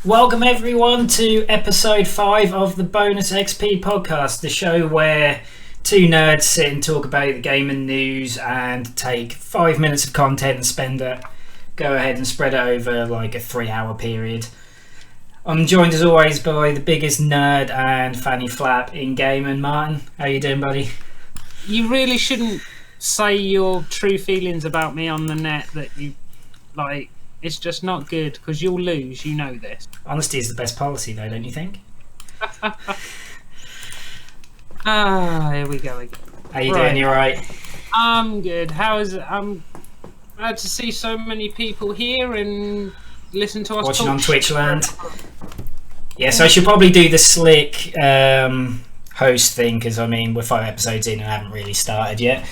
Welcome everyone to episode 5 of the bonusXP podcast, the show where two nerds sit and talk about the gaming news and take 5 minutes of content and go ahead and spread it over like a 3-hour period. I'm joined as always by the biggest nerd and fanny flap in gaming, Martin. How you doing, buddy? You really shouldn't say your true feelings about me on the net that you like. It's just not good because you'll lose. You know this. Honesty is the best policy, though, don't you think? Here we go again. How you doing? You alright? I'm good. How is it? I'm glad to see so many people here and listen to us watching talk on Twitchland. Yes, I should probably do the slick host thing because we're 5 episodes in and haven't really started yet.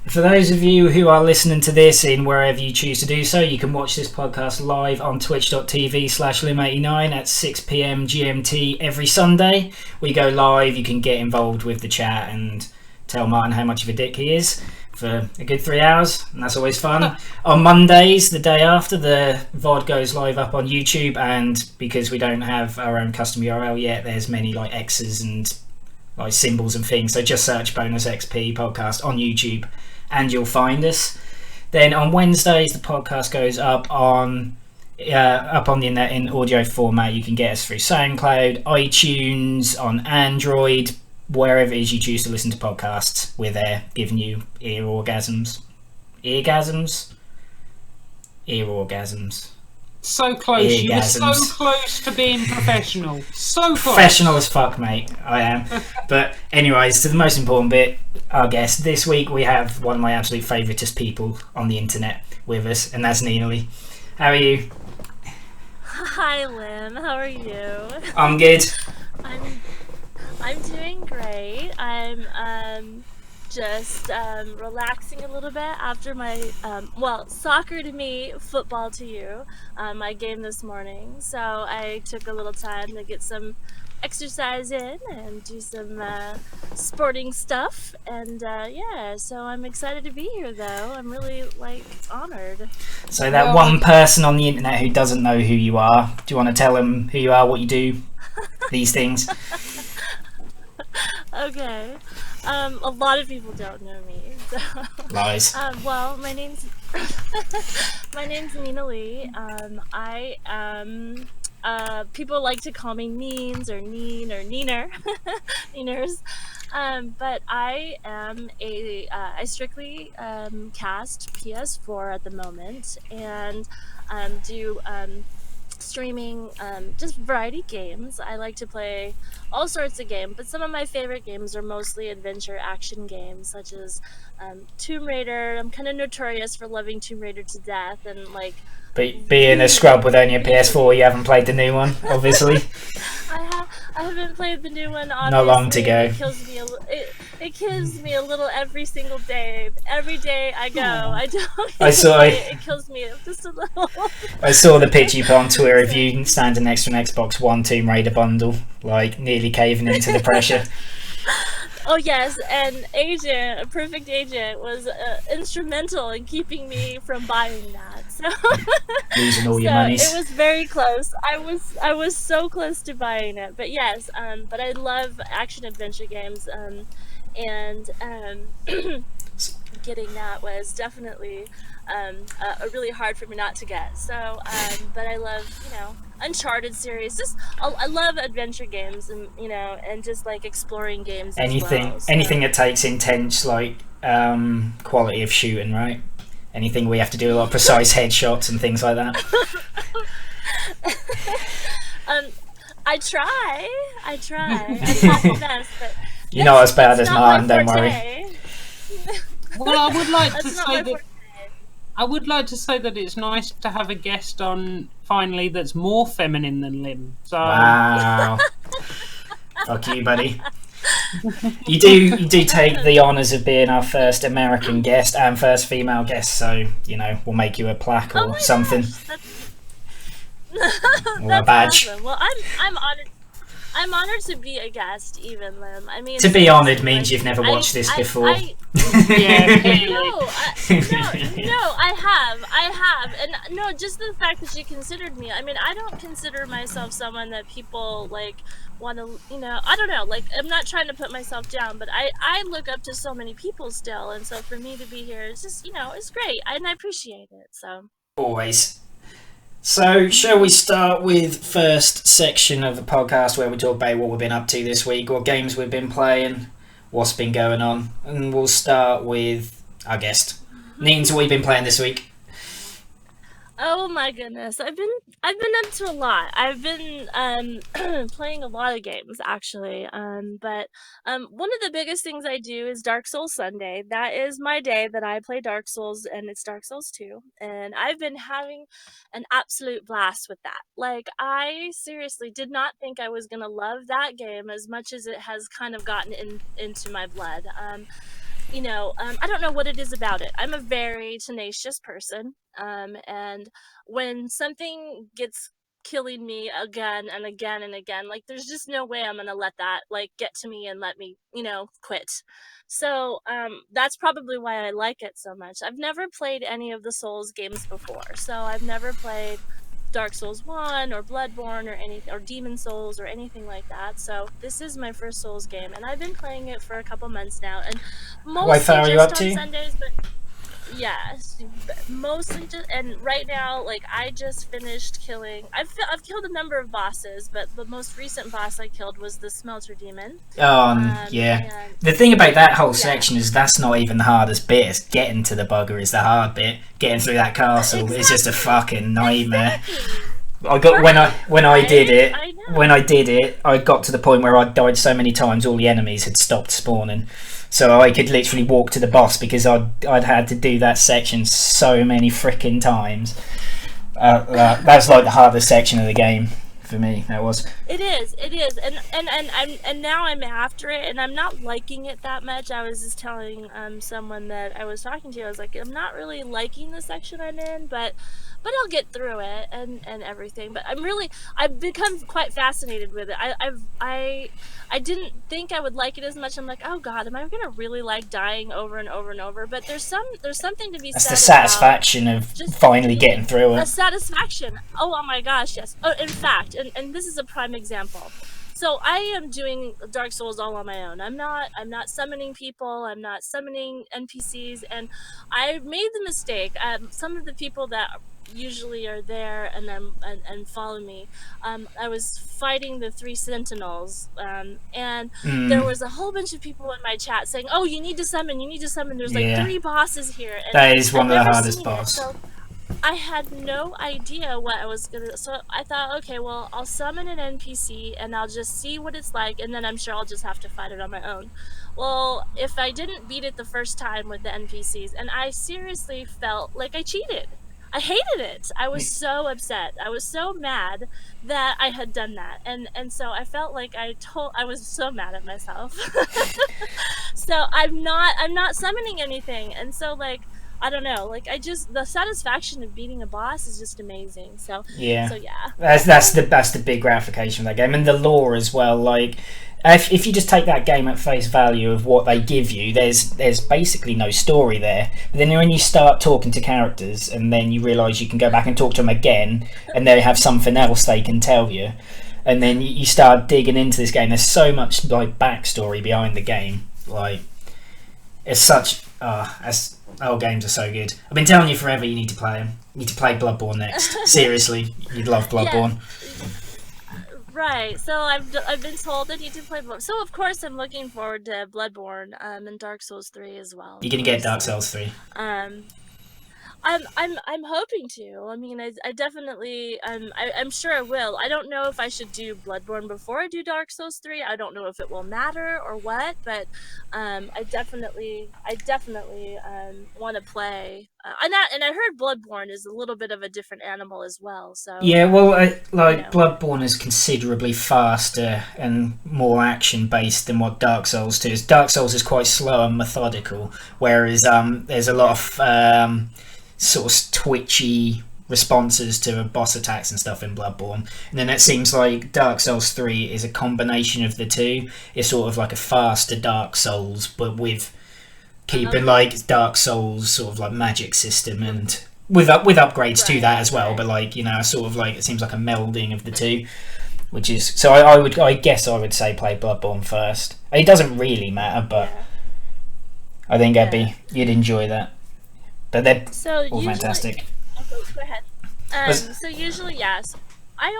For those of you who are listening to this in wherever you choose to do so, you can watch this podcast live on twitch.tv/lim89 at 6 p.m. GMT every Sunday. We go live, you can get involved with the chat and tell Martin how much of a dick he is for a good 3 hours, and that's always fun. On Mondays, the day after, the VOD goes live up on YouTube, and because we don't have our own custom URL yet, there's many like X's and like symbols and things, so just search bonusXP podcast on YouTube and you'll find us. Then on Wednesdays the podcast goes up on the internet in audio format. You can get us through SoundCloud, iTunes, on Android, wherever it is you choose to listen to podcasts. We're there giving you ear orgasms. So close. You were so close to being professional. So close. Professional as fuck, mate. I am. But anyways, to the most important bit, our guest. This week we have one of my absolute favouriteest people on the internet with us, and that's Neenali. How are you? Hi, Lim. How are you? I'm good. I'm doing great. I'm just relaxing a little bit after my soccer to me, football to you, my game this morning. So I took a little time to get some exercise in and do some sporting stuff, and so I'm excited to be here, though. I'm really honored. So that one person on the internet who doesn't know who you are, do you want to tell them who you are, what you do, these things? Okay. A lot of people don't know me. So. Lies. Well, my name's Neenali. I am. People like to call me Neens or Neen or Neener, Neeners. But I am I strictly cast PS4 at the moment and do streaming just variety games. I like to play all sorts of games, but some of my favorite games are mostly adventure action games, such as Tomb Raider. I'm kind of notorious for loving Tomb Raider to death, and being a scrub with only a PS4, you haven't played the new one, obviously. I haven't played the new one, obviously. Not long to go. It kills me a little every single day. Every day I go, it kills me just a little. I saw the picture you put on Twitter of you standing next to an Xbox One Tomb Raider bundle, nearly caving into the pressure. Oh yes, and a perfect agent, was instrumental in keeping me from buying that. So losing all your monies. It was very close. I was so close to buying it. But yes, but I love action adventure games, and getting that was definitely really hard for me not to get. So, but I love Uncharted series. I love adventure games, and and just exploring games. Anything that takes intense quality of shooting, right? Anything we have to do a lot of precise headshots and things like that. I try. I try my best, but you're not as bad as mine. Don't worry. Well, I would like to say that it's nice to have a guest on finally that's more feminine than Lim. So. Wow. Fuck you, buddy. You do take the honours of being our first American guest and first female guest, so we'll make you a plaque or something. Or a badge. Awesome. Well, I'm honored. I'm honored to be a guest, even Lim. I mean, To be honoured seriously, means like, you've never watched this before. Yeah, clearly. No, I have, and no, just the fact that you considered me. I mean, I don't consider myself someone that people like want to, I don't know, like I'm not trying to put myself down, but I look up to so many people still, and so for me to be here is just, it's great, and I appreciate it. So Always. So, shall we start with first section of the podcast where we talk about what we've been up to this week, what games we've been playing, what's been going on, and we'll start with our guest. Neens, what have you been playing this week? Oh my goodness, I've been up to a lot. I've been playing a lot of games actually. But one of the biggest things I do is Dark Souls Sunday. That is my day that I play Dark Souls, and it's Dark Souls 2. And I've been having an absolute blast with that. Like, I seriously did not think I was gonna love that game as much as it has kind of gotten into my blood. I don't know what it is about it. I'm a very tenacious person. And when something gets killing me again and again and again, like, there's just no way I'm gonna let that like get to me and let me, quit. So that's probably why I like it so much. I've never played any of the Souls games before, so I've never played Dark Souls 1 or Bloodborne or anything, or Demon Souls or anything like that. So this is my first Souls game, and I've been playing it for a couple months now, and mostly far are you just up on to? Sundays, but yes, mostly just, and right now, like, I just finished killing, I've killed a number of bosses, but the most recent boss I killed was the Smelter Demon. Yeah. And The thing about that whole yeah, section is that's not even the hardest bit. It's getting to the bugger is the hard bit. Getting through that castle is just a fucking nightmare. exactly. I got when I did it. I know. When I did it, I got to the point where I died so many times all the enemies had stopped spawning. So I could literally walk to the boss because I'd had to do that section so many freaking times. That's like the hardest section of the game for me. That was. It is, and now I'm after it, and I'm not liking it that much. I was just telling someone that I was talking to. I was like, I'm not really liking the section I'm in, but I'll get through it and everything. But I've become quite fascinated with it. I didn't think I would like it as much. I'm like, oh God, am I gonna really like dying over and over and over? But there's something to be That's said the satisfaction about of just finally getting through the it. satisfaction. Oh my gosh, yes. Oh, in fact, and this is a prime example. So I am doing Dark Souls all on my own. I'm not summoning people. I'm not summoning NPCs, and I made the mistake. Some of the people that usually are there and follow me, I was fighting the 3 sentinels, and there was a whole bunch of people in my chat saying, "Oh, you need to summon. There's like Yeah, 3 bosses here," and that is I've one of the never hardest seen it. boss. So I had no idea what I was gonna. So I thought, okay, well, I'll summon an NPC and I'll just see what it's like, and then I'm sure I'll just have to fight it on my own. Well, if I didn't beat it the first time with the NPCs, and I seriously felt like I cheated. I hated it. I was so upset. I was so mad that I had done that, and so I felt like I was so mad at myself. So I'm not summoning anything, and so, like, I don't know, like, the satisfaction of beating a boss is just amazing. So Yeah, yeah. that's the big gratification of that game, and the lore as well. Like, if you just take that game at face value of what they give you, there's basically no story there. But then when you start talking to characters, and then you realise you can go back and talk to them again, and they have something else they can tell you, and then you start digging into this game. There's so much like backstory behind the game. Like, it's such games are so good. I've been telling you forever you need to play them. You need to play Bloodborne next. Seriously, you'd love Bloodborne. Yeah. Right, so I've been told I need to play Bloodborne. So of course I'm looking forward to Bloodborne and Dark Souls 3 as well. You're gonna get Dark Souls 3. I'm hoping to. I mean, I definitely I'm sure I will. I don't know if I should do Bloodborne before I do Dark Souls 3. I don't know if it will matter or what, but I definitely want to play. And I heard Bloodborne is a little bit of a different animal as well. So yeah, well, Bloodborne is considerably faster and more action based than what Dark Souls is. Dark Souls is quite slow and methodical, whereas there's a lot of sort of twitchy responses to boss attacks and stuff in Bloodborne, and then it seems like Dark Souls 3 is a combination of the two. It's sort of like a faster Dark Souls, but with keeping like Dark Souls sort of like magic system and with upgrades to that as well. But like, you know, sort of like it seems like a melding of the two, which is so. I guess I would say play Bloodborne first. It doesn't really matter, but I think you'd enjoy that. But they're all fantastic. Okay, go ahead. So usually, yes. I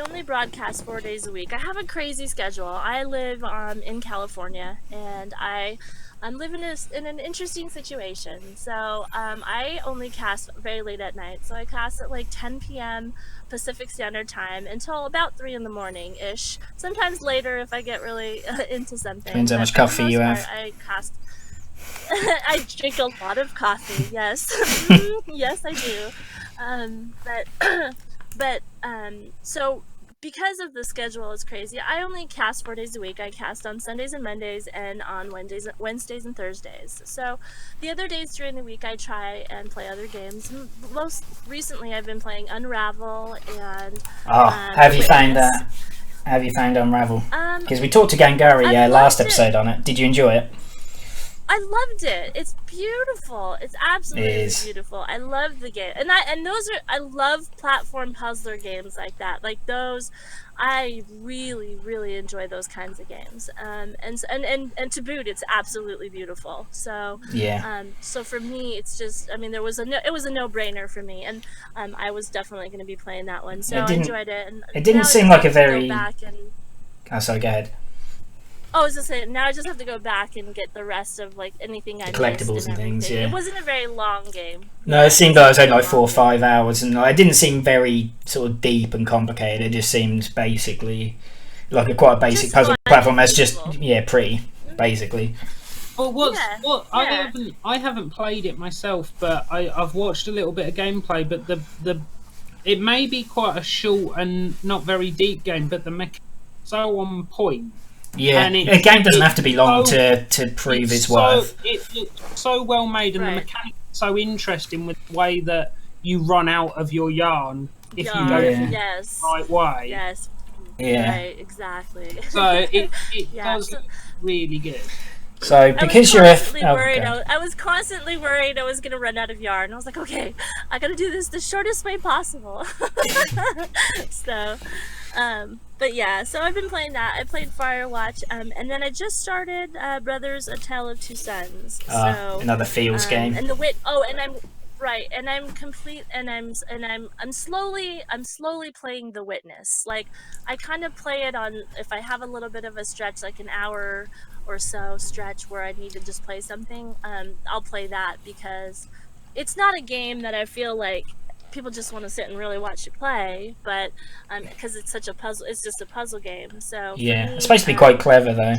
only broadcast 4 days a week. I have a crazy schedule. I live in California, and I'm living in an interesting situation. So I only cast very late at night. So I cast at like 10 p.m. Pacific Standard Time until about 3 in the morning ish. Sometimes later if I get really into something. Depends how much coffee you have. I cast. I drink a lot of coffee. Yes, yes, I do. So because of the schedule is crazy, I only cast 4 days a week. I cast on Sundays and Mondays and on Wednesdays and Thursdays. So the other days during the week I try and play other games. Most recently I've been playing Unravel and have you found that? Have you found Unravel? Because we talked to Gangari last episode on it. Did you enjoy it? I loved it. It's beautiful. It's absolutely beautiful. I love the game, and I love platform puzzler games like that. Like those, I really, really enjoy those kinds of games. And to boot, it's absolutely beautiful. So so for me, it's just, I mean, it was a no-brainer for me, and I was definitely going to be playing that one. So I enjoyed it. And it didn't seem like a very. Oh, sorry. Go ahead. Oh, I was just saying, now I just have to go back and get the rest of like anything I collectibles and things. Yeah, it wasn't a very long game. No, it seemed like it was only like 4 or 5 hours, and it didn't seem very sort of deep and complicated. It just seemed basically like a quite basic puzzle platform. That's just pretty basically. Well, I haven't played it myself, but I've watched a little bit of gameplay. But it may be quite a short and not very deep game, but the mechanics so on point. Yeah, a game doesn't have to be long to prove its worth. It's so well made, and the mechanics are so interesting with the way that you run out of your yarn if you go the right way. Yes. Yeah. Right, exactly. So it does really good. So because you're I was constantly worried I was going to run out of yarn. I was like, okay, I got to do this the shortest way possible. So, but yeah, so I've been playing that. I played Firewatch, and then I just started Brothers: A Tale of Two Sons. So another Feels game. And I'm slowly playing The Witness. Like I kind of play it on if I have a little bit of a stretch, like an hour or so stretch where I need to just play something. I'll play that because it's not a game that I feel like people just want to sit and really watch you play, but because it's such a puzzle, it's just a puzzle game. So it's supposed to be quite clever though.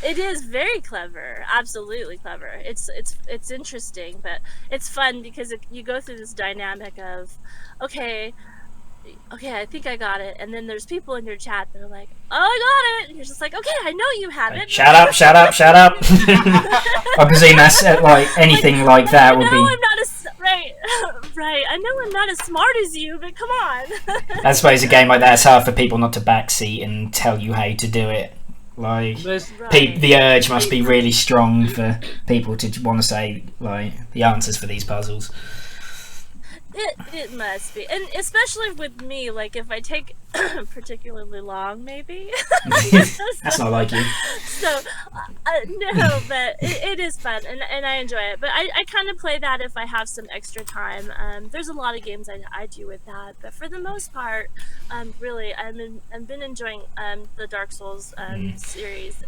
It is very clever, absolutely clever. It's interesting, but it's fun because you go through this dynamic of, okay, I think I got it, and then there's people in your chat that are like, oh, I got it, and you're just like, okay, I know you have it. Shut up. I presume that's like anything like that would be. I'm not right. I know I'm not as smart as you, but come on. I suppose a game like that, it's hard for people not to backseat and tell you how to do it. Like the urge must be really strong for people to want to say like the answers for these puzzles. It must be, and especially with me, like if I take particularly long, maybe. That's not like you. So, no, but it is fun, and I enjoy it. But I kind of play that if I have some extra time. There's a lot of games I do with that, but for the most part, really, I've been enjoying the Dark Souls series,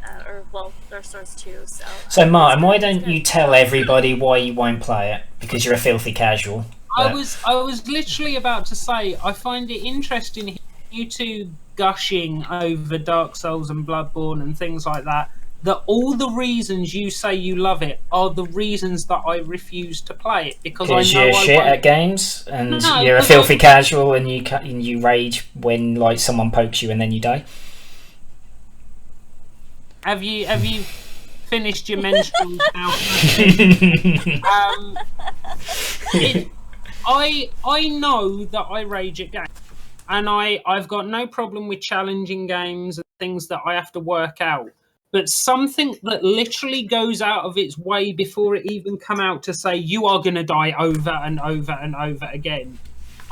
Dark Souls 2. So Martin, why don't you tell everybody why you won't play it? Because you're a filthy casual. I was literally about to say, I find it interesting you two gushing over Dark Souls and Bloodborne and things like that, that all the reasons you say you love it are the reasons that I refuse to play it, because I know you're shit at games and you're a filthy casual and you rage when like someone pokes you and then you die. Have you finished your menstrual now? I know that I rage at games, and I've got no problem with challenging games and things that I have to work out. But something that literally goes out of its way before it even come out to say you are going to die over and over and over again,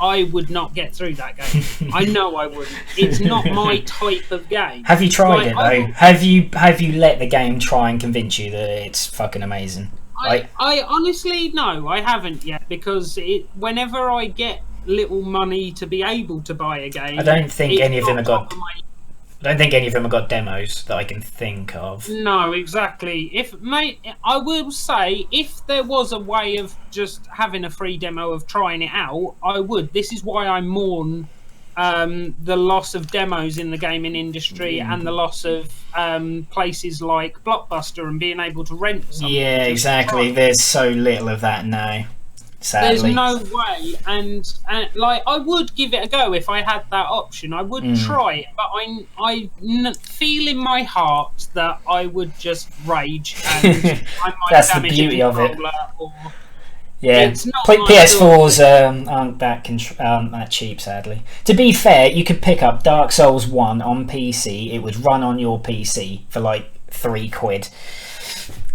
I would not get through that game. I know I wouldn't. It's not my type of game. Have you tried it though? Have you let the game try and convince you that it's fucking amazing? I honestly, no, I haven't yet, because whenever I get little money to be able to buy a game, I don't think any of them have got. I don't think any of them have got demos that I can think of. No, exactly. I will say, if there was a way of just having a free demo of trying it out, I would. This is why I mourn the loss of demos in the gaming industry and the loss of places like Blockbuster and being able to rent something. Yeah, exactly. There's so little of that now. Sadly. There's no way, and like, I would give it a go if I had that option. I would try it, but I feel in my heart that I would just rage, and I might that's the damage beauty a of it. Yeah, PS4s aren't that cheap, sadly. To be fair, you could pick up Dark Souls 1 on PC. It would run on your PC for like £3.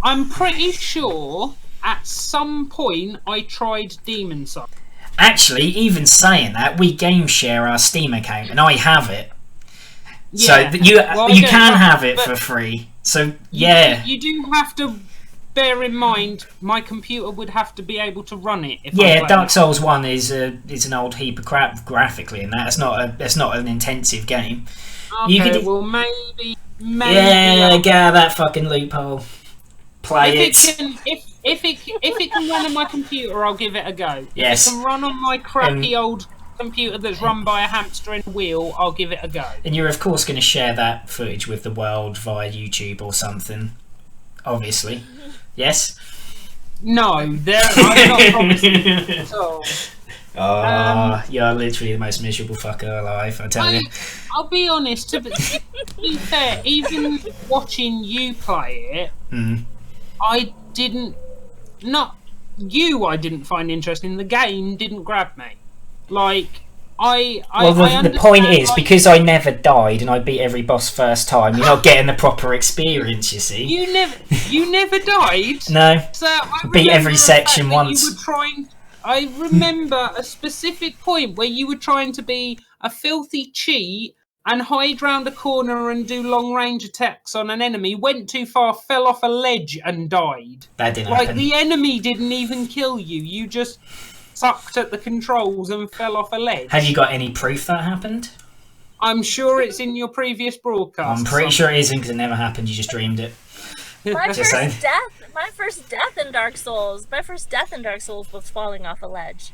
I'm pretty sure at some point I tried Demon Souls. Actually, even saying that, we game share our Steam account, and I have it. Yeah. So you can have it for free. So yeah, you do have to bear in mind my computer would have to be able to run it. Dark Souls 1 is an old heap of crap graphically, and that's not an intensive game. Okay, well maybe. Yeah, get out of that fucking loophole. Play If it can run on my computer, I'll give it a go. Yes. If it can run on my crappy old computer that's run by a hamster in a wheel, I'll give it a go. And you're of course going to share that footage with the world via YouTube or something, obviously. Yes? No, I'm not promising at all. You're literally the most miserable fucker alive, I tell you. I'll be honest, to be fair, even watching you play it, I didn't find interesting. The game didn't grab me. Like, the point is, like, because I never died and I beat every boss first time, you're not getting the proper experience, you see. You never died? No. So I beat every section once. I remember a specific point where you were trying to be a filthy cheat and hide round a corner and do long range attacks on an enemy, went too far, fell off a ledge and died. That didn't happen. Like, the enemy didn't even kill you. You just sucked at the controls and fell off a ledge. Have you got any proof that happened? I'm sure it's in your previous broadcast. I'm pretty sure it isn't, because it never happened. You just dreamed it. My first death in Dark Souls was falling off a ledge.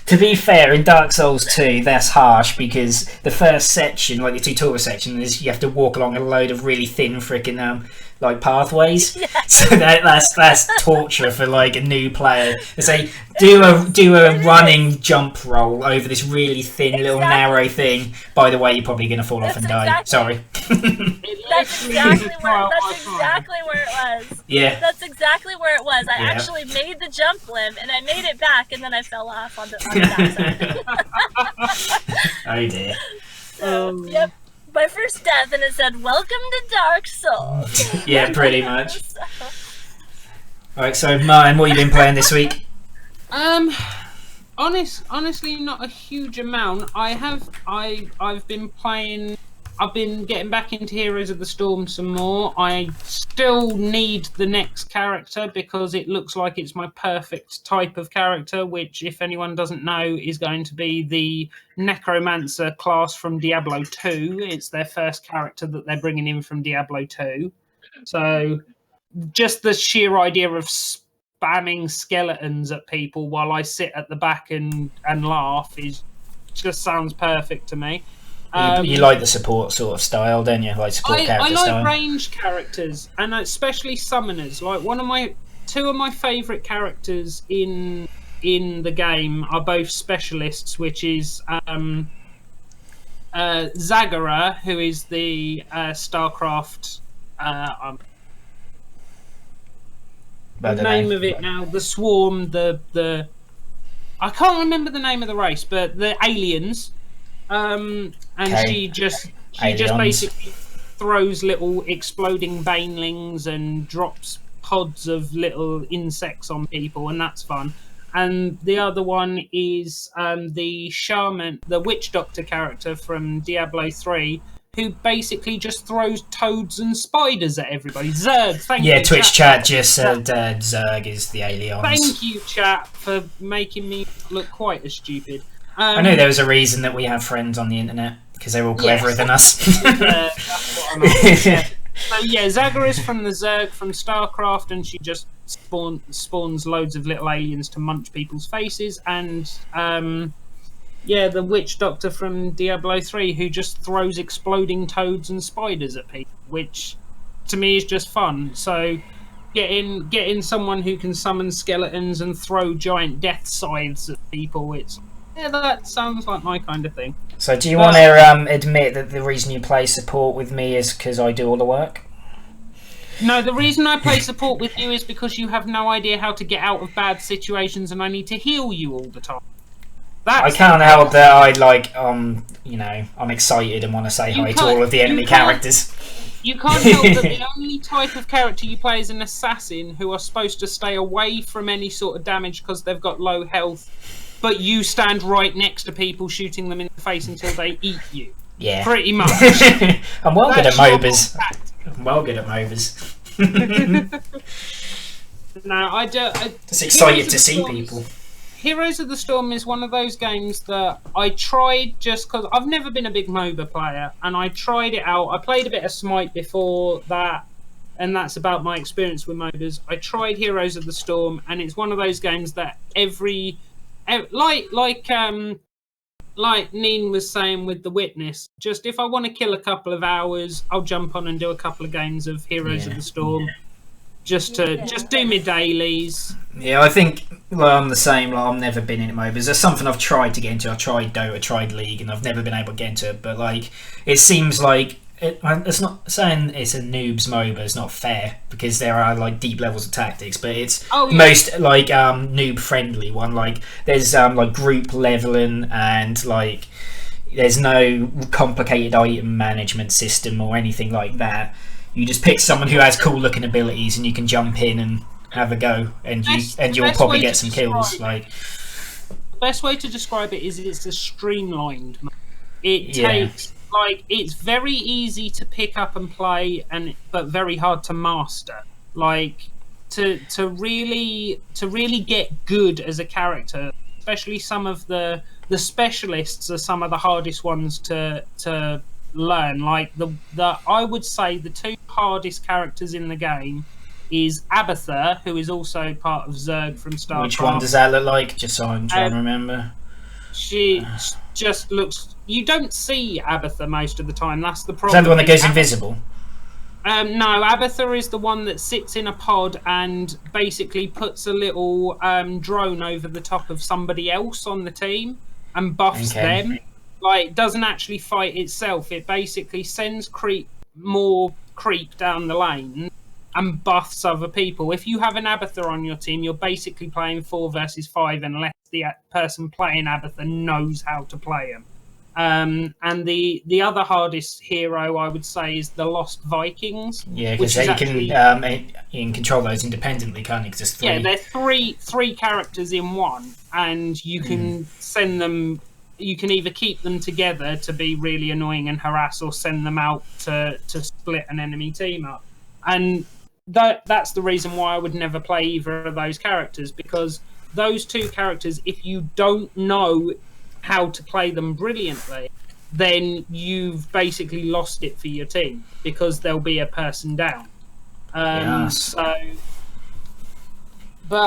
To be fair, in Dark Souls 2, that's harsh, because the first section, like the tutorial section, is you have to walk along a load of really thin freaking like pathways. Yeah. So that's torture for like a new player. They say do a running jump roll over this really thin little narrow thing. By the way, you're probably going to fall off and die. Sorry. That's exactly where it was. Yeah. That's exactly where it was. I actually made the jump limb and I made it back, and then I fell off on the backside. Oh dear. Yep. My first death, and it said, "Welcome to Dark Souls." Yeah, pretty much. Alright, so Martin, what have you been playing this week? Honestly, not a huge amount. I've been getting back into Heroes of the Storm some more. I still need the next character because it looks like it's my perfect type of character, which, if anyone doesn't know, is going to be the Necromancer class from Diablo 2. It's their first character that they're bringing in from Diablo 2. So just the sheer idea of spamming skeletons at people while I sit at the back and laugh just sounds perfect to me. You like the support sort of style, don't you? Like support character style. I like ranged characters, and especially summoners. Like two of my favourite characters in the game are both specialists, which is Zagara, who is the StarCraft. The name of it now, the Swarm, the I can't remember the name of the race, but the aliens. And she just basically throws little exploding banelings and drops pods of little insects on people, and that's fun. And the other one is the shaman, the witch doctor character from Diablo 3, who basically just throws toads and spiders at everybody. Zerg, thank you. Yeah, Twitch chat just said Zerg is the aliens. Thank you, chat, for making me look quite as stupid. I knew there was a reason that we have friends on the internet, because they're all cleverer than us. That's what I'm yeah. So yeah, Zaga is from the Zerg from StarCraft, and she just spawns loads of little aliens to munch people's faces. And the witch doctor from Diablo 3, who just throws exploding toads and spiders at people, which to me is just fun. So getting someone who can summon skeletons and throw giant death scythes at people, that sounds like my kind of thing. So do you want to admit that the reason you play support with me is because I do all the work? No, the reason I play support with you is because you have no idea how to get out of bad situations, and I need to heal you all the time. I can't help that I'm excited and want to say hi to all of the enemy characters. You can't help that the only type of character you play is an assassin, who are supposed to stay away from any sort of damage because they've got low health, but you stand right next to people shooting them in the face until they eat you. Yeah. Pretty much. I'm well good at MOBAs. I'm well good at MOBAs. No, It's excited to see people. Heroes of the Storm is one of those games that I tried just because I've never been a big MOBA player, and I tried it out. I played a bit of Smite before that, and that's about my experience with MOBAs. I tried Heroes of the Storm, and it's one of those games that like Neen was saying with The Witness, just if I want to kill a couple of hours, I'll jump on and do a couple of games of Heroes of the Storm. Just do my dailies. Yeah, I think I'm the same. I've never been in MOBAs. There's something I've tried to get into. I tried Dota, tried League, and I've never been able to get into it. But it seems like it's not saying it's a noob's MOBA. It's not fair, because there are deep levels of tactics, but it's most noob friendly one. There's group leveling, and there's no complicated item management system or anything like that. You just pick someone who has cool looking abilities, and you can jump in and have a go, and you'll probably get some kills. The best way to describe it is it's a streamlined. It takes it's very easy to pick up and play, but very hard to master. To really get good as a character, especially some of the specialists are some of the hardest ones to learn. I would say the two hardest characters in the game is Abathur, who is also part of Zerg from StarCraft. Which one does that look like? Just so I'm trying to remember. She just looks. You don't see Abathur most of the time. That's the problem. Is that the one that goes invisible? No, Abathur is the one that sits in a pod and basically puts a little drone over the top of somebody else on the team and buffs them. Doesn't actually fight itself. It basically sends more creep down the lane and buffs other people. If you have an Abathur on your team, you're basically playing 4 versus 5 unless the person playing Abathur knows how to play him. And the other hardest hero, I would say, is the Lost Vikings. Yeah, because you can control those independently, can't you? Just 3. Yeah, they're three characters in one, and you can send them. You can either keep them together to be really annoying and harass, or send them out to split an enemy team up. And that's the reason why I would never play either of those characters, because those two characters, if you don't know how to play them brilliantly, then you've basically lost it for your team, because there'll be a person down. But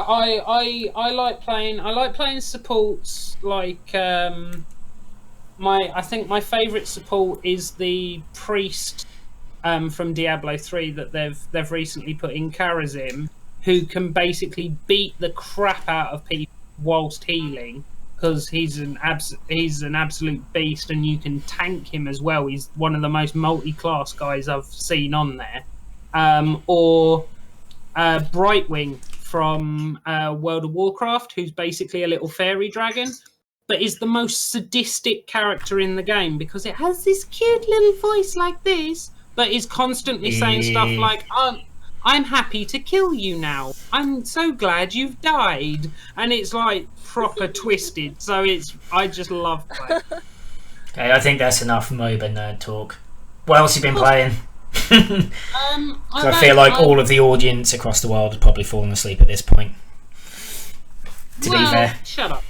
I like playing supports. I think my favourite support is the priest from Diablo 3 that they've recently put in, Karazim, who can basically beat the crap out of people whilst healing, because he's an absolute beast, and you can tank him as well. He's one of the most multi-class guys I've seen on there. Or Brightwing from World of Warcraft, who's basically a little fairy dragon, but is the most sadistic character in the game because it has this cute little voice like this, but is constantly saying stuff like, I'm happy to kill you now. I'm so glad you've died. And it's like proper twisted. So I just love that. Okay, I think that's enough MOBA nerd talk. What else have you been playing? I feel like all of the audience across the world has probably fallen asleep at this point. To be fair. Shut up.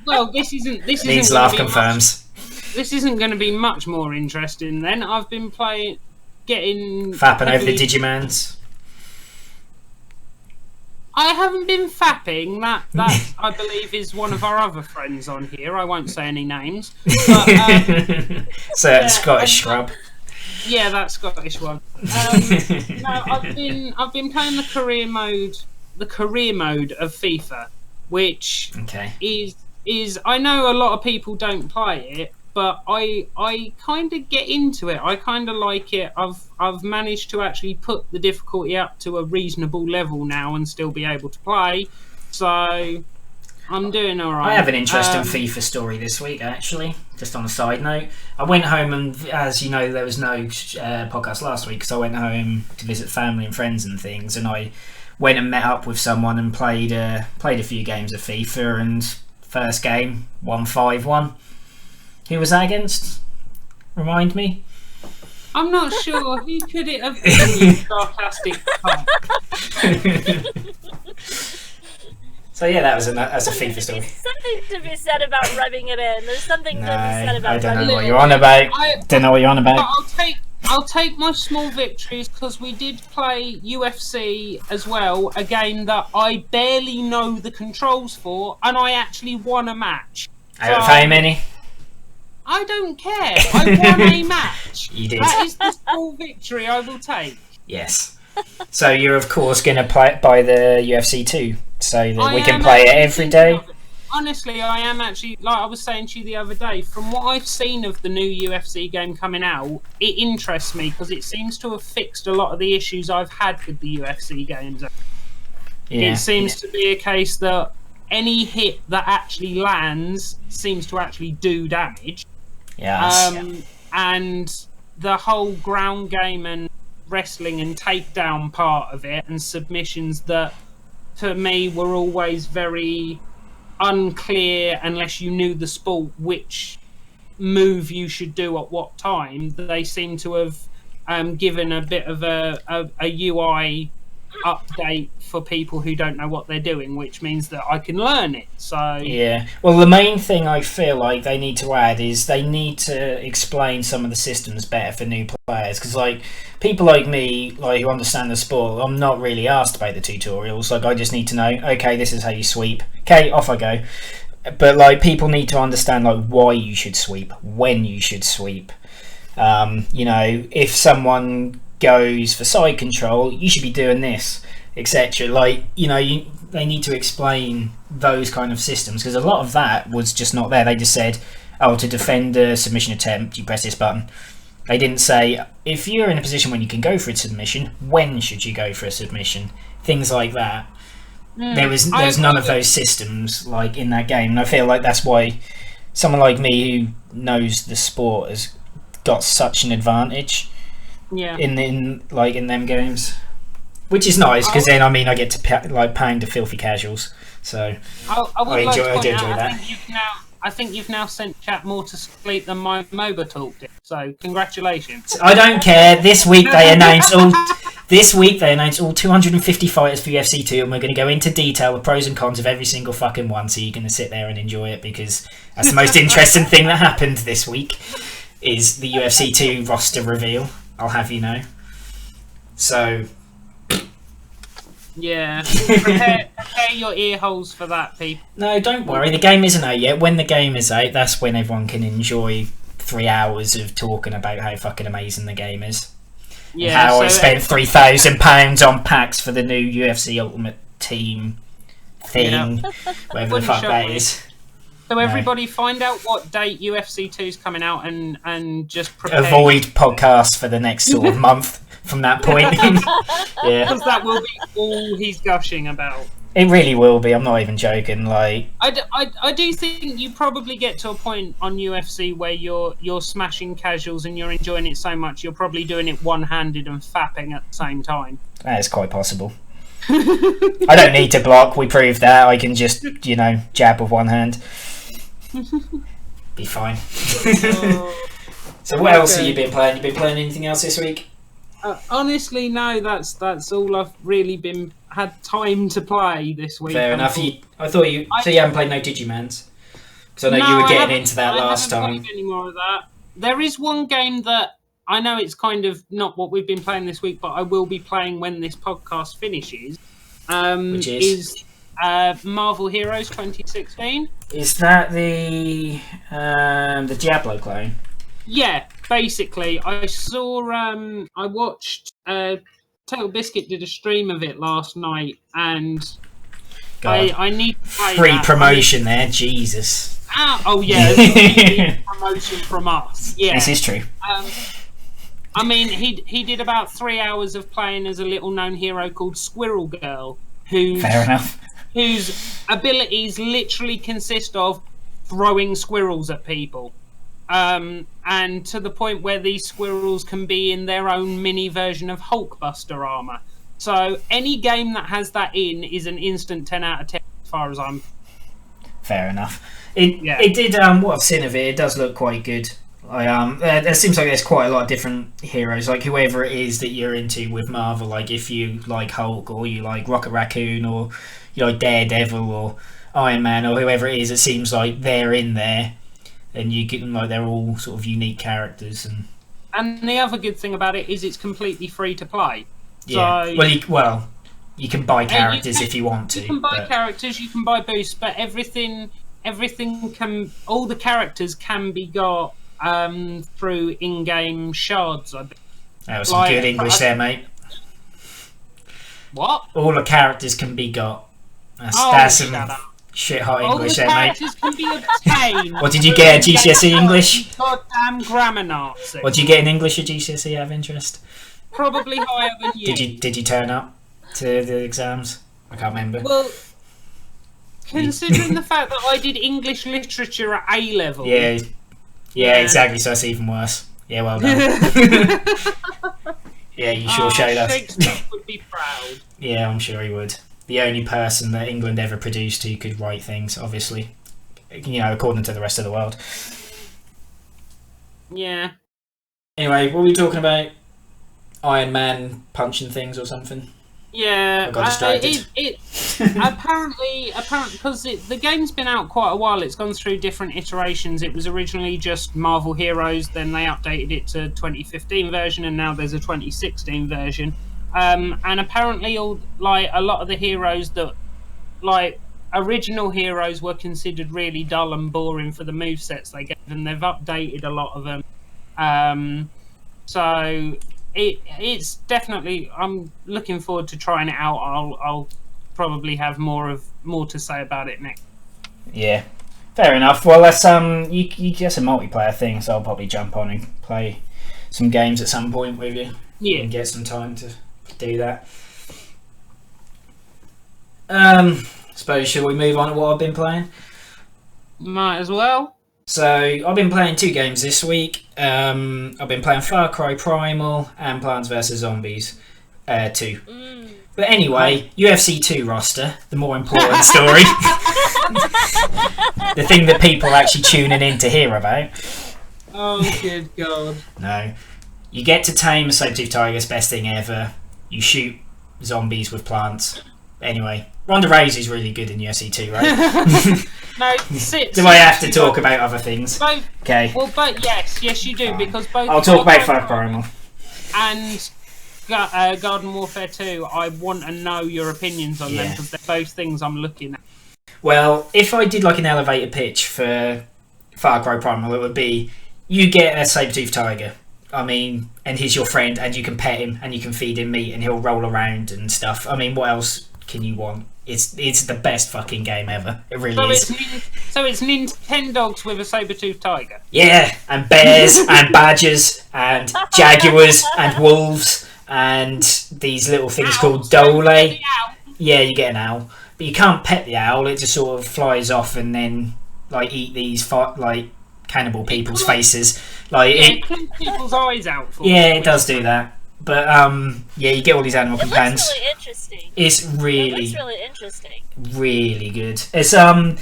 Well, this isn't Needs laugh confirms. This isn't going to be much more interesting then. I've been fapping over the Digimans. I haven't been fapping. That I believe is one of our other friends on here. I won't say any names. But, Scottish scrub. Yeah, that Scottish one. No, I've been playing the career mode of FIFA, which is I know a lot of people don't play it, but I kind of get into it. I kind of like it. I've managed to actually put the difficulty up to a reasonable level now and still be able to play. So I'm doing all right. I have an interesting FIFA story this week, actually. Just on a side note, I went home and, as you know, there was no podcast last week, so I went home to visit family and friends and things, and I went and met up with someone and played a few games of FIFA. And first game, won 5-1. Who was that against? Remind me. I'm not sure. Who could it have been, you sarcastic cunt? So yeah, that's a FIFA story. There's something to be said about rubbing it in. There's something to be said about I don't rubbing know what it you're in. on about. Don't know what you're on about. I'll take my small victories because we did play UFC as well, a game that I barely know the controls for, and I actually won a match. Out of how many? I don't care. I won a match. You did. That is the small victory I will take. Yes. So you're of course going to buy the UFC 2, so that we can play it every day. Honestly, I am actually, like I was saying to you the other day, from what I've seen of the new UFC game coming out, it interests me because it seems to have fixed a lot of the issues I've had with the UFC games. Yeah. It seems to be a case that any hit that actually lands seems to actually do damage. Yes. And the whole ground game and wrestling and takedown part of it and submissions that, to me, were always very unclear unless you knew the sport which move you should do at what time. They seem to have given a bit of a UI update for people who don't know what they're doing, which means that I can learn it. So yeah, well, the main thing I feel like they need to add is they need to explain some of the systems better for new players, because like people like me, like who understand the sport, I'm not really asked about the tutorials. Like I just need to know, okay, this is how you sweep, okay, off I go. But like people need to understand like why you should sweep, when you should sweep. You know, if someone goes for side control, you should be doing this, etc. Like, you know, they need to explain those kind of systems, because a lot of that was just not there. They just said, oh, to defend a submission attempt, you press this button. They didn't say, if you're in a position when you can go for a submission, when should you go for a submission? Things like that. There's none of those systems like in that game, and I feel like that's why someone like me who knows the sport has got such an advantage. Yeah. In them games, which is nice, because then I get to pound the filthy casuals. So I enjoy that. I think you've now sent chat more to sleep than my MOBA talk did. So congratulations. I don't care. This week they announced all 250 fighters for UFC 2, and we're going to go into detail the pros and cons of every single fucking one, so you can sit there and enjoy it, because that's the most interesting thing that happened this week is the UFC 2 roster reveal. I'll have you know. So yeah, prepare your ear holes for that, people. No, don't worry. The game isn't out yet. When the game is out, that's when everyone can enjoy 3 hours of talking about how fucking amazing the game is. Yeah, and how I spent £3,000 on packs for the new UFC Ultimate Team thing, whatever the fuck that is. So everybody find out what date UFC 2 is coming out and just prepare. Avoid podcasts for the next sort of month. from that point. Yeah, Because that will be all he's gushing about. it really will be. I'm not even joking. Like, I do think you probably get to a point on UFC where you're smashing casuals and you're enjoying it so much, you're probably doing it one-handed and fapping at the same time. that is quite possible. I don't need to block. We proved that. I can just, jab with one hand. Be fine. So what else have you been playing? You been playing anything else this week? Honestly, no. That's all I've really had time to play this week. Fair enough. I thought you haven't played no Digimans, because I know you were getting into that last time. I haven't played any more of that. There is one game that I know it's kind of not what we've been playing this week, but I will be playing when this podcast finishes. Which is Marvel Heroes 2016. Is that the Diablo clone? Yeah, basically. I saw. I watched. Total Biscuit did a stream of it last night, and I need to play free that. promotion there, Jesus. Oh yeah, it's promotion from us. Yeah, this is true. I mean, he did about 3 hours of playing as a little-known hero called Squirrel Girl, Fair enough. whose abilities literally consist of throwing squirrels at people. And to the point where these squirrels can be in their own mini version of Hulkbuster armor. So any game that has that in is an instant 10 out of 10 as far as I'm... Fair enough. It did, what I've seen of it does look quite good. There seems like there's quite a lot of different heroes, like whoever it is that you're into with Marvel, like if you like Hulk or you like Rocket Raccoon or you like Daredevil or Iron Man or whoever it is, it seems like they're in there and you get them, like they're all sort of unique characters. And the other good thing about it is it's completely free to play. Yeah. So, you can buy characters if you want to. You can buy characters, you can buy boosts, but everything can, all the characters can be got through in-game shards. That was some good English there, mate. What? All the characters can be got. That's some shit hot English there, mate. All the characters can be obtained. What did you get at GCSE English? Goddamn grammar Nazi. What did you get in English at GCSE out of interest? Probably higher than you. Did you turn up to the exams? I can't remember. Well, considering the fact that I did English literature at A level. Yeah, exactly. So that's even worse. Yeah, well done. Yeah, you sure showed us. Shakespeare would be proud. Yeah, I'm sure he would. The only person that England ever produced who could write things, obviously, according to the rest of the world. Yeah. Anyway, what were we talking about? Iron Man punching things or something? Yeah, I got distracted. Apparently, because the game's been out quite a while, it's gone through different iterations. It was originally just Marvel Heroes, then they updated it to 2015 version, and now there's a 2016 version. And apparently, a lot of the heroes that, original heroes were considered really dull and boring for the movesets they gave, and they've updated a lot of them. So it's definitely. I'm looking forward to trying it out. I'll probably have more to say about it next. Yeah, fair enough. Well, that's you just a multiplayer thing, so I'll probably jump on and play some games at some point with you. Yeah, and get some time to do that. Suppose shall we move on to what I've been playing? Might as well. So I've been playing 2 games this week. I've been playing Far Cry Primal and Plants vs Zombies 2. But anyway, UFC 2 roster, the more important story. The thing that people are actually tuning in to hear about. Oh, good God. No. You get to tame a saber-toothed tiger, it's best thing ever. You shoot zombies with plants. Anyway, Ronda Rousey's really good in UFC 2, right? No, do I have to talk about other things? Both, okay. Well, yes, you do, because both. I'll talk about Far Cry Primal and Garden Warfare 2. I want to know your opinions on them because they're both things I'm looking at. Well, if I did like an elevator pitch for Far Cry Primal, it would be you get a saber-toothed tiger. I mean, and he's your friend, and you can pet him, and you can feed him meat, and he'll roll around and stuff. I mean, what else can you want? It's the best fucking game ever. It really is. So it's Nintendogs with a saber-toothed tiger. Yeah, and bears, and badgers, and jaguars, and wolves, and these little things Ow, called so dole. the owl. Yeah, you get an owl, but you can't pet the owl. It just sort of flies off and then like eat these like cannibal people's faces. Like It cleans people's eyes out for yeah, you, it does do that. But yeah, you get all these animal It looks companions. really interesting. It's It looks really, really interesting. really good. It's like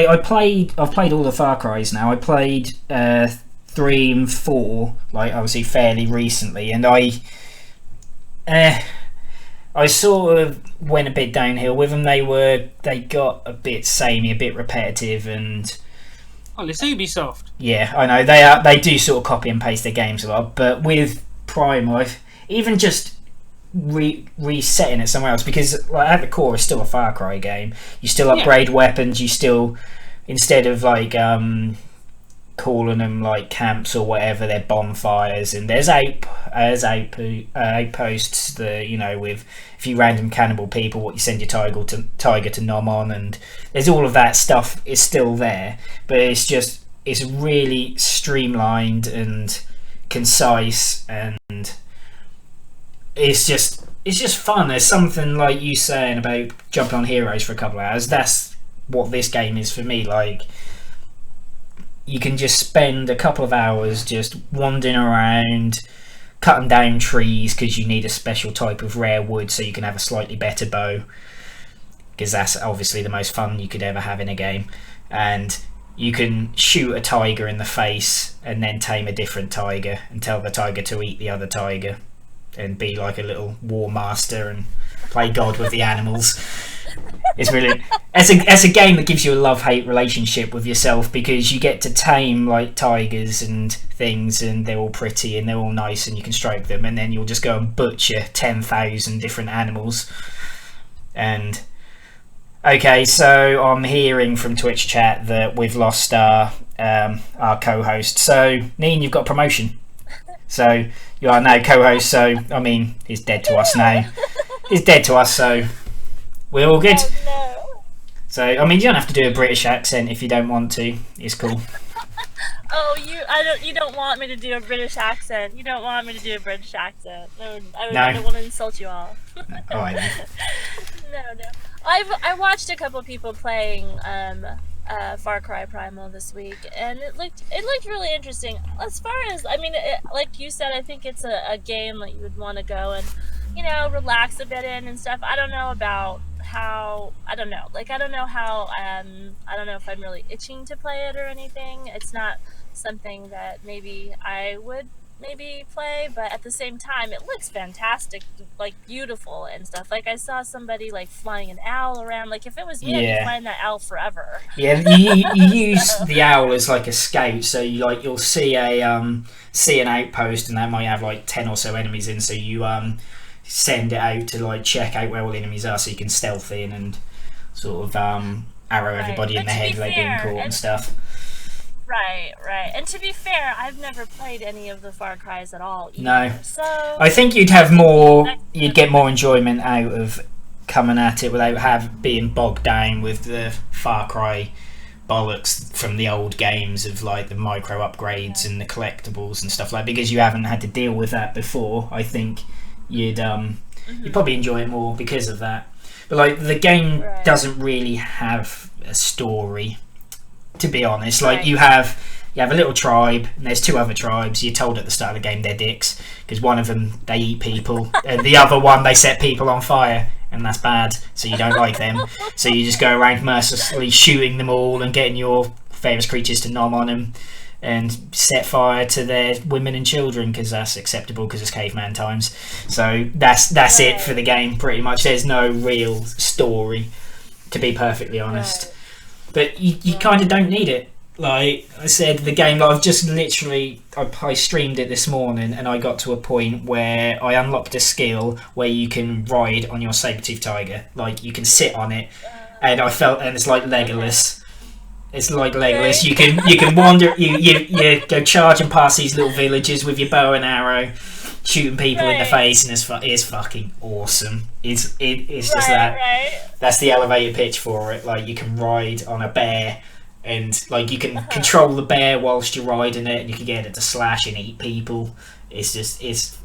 I've played all the Far Cry's now. I played 3 and 4, like obviously fairly recently, and I sort of went a bit downhill with them. They got a bit samey, a bit repetitive, and Well, it's Ubisoft. yeah, I know they do sort of copy and paste their games a lot. But with Prime, I've even just resetting it somewhere else, because like at the core it's still a Far Cry game. You still upgrade weapons. You still, instead of like calling them like camps or whatever, they're bonfires, and there's outposts. With a few random cannibal people, what you send your tiger to nom on, and there's all of that stuff is still there, but it's really streamlined and concise, and it's just fun. There's something like you saying about jumping on heroes for a couple of hours. That's what this game is for me. Like, you can just spend a couple of hours just wandering around, cutting down trees because you need a special type of rare wood so you can have a slightly better bow, because that's obviously the most fun you could ever have in a game. And you can shoot a tiger in the face and then tame a different tiger and tell the tiger to eat the other tiger and be like a little war master and play God with the animals. It's really, it's a game that gives you a love-hate relationship with yourself, because you get to tame like tigers and things, and they're all pretty and they're all nice and you can stroke them, and then you'll just go and butcher 10,000 different animals. And okay, so I'm hearing from Twitch chat that we've lost our co-host. So Neen, you've got promotion. So you are now co-host. So I mean, he's dead to us now. He's dead to us. So we're all good. Oh, no. So I mean, you don't have to do a British accent if you don't want to. It's cool. Oh, you don't want me to do a British accent. You don't want me to do a British accent. No, I don't want to insult you all. All right then. No. I watched a couple people playing Far Cry Primal this week, and it looked really interesting. As far as, I mean, like you said, I think it's a game that you would want to go and relax a bit in and stuff. I don't know about how, I don't know if I'm really itching to play it or anything. It's not something that maybe I would play, but at the same time it looks fantastic, like beautiful and stuff. Like, I saw somebody like flying an owl around. Like, if it was me, I'd be flying that owl forever. Yeah, you use the owl as like a scout, so you'll see an outpost, and that might have like 10 or so enemies in, so you send it out to like check out where all the enemies are, so you can stealth in and sort of arrow everybody in the head without being caught and stuff. Right. And to be fair, I've never played any of the Far Cry's at all either. No. So I think you'd get more enjoyment out of coming at it without being bogged down with the Far Cry bollocks from the old games of like the micro upgrades and the collectibles and stuff like that, because you haven't had to deal with that before. I think you'd probably enjoy it more because of that. But like, the game doesn't really have a story, to be honest. Like, you have a little tribe, and there's 2 other tribes. You're told at the start of the game they're dicks, because one of them, they eat people, and the other one, they set people on fire, and that's bad, so you don't like them. So you just go around mercilessly shooting them all and getting your famous creatures to nom on them and set fire to their women and children, because that's acceptable, because it's caveman times. So that's it for the game, pretty much. There's no real story, to be perfectly honest. But you kind of don't need it. Like I said, the game, like, I've just literally, I streamed it this morning, and I got to a point where I unlocked a skill where you can ride on your saber-tooth tiger. Like, you can sit on it, and it's like Legolas. It's like Legolas. You can wander. You go charging past these little villages with your bow and arrow, shooting people in the face, and it's fucking awesome. It's just that. That's the elevator pitch for it. Like, you can ride on a bear, and like, you can control the bear whilst you're riding it, and you can get it to slash and eat people. It's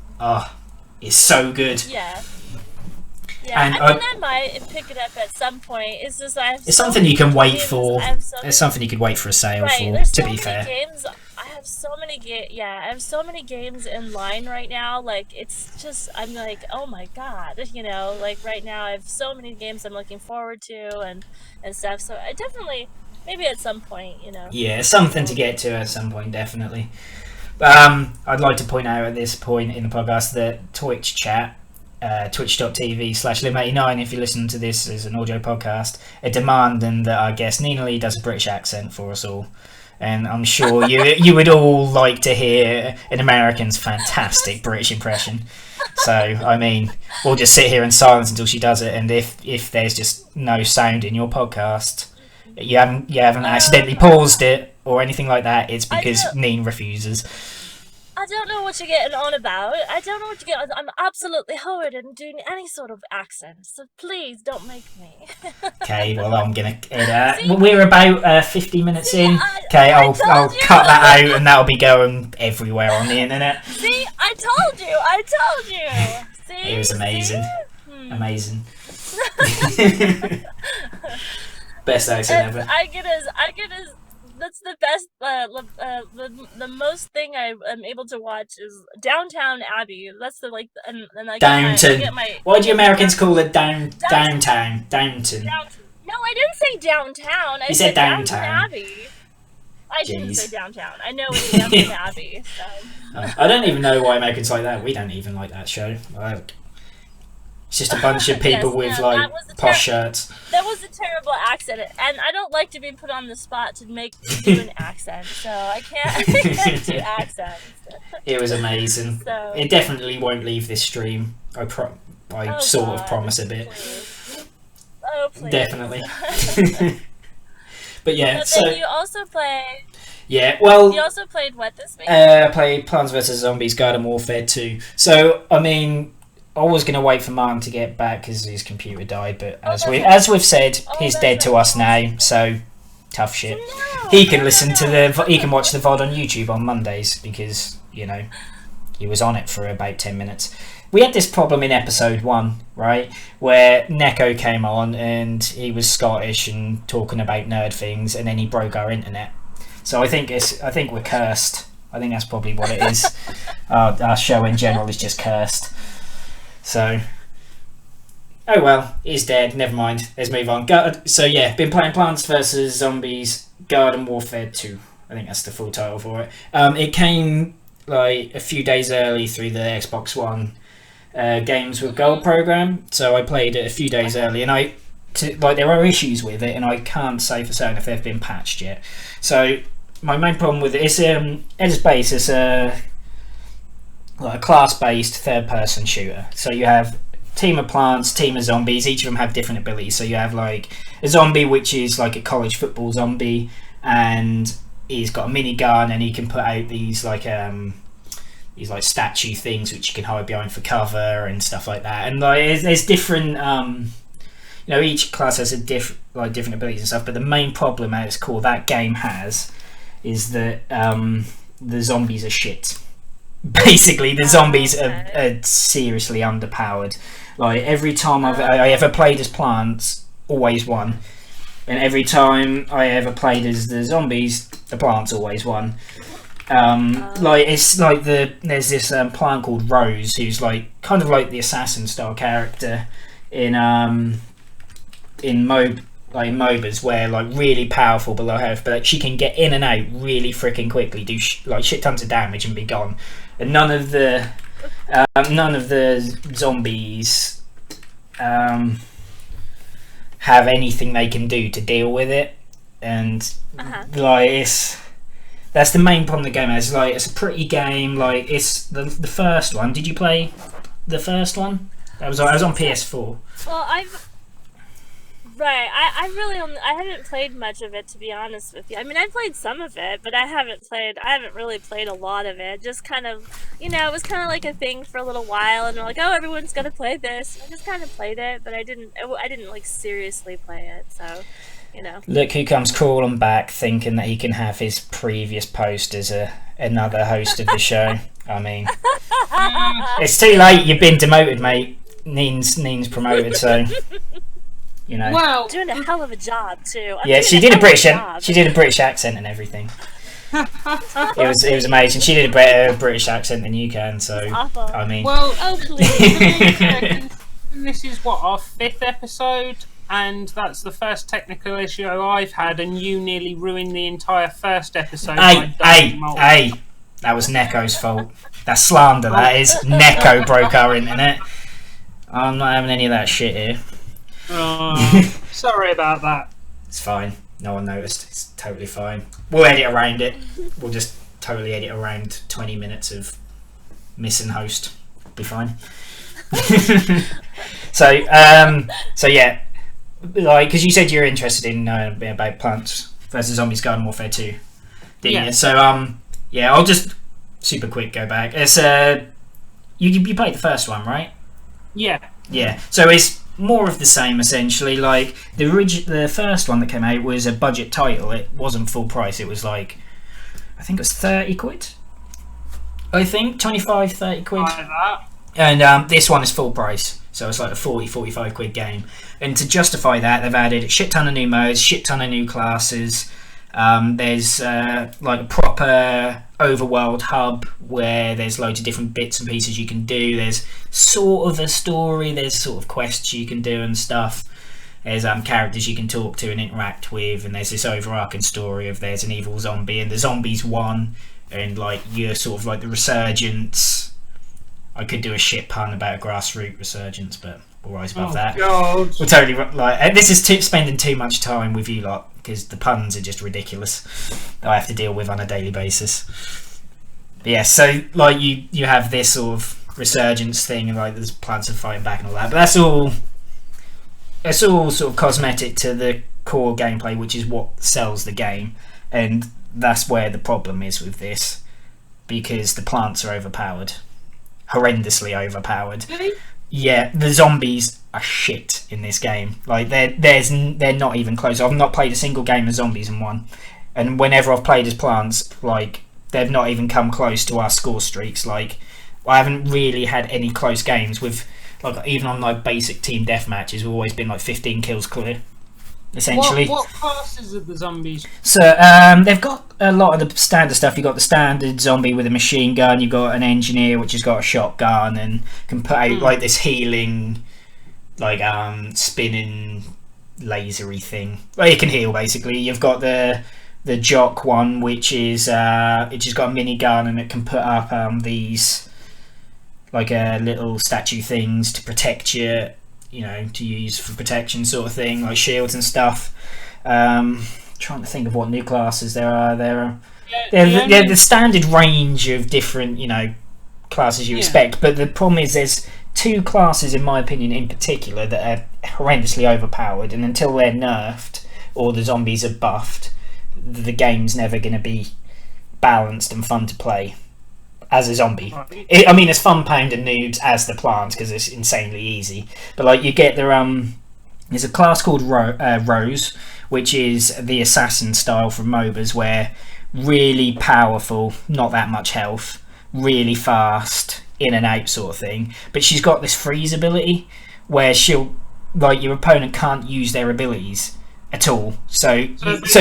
is so good. Yeah. Yeah, And I mean, I might pick it up at some point. It's just it's something you can wait for. It's something you could wait for a sale for. There's to so be many fair, games. I have so many I have so many games in line right now. Like it's just, I'm like, oh my god, you know. Like right now, I have so many games I'm looking forward to and stuff. So I definitely, maybe at some point, you know. Yeah, something to get to at some point, definitely. I'd like to point out at this point in the podcast that Twitch chat. Twitch.tv/Lim89 if you're listening to this as an audio podcast, are demanding that our guest Neenali does a British accent for us all, and I'm sure you would all like to hear an American's fantastic British impression. So I mean, we'll just sit here in silence until she does it, and if there's just no sound in your podcast, you haven't accidentally paused it or anything like that, it's because Neen refuses. I don't know what you're getting on about. I don't know what you're getting on. I'm absolutely horrid in doing any sort of accent, so please don't make me. Okay, well, I'm going to edit. We're about 50 minutes in. Okay, I'll cut that out, and that'll be going everywhere on the internet. See, I told you. See? It was amazing. Amazing. Best accent ever. I get as that's the best. The most thing I am able to watch is Downtown Abbey. That's the and I Downton. Why do you Americans call it downtown? Downton. No, I didn't say downtown. I said Downtown Abbey. I didn't say downtown. I know it's Downton Abbey. So. I don't even know why Americans like that. We don't even like that show. It's just a bunch of people with posh shirts. That was a terrible accent, and I don't like to be put on the spot to do an accent, so I can't do accents. It was amazing. So, it definitely won't leave this stream. I sort of promise a bit. Please. Oh please. Definitely. But yeah, so you also play. Yeah, well. You also played what this week? I played Plants vs Zombies: Garden Warfare 2. So I mean, I was going to wait for Martin to get back because his computer died, but as we've said, he's dead to us now, so tough shit. No, he can listen to he can watch the VOD on YouTube on Mondays because, you know, he was on it for about 10 minutes. We had this problem in episode 1, right, where Neko came on and he was Scottish and talking about nerd things, and then he broke our internet. So I think we're cursed. I think that's probably what it is. Our show in general is just cursed. So, oh well, he's dead. Never mind. Let's move on. So yeah, been playing Plants vs Zombies: Garden Warfare 2. I think that's the full title for it. It came like a few days early through the Xbox One Games with Gold program, so I played it a few days early, and there are issues with it, and I can't say for certain if they've been patched yet. So my main problem with it is at its base, it's a class-based third-person shooter. So you have team of plants, team of zombies. Each of them have different abilities. So you have like a zombie, which is like a college football zombie, and he's got a minigun, and he can put out these statue things which you can hide behind for cover and stuff like that. And there's different. Each class has different abilities and stuff. But the main problem at its core that game has is that the zombies are shit. Basically, the zombies are seriously underpowered. Like every time I ever played as plants, always won, and every time I ever played as the zombies, the plants always won. There's this plant called Rose, who's kind of like the assassin style character in MOBAs, where really powerful below health, but she can get in and out really freaking quickly, do shit tons of damage and be gone. And none of the zombies have anything they can do to deal with it, and that's the main problem the game has. It's a pretty game. It's the first one. Did you play the first one? I was on PS4. Well, I haven't played much of it, to be honest with you. I mean, I played some of it, but I haven't really played a lot of it. Just kind of, it was kind of like a thing for a little while, and they're like, oh, everyone's gonna play this. I just kind of played it, but I didn't seriously play it. So, Look who comes crawling back, thinking that he can have his previous post as another host of the show. I mean, it's too late. You've been demoted, mate. Neen's promoted, so you know. Well, Doing a hell of a job too. Yeah, she did a British accent and everything. It was amazing. She did a better British accent than you can, so Awful. I mean. well, Oh please. this is what, our 5th episode, and that's the first technical issue I've had, and you nearly ruined the entire first episode. by dying multiple. Hey, that was Neko's fault. That's slander, that is. Neko broke our internet. I'm not having any of that shit here. Oh, sorry about that. It's fine. No one noticed. It's totally fine. We'll edit around it. We'll just totally edit around 20 minutes of missing host. Be fine. So yeah, like, because you said you're interested in about Plants vs Zombies Garden Warfare 2, didn't you? So yeah, I'll just super quick go back. It's you played the first one, right? Yeah. So it's more of the same essentially. Like the first one that came out was a budget title. It wasn't full price. It was like, I think it was 30 quid. I think 25, 30 quid. Like that. And this one is full price, so it's like a 40, 45 quid game. And to justify that, they've added a shit ton of new modes, shit ton of new classes. There's like a proper overworld hub where there's loads of different bits and pieces you can do. There's sort of a story, there's sort of quests you can do and stuff. There's characters you can talk to and interact with, and there's this overarching story of there's an evil zombie and the zombies won, and like you're sort of like the resurgence. I could do a shit pun about a grassroots resurgence, but we'll rise above that. God. We're totally like this is spending too much time with you lot because the puns are just ridiculous that I have to deal with on a daily basis. But yeah, so like you have this sort of resurgence thing, and like there's plants of fighting back and all that, but that's all. It's all sort of cosmetic to the core gameplay, which is what sells the game, and that's where the problem is with this, because the plants are overpowered. Horrendously overpowered. Really? Yeah, the zombies are shit in this game. Like they're not even close. I've not played a single game of zombies in one, and whenever I've played as plants, like they've not even come close to our score streaks. Like I haven't really had any close games with, like, even on like basic team death matches, we've always been like 15 kills clear. Essentially. What classes are the zombies? So they've got a lot of the standard stuff. You've got the standard zombie with a machine gun. You've got an engineer which has got a shotgun and can put out like this healing, like spinning lasery thing. Well, it can heal basically. You've got the jock one, which is it just got a minigun and it can put up these like little statue things to protect you. You know, to use for protection sort of thing, like shields and stuff. Trying to think of what new classes there are. They're the standard range of different, you know, classes you expect. But the problem is there's two classes, in my opinion, in particular, that are horrendously overpowered. And until they're nerfed or the zombies are buffed, the game's never going to be balanced and fun to play. As a zombie, I mean, it's fun pounding noobs as the plant because it's insanely easy. But like, you get there's a class called Rose, which is the assassin style from MOBAs, where really powerful, not that much health, really fast, in and out sort of thing. But she's got this freeze ability where she'll, like, your opponent can't use their abilities at all. So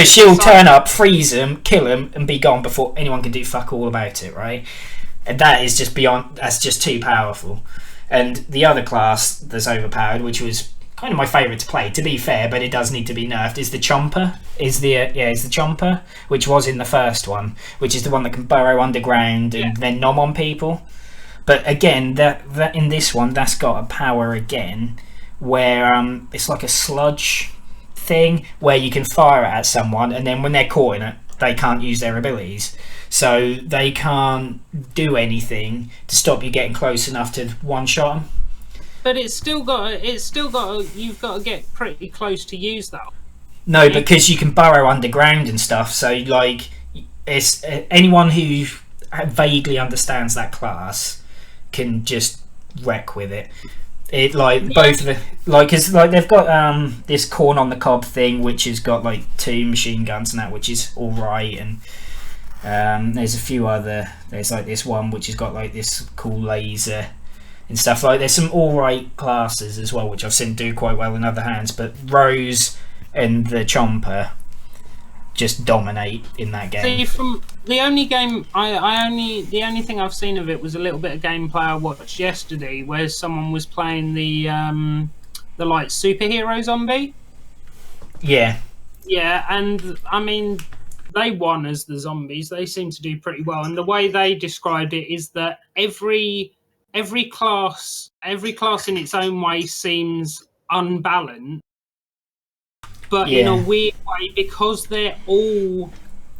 she'll turn up, freeze them, kill them, and be gone before anyone can do fuck all about it, right? And that is just that's just too powerful. And the other class that's overpowered, which was kind of my favourite to play, to be fair, but it does need to be nerfed, is the Chomper. Is the Chomper, which was in the first one, which is the one that can burrow underground and then nom on people. But again, that in this one, that's got a power again, where it's like a sludge thing where you can fire it at someone, and then when they're caught in it, they can't use their abilities, so they can't do anything to stop you getting close enough to one-shot them. But you've got to get pretty close to use that. No, because you can burrow underground and stuff. So like, it's anyone who vaguely understands that class can just wreck with it. It like both of the because they've got this corn on the cob thing, which has got like 2 machine guns and that, which is all right, and There's a few other. There's like this one which has got like this cool laser and stuff. Like there's some alright classes as well, which I've seen do quite well in other hands. But Rose and the Chomper just dominate in that game. See, from the only game the only thing I've seen of it was a little bit of gameplay I watched yesterday, where someone was playing the like superhero zombie. Yeah. Yeah, and I mean, they won as the zombies. They seem to do pretty well, and the way they described it is that every class in its own way seems unbalanced, but in a weird way, because they're all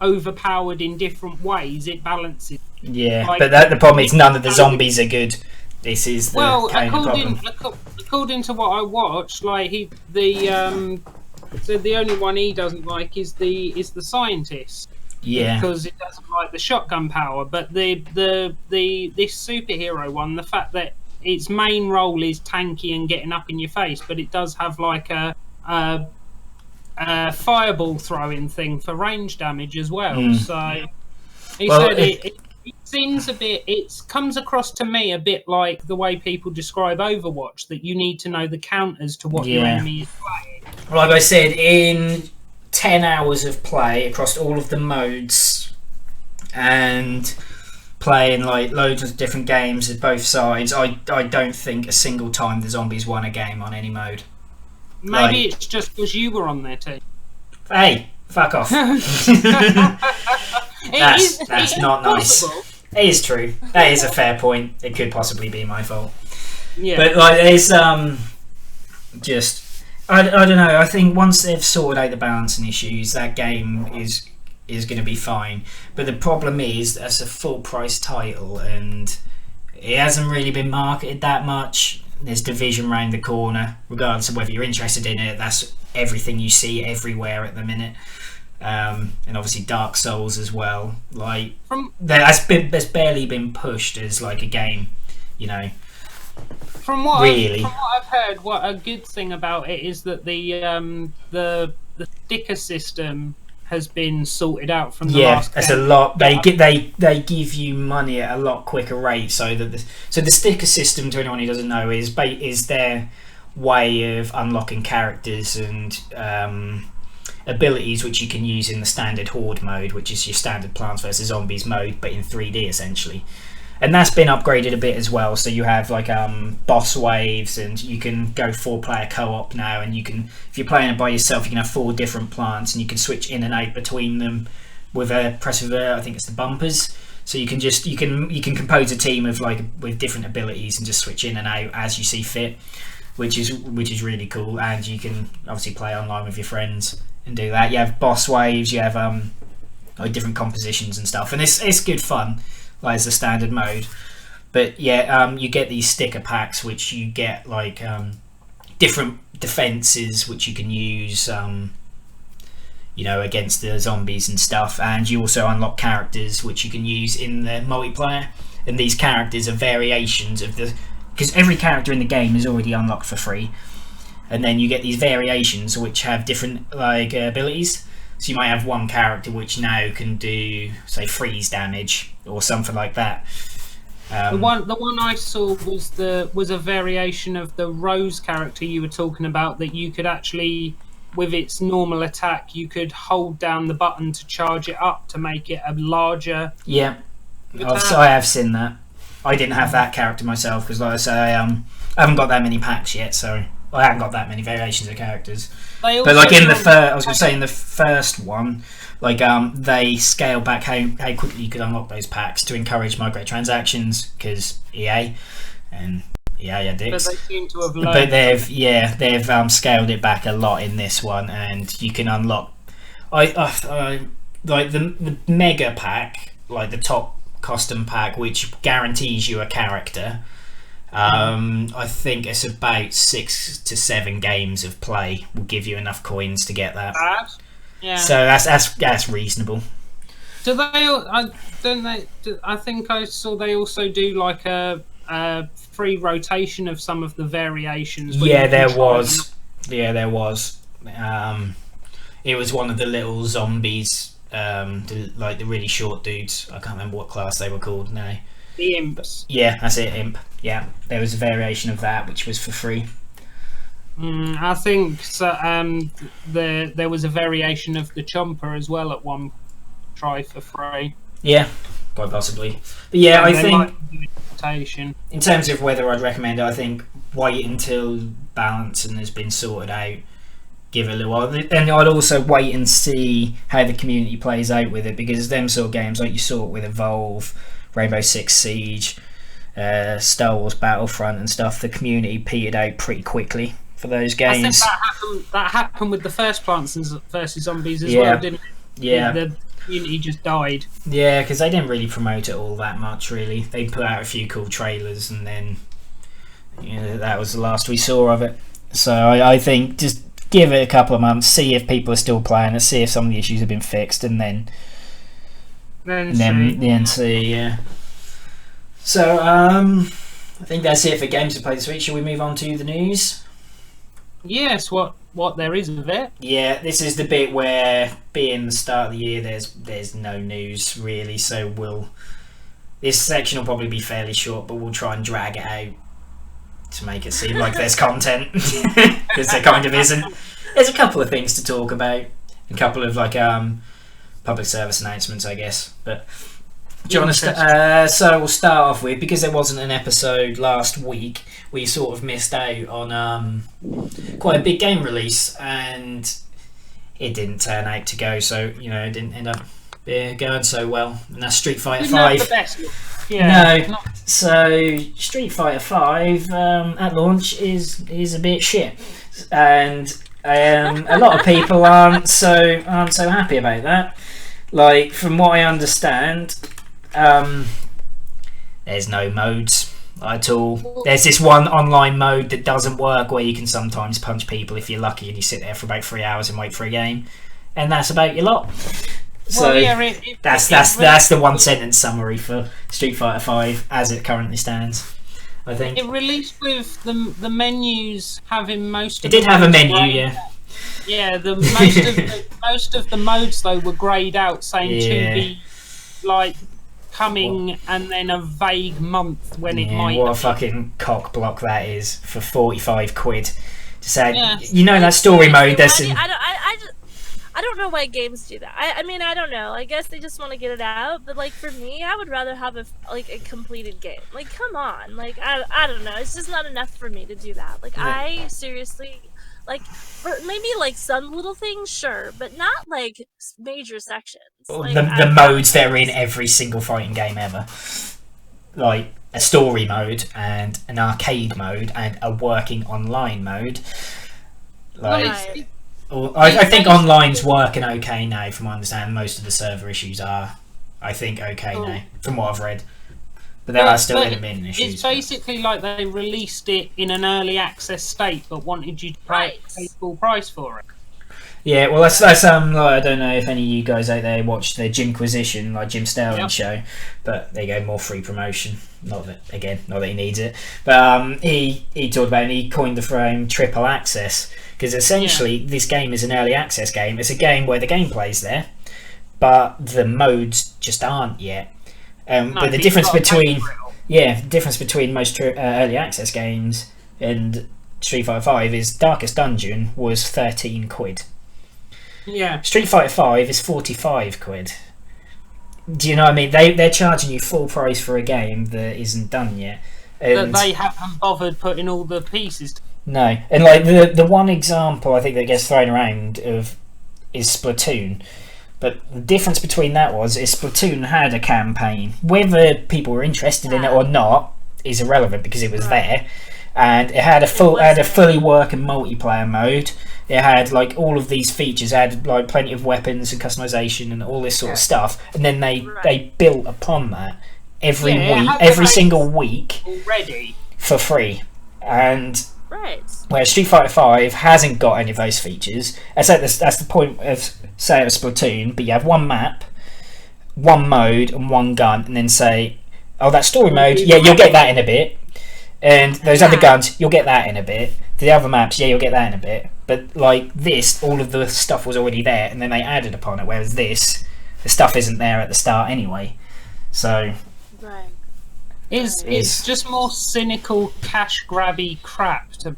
overpowered in different ways, it balances. Yeah, like, but the problem is none of the zombies are good. This is the kind of problem. According to what I watched, like so the only one he doesn't like is the scientist. Yeah, because it doesn't like the shotgun power. But this superhero one, the fact that its main role is tanky and getting up in your face, but it does have like a fireball throwing thing for range damage as well. So he said it seems a bit. It comes across to me a bit like the way people describe Overwatch, that you need to know the counters to what your enemy is playing. Like I said, in 10 hours of play across all of the modes and playing like loads of different games at both sides, I don't think a single time the zombies won a game on any mode. Maybe it's just because you were on their team. Hey, fuck off. That's not nice. It is true. That is a fair point. It could possibly be my fault. Yeah. But like, there's just I don't know. I think once they've sorted out the balancing issues, that game is going to be fine. But the problem is that's a full price title, and it hasn't really been marketed that much. There's Division round the corner, regardless of whether you're interested in it. That's everything you see everywhere at the minute. And obviously Dark Souls as well. Like there's barely been pushed as like a game, you know. From what I've heard, what a good thing about it is that the sticker system has been sorted out from the last game. It's a lot. They give you money at a lot quicker rate. So the sticker system, to anyone who doesn't know, is their way of unlocking characters and abilities which you can use in the standard horde mode, which is your standard Plants vs Zombies mode, but in 3D essentially. And that's been upgraded a bit as well. So you have like boss waves, and you can go 4-player co-op now. And you can, if you're playing it by yourself, you can have 4 different plants, and you can switch in and out between them with a press of I think it's the bumpers. So you can compose a team of like with different abilities and just switch in and out as you see fit, which is really cool. And you can obviously play online with your friends and do that. You have boss waves, you have like different compositions and stuff, and it's good fun. Like as a standard mode, but you get these sticker packs which you get like different defenses which you can use against the zombies and stuff, and you also unlock characters which you can use in the multiplayer, and these characters are variations of because every character in the game is already unlocked for free, and then you get these variations which have different like abilities. So you might have one character which now can do, say, freeze damage or something like that. The one I saw was a variation of the Rose character you were talking about, that you could actually, with its normal attack, you could hold down the button to charge it up to make it a larger. Yeah, I have seen that. I didn't have that character myself because, like I say, I haven't got that many packs yet, so I haven't got that many variations of characters. But like in the first one, like they scale back how quickly you could unlock those packs to encourage microtransactions, because EA are dicks. But they seem to have learned. But they've scaled it back a lot in this one, and you can unlock like the mega pack, like the top custom pack, which guarantees you a character. I think it's about 6 to 7 games of play will give you enough coins to get that. Yeah. So that's reasonable. Do they? Don't they? I think I saw they also do like a free rotation of some of the variations. Yeah, there was. It was one of the little zombies the really short dudes. I can't remember what class they were called now. The imps. Yeah, that's it, imp. Yeah, there was a variation of that which was for free. I think so. There was a variation of the chomper as well at one try for free. Yeah, quite possibly. But yeah, I think in terms of whether I'd recommend it, I think wait until balancing has been sorted out. Give it a little while, and I'd also wait and see how the community plays out with it, because them sort of games, like you saw it with Evolve, Rainbow Six Siege, Star Wars Battlefront and stuff, the community petered out pretty quickly for those games. I think that happened with the first Plants vs Zombies as well, didn't it? Yeah. The community just died. Yeah, because they didn't really promote it all that much, really. They put out a few cool trailers, and then that was the last we saw of it. So I think just give it a couple of months, see if people are still playing it, see if some of the issues have been fixed, and then see. Yeah. So I think that's it for games to play this week. Shall we move on to the news? Yes, what there is of it. Yeah, this is the bit where, being the start of the year, there's no news really, so this section will probably be fairly short, but we'll try and drag it out to make it seem like there's content, because there kind of isn't. There's a couple of things to talk about, a couple of public service announcements, I guess. But do you want to so we'll start off with, because there wasn't an episode last week, we sort of missed out on quite a big game release, and it didn't turn out to go, so it didn't end up going so well, and that's Street Fighter V. No, so Street Fighter V at launch is a bit shit, and a lot of people aren't so happy about that. Like, from what I understand, there's no modes at all. There's this one online mode that doesn't work, where you can sometimes punch people if you're lucky, and you sit there for about 3 hours and wait for a game, and that's about your lot. So that's the one sentence summary for Street Fighter V as it currently stands. I think it released with the menus having most. It did have a menu, yeah. Yeah, most of the modes though were greyed out, saying to be coming, and then a vague month when it might. What a fucking cock block that is for 45 quid to say. That story mode. That's I don't know why games do that. I mean, I don't know. I guess they just want to get it out. But for me, I would rather have a completed game. Come on. I don't know. It's just not enough for me to do that. I seriously, for maybe some little things, sure, but not major sections. The modes that are in every single fighting game ever, like a story mode and an arcade mode and a working online mode. I think online's working okay now, from what I understand. Most of the server issues are, I think, okay now, from what I've read. But there are still admin issues. It's basically like they released it in an early access state, but wanted you to pay full price for it. Yeah, well, that's I don't know if any of you guys out there watched the Jimquisition, Jim Sterling show, but there you go, more free promotion. Not that he needs it, but he talked about it, and he coined the phrase triple access, because essentially this game is an early access game. It's a game where the gameplay's there, but the modes just aren't yet. But the difference between most early access games and Street Fighter V is Darkest Dungeon was 13 quid. Yeah. Street Fighter V is 45 quid. Do you know what I mean? They're charging you full price for a game that isn't done yet. And they haven't bothered putting all the pieces. No. And the one example I think that gets thrown around is Splatoon. But the difference between that is Splatoon had a campaign. Whether people were interested in it or not is irrelevant, because it was there. And it had a fully working multiplayer mode. It had all of these features. It had plenty of weapons and customization and all this sort of stuff. And then they built upon that every single week already for free. And whereas Street Fighter V hasn't got any of those features. That's the point of, say, of Splatoon. But you have one map, one mode, and one gun, and then say, oh, that story mode, you'll get that in a bit. And those other guns, you'll get that in a bit. The other maps, you'll get that in a bit. But this, all of the stuff was already there, and then they added upon it. Whereas this, the stuff isn't there at the start anyway. So Right. It's just more cynical, cash grabby crap to.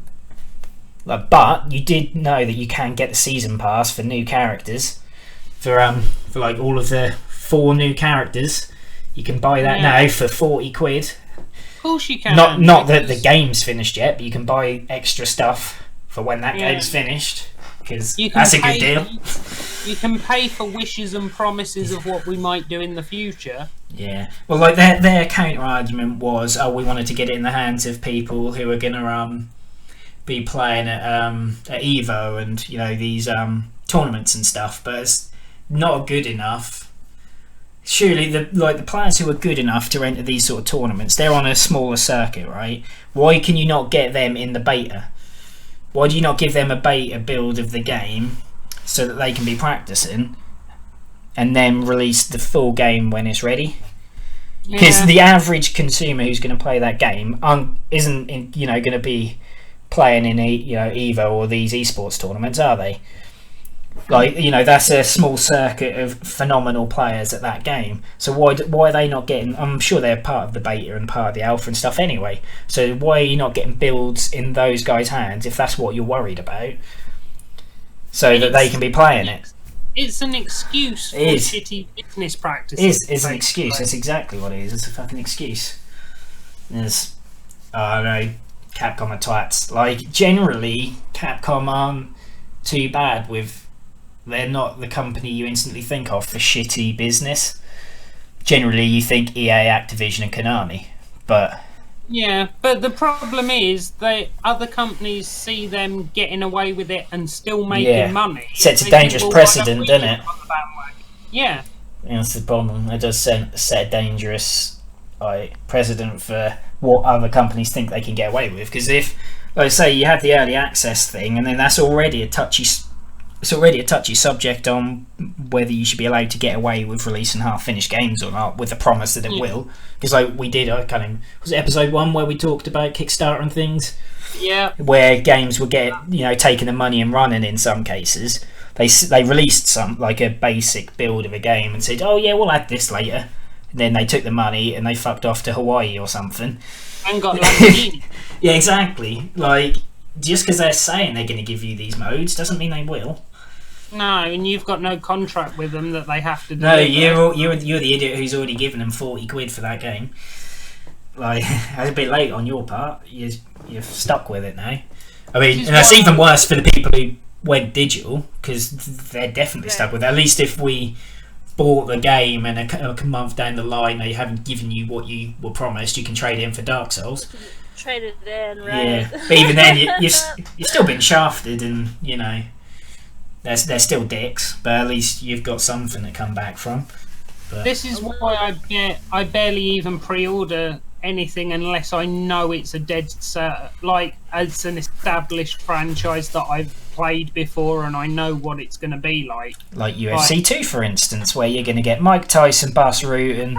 but you did know that you can get the season pass for new characters for like all of the 4 new characters. You can buy that now for £40. Of course you can. Not that the game's finished yet, but you can buy extra stuff for when that game's finished, because that's a good deal. You can pay for wishes and promises of what we might do in the future. Yeah. Well, like their counter argument was, we wanted to get it in the hands of people who are going to be playing at Evo and these tournaments and stuff, but it's not good enough. Surely the players who are good enough to enter these sort of tournaments, they're on a smaller circuit, right? Why can you not get them in the beta? Why do you not give them a beta build of the game so that they can be practicing, and then release the full game when it's ready? Because the average consumer who's going to play that game isn't going to be playing in Evo or these esports tournaments, are they? Like, that's a small circuit of phenomenal players at that game. So why are they not getting... I'm sure they're part of the beta and part of the alpha and stuff anyway. So why are you not getting builds in those guys' hands if that's what you're worried about? So that they can be playing it. It's an excuse for shitty business practices. It's an excuse. That's exactly what it is. It's a fucking excuse. There's... I know, Capcom are twats. Like, generally, Capcom aren't too bad with... They're not the company you instantly think of for shitty business. Generally, you think EA, Activision, and Konami, but but the problem is other companies see them getting away with it and still making money. Sets a dangerous precedent, doesn't it? Yeah, that's the problem. It does set a dangerous precedent for what other companies think they can get away with. Because if, like, say, you have the early access thing, and then that's already a touchy subject on whether you should be allowed to get away with releasing half-finished games or not, with the promise that it will. Because like we did, was it episode 1 where we talked about Kickstarter and things? Yeah. Where games were taking the money and running in some cases. They released some, like, a basic build of a game and said, oh yeah, we'll add this later. And then they took the money and they fucked off to Hawaii or something. And got Lamborghini. Yeah, exactly. Like, just because they're saying they're going to give you these modes doesn't mean they will. No, and you've got no contract with them that they have to do. No, you're the idiot who's already given them £40 for that game. Like, that's a bit late on your part. You're stuck with it now. I mean, and that's even worse for the people who went digital, because they're definitely stuck with it. At least if we bought the game and a month down the line they haven't given you what you were promised, you can trade it in for Dark Souls. Trade it in, right? Yeah, but even then you've still been shafted, and they're still dicks, but at least you've got something to come back from. But this is why I barely even pre-order anything unless I know it's a dead cert, like it's an established franchise that I've played before and I know what it's going to be like. Like UFC 2, for instance, where you're going to get Mike Tyson, Bas Rutten,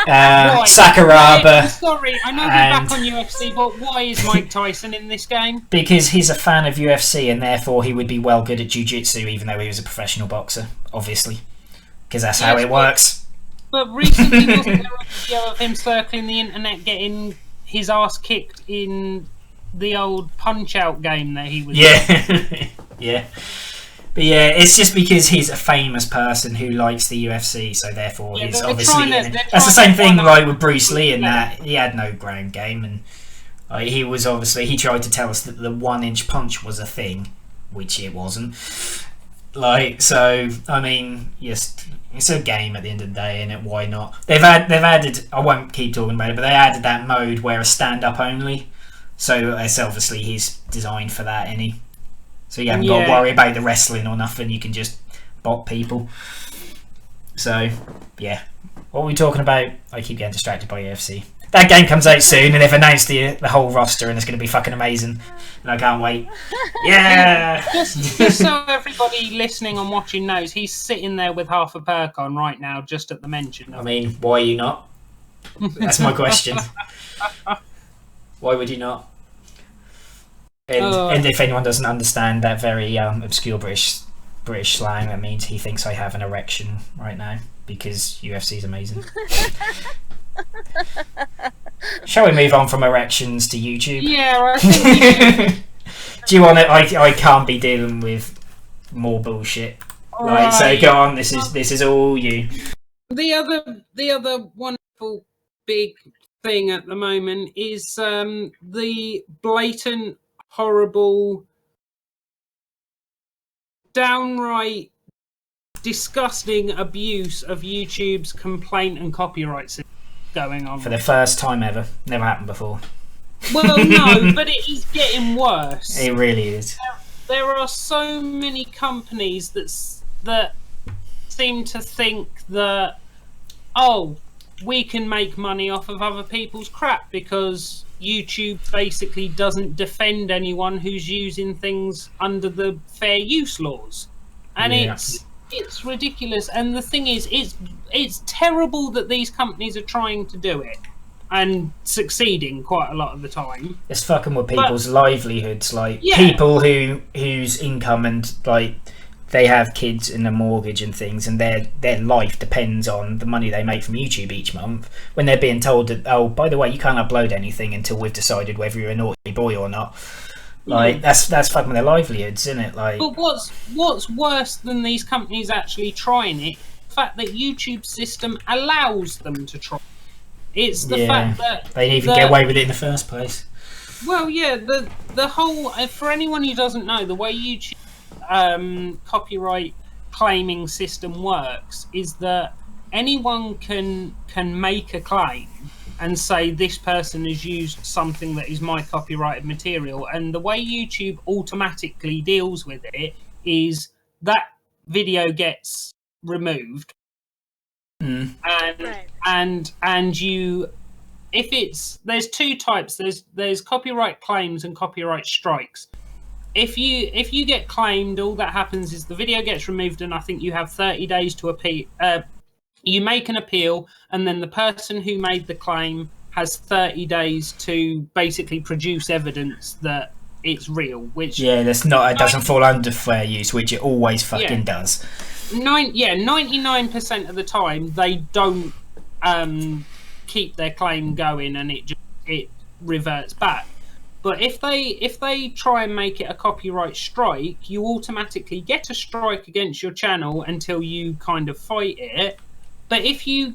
and Sakuraba. I'm sorry, I know we're back on UFC, but why is Mike Tyson in this game? Because he's a fan of UFC and therefore he would be well good at jiu-jitsu even though he was a professional boxer, obviously. Because that's how it works. But recently wasn't there a video of him circling the internet getting his ass kicked in the old Punch-Out game that he was in? Yeah. But yeah, it's just because he's a famous person who likes the UFC, so therefore he's obviously that's the same thing like with Bruce Lee in that he had no ground game, and he was obviously, he tried to tell us that the 1-inch punch was a thing, which it wasn't. Like, so I mean, yes, it's a game at the end of the day, and why not? They've added, I won't keep talking about it, but they added that mode where it's stand-up only, so it's obviously he's designed for that, any. So you haven't got to worry about the wrestling or nothing. You can just bot people. So yeah, what were we talking about? I keep getting distracted by UFC. That game comes out soon, and they've announced the whole roster, and it's going to be fucking amazing. And I can't wait. Yeah. Just so everybody listening and watching knows, he's sitting there with half a perk on right now, just at the mention. I mean, why are you not? That's my question. Why would you not? And if anyone doesn't understand that very obscure British British slang, that means he thinks I have an erection right now because UFC is amazing. Shall we move on from erections to YouTube? Yeah, I think Do you want it? I can't be dealing with more bullshit. Right, so go on. This is all you. The other wonderful big thing at the moment is the blatant, horrible, downright disgusting abuse of YouTube's complaint and copyright system going on For the first time ever. Never happened before. Well, no, but it is getting worse. It really is. There are so many companies that seem to think that, oh, we can make money off of other people's crap because YouTube basically doesn't defend anyone who's using things under the fair use laws. And it's ridiculous. And the thing is, it's terrible that these companies are trying to do it and succeeding quite a lot of the time. It's fucking with people's livelihoods, like people whose income and like they have kids and a mortgage and things, and their life depends on the money they make from YouTube each month. When they're being told that, oh, by the way, you can't upload anything until we've decided whether you're a naughty boy or not. Like that's fucking with their livelihoods, isn't it? Like, but what's worse than these companies actually trying it? The fact that YouTube's system allows them to try. It's the fact that they didn't even get away with it in the first place. Well, yeah, the whole, for anyone who doesn't know, the way YouTube copyright claiming system works is that anyone can make a claim and say this person has used something that is my copyrighted material, and the way YouTube automatically deals with it is that video gets removed. And you, if it's, there's two types, there's copyright claims and copyright strikes. If you get claimed, all that happens is the video gets removed, and I think you have 30 days to appeal. You make an appeal, and then the person who made the claim has 30 days to basically produce evidence that it's real. Which it doesn't fall under fair use, which it always fucking does. 99% of the time they don't keep their claim going, and it reverts back. But if they try and make it a copyright strike, you automatically get a strike against your channel until you kind of fight it. But if you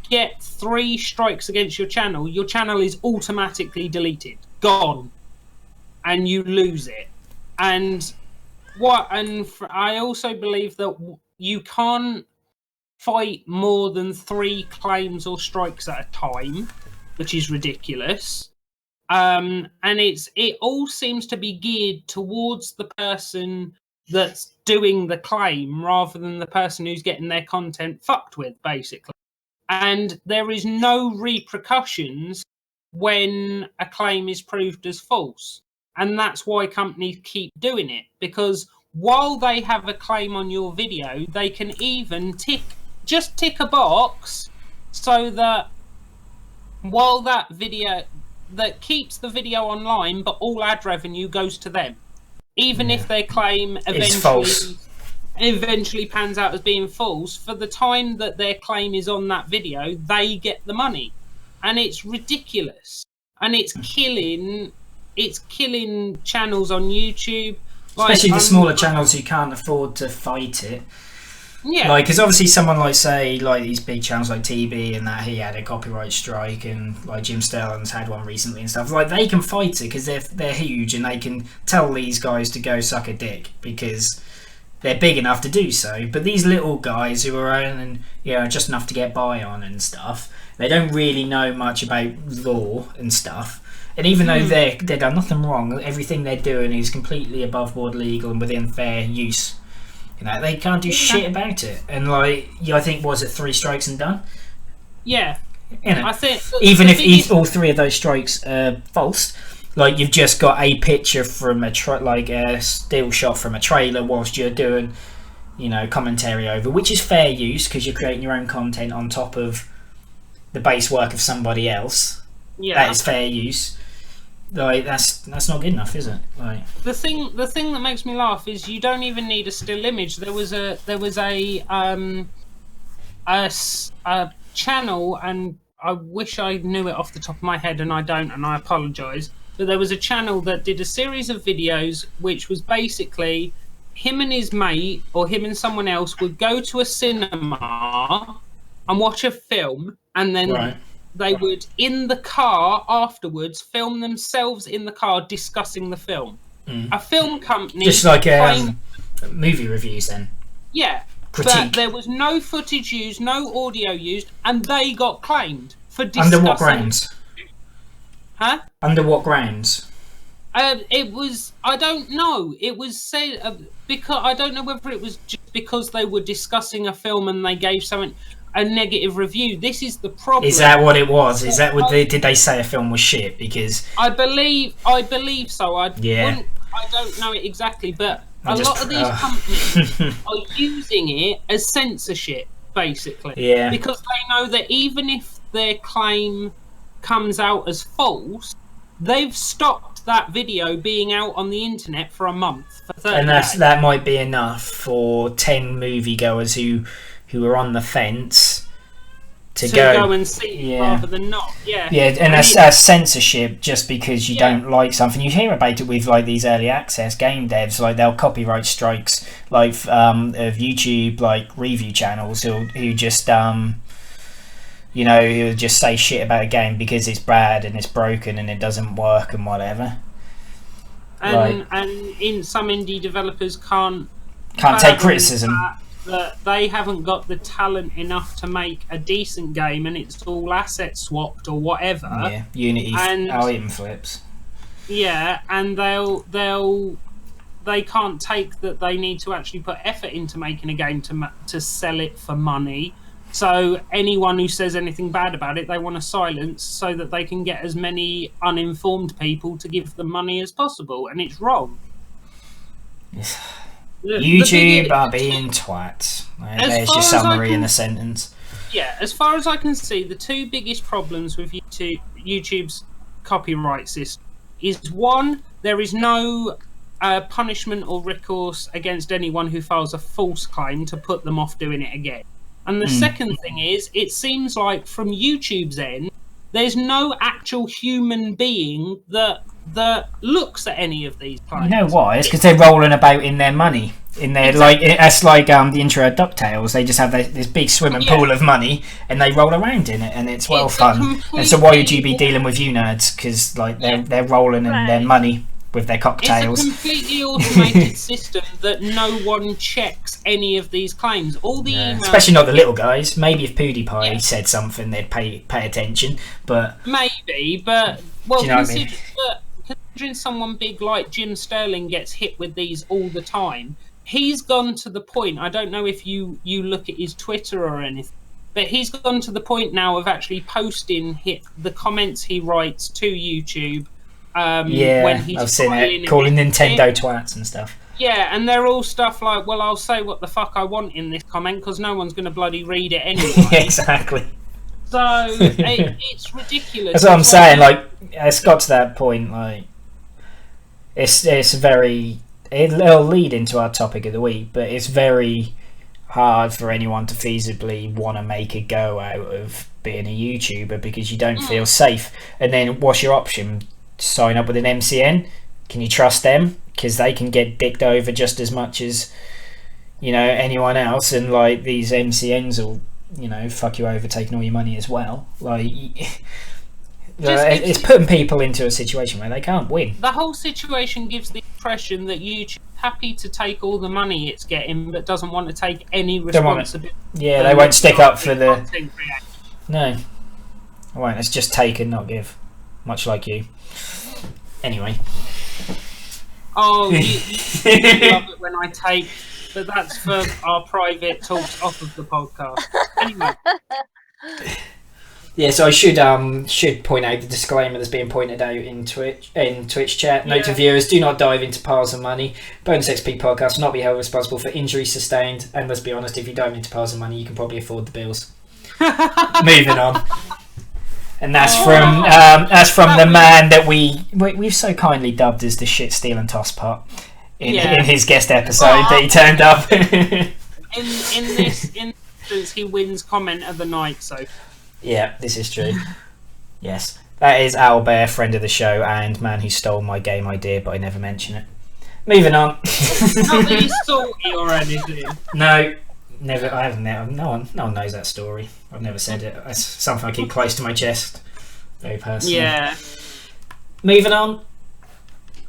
get 3 strikes against your channel is automatically deleted, gone, and you lose it. And I also believe that you can't fight more than 3 claims or strikes at a time, which is ridiculous. And it all seems to be geared towards the person that's doing the claim rather than the person who's getting their content fucked with, basically. And there is no repercussions when a claim is proved as false. And that's why companies keep doing it, because while they have a claim on your video, they can even tick a box so that while that video that keeps the video online, but all ad revenue goes to them, even if their claim eventually pans out as being false. For the time that their claim is on that video, they get the money, and it's ridiculous, and it's killing channels on YouTube, especially the smaller channels who can't afford to fight it. Yeah, like, because obviously someone like these big channels like TB and that, he had a copyright strike, and like Jim Sterling's had one recently and stuff. Like, they can fight it because they're huge, and they can tell these guys to go suck a dick because they're big enough to do so. But these little guys who are earning just enough to get by on and stuff, they don't really know much about law and stuff. And even though they've done nothing wrong, everything they're doing is completely above board legal and within fair use. They can't do shit about it. And I think, was it 3 strikes and done? Yeah. I think even if all 3 of those strikes are false, like, you've just got a picture from a still shot from a trailer whilst you're doing, commentary over, which is fair use because you're creating your own content on top of the base work of somebody else. Yeah, that is fair use. Like that's not good enough, is it? Like the thing that makes me laugh is you don't even need a still image. There was a channel, and I wish I knew it off the top of my head, and I don't, and I apologise. But there was a channel that did a series of videos, which was basically him and his mate, or him and someone else, would go to a cinema and watch a film, and then they would, in the car afterwards, film themselves in the car discussing the film. A film company... Just like movie reviews then? Yeah. Critique. But there was no footage used, no audio used, and they got claimed for discussing... Under what grounds? Huh? Under what grounds? It was... I don't know. It was said... because I don't know whether it was just because they were discussing a film and they gave something... a negative review. This is the problem. Is that what it was? Is that what did they say a film was shit? Because I believe so. I don't know it exactly, but a lot of these companies are using it as censorship, basically. Yeah. Because they know that even if their claim comes out as false, they've stopped that video being out on the internet for a month. For 30 days. That might be enough for 10 moviegoers who are on the fence to go and see rather than not. Yeah, and that's censorship just because you don't like something. You hear about it with like these early access game devs, like they'll copyright strikes like of YouTube like review channels who just who just say shit about a game because it's bad and it's broken and it doesn't work and whatever. And in some indie developers can't take criticism. That they haven't got the talent enough to make a decent game, and it's all asset swapped or whatever. Yeah, Unity algorithm flips. Yeah, and they can't take that they need to actually put effort into making a game to sell it for money. So anyone who says anything bad about it, they want to silence so that they can get as many uninformed people to give them money as possible, and it's wrong. YouTube are being twats. There's your summary in a sentence. Yeah, as far as I can see, the two biggest problems with YouTube's copyright system is one, there is no punishment or recourse against anyone who files a false claim to put them off doing it again. And the second thing is, it seems like from YouTube's end, there's no actual human being that looks at any of these claims. You know why? It's because they're rolling about in their money. That's like the intro of DuckTales. They just have this big swimming pool of money and they roll around in it, and it's fun. And so why would you be dealing with you nerds? Because like they're rolling in their money with their cocktails. It's a completely automated system that no one checks any of these claims. All the emails, especially not the little guys. Maybe if PewDiePie said something, they'd pay attention. But maybe, but well, you know considering someone big like Jim Sterling gets hit with these all the time, he's gone to the point. I don't know if you look at his Twitter or anything, but he's gone to the point now of actually posting the comments he writes to YouTube. When he's I've seen it, calling Nintendo twats and stuff. Yeah, and they're all stuff like, well, I'll say what the fuck I want in this comment because no one's going to bloody read it anyway. Exactly. So it's ridiculous. That's what I'm saying. Like, it's got to that point. Like, it's very. It'll lead into our topic of the week, but it's very hard for anyone to feasibly want to make a go out of being a YouTuber because you don't feel safe. And then, what's your option? Sign up with an MCN. Can you trust them? Because they can get dicked over just as much as anyone else, and like these MCNs will fuck you over, taking all your money as well. Like it's putting people into a situation where they can't win. The whole situation gives the impression that YouTube's happy to take all the money it's getting, but doesn't want to take any responsibility. Yeah, they won't stick up for the. No, I won't. It's just take and not give, much like you. Anyway. Oh, you love it when I take, but that's for our private talks off of the podcast. Anyway. Yeah, so I should point out the disclaimer that's being pointed out in Twitch chat. Note to viewers: do not dive into piles of money. bonusXP podcast will not be held responsible for injuries sustained. And let's be honest, if you dive into piles of money, you can probably afford the bills. Moving on. And that's from the man that we've so kindly dubbed as the shit steal and toss pot in his guest episode that he turned up. in this instance, he wins comment of the night. So yeah, this is true. Yes, that is Owlbear, friend of the show and man who stole my game idea, but I never mention it. Moving on. Not that you salty or anything. No. Never. I haven't. No one knows that story. I've never said it. It's something I keep close to my chest. Very personal. Yeah. Moving on.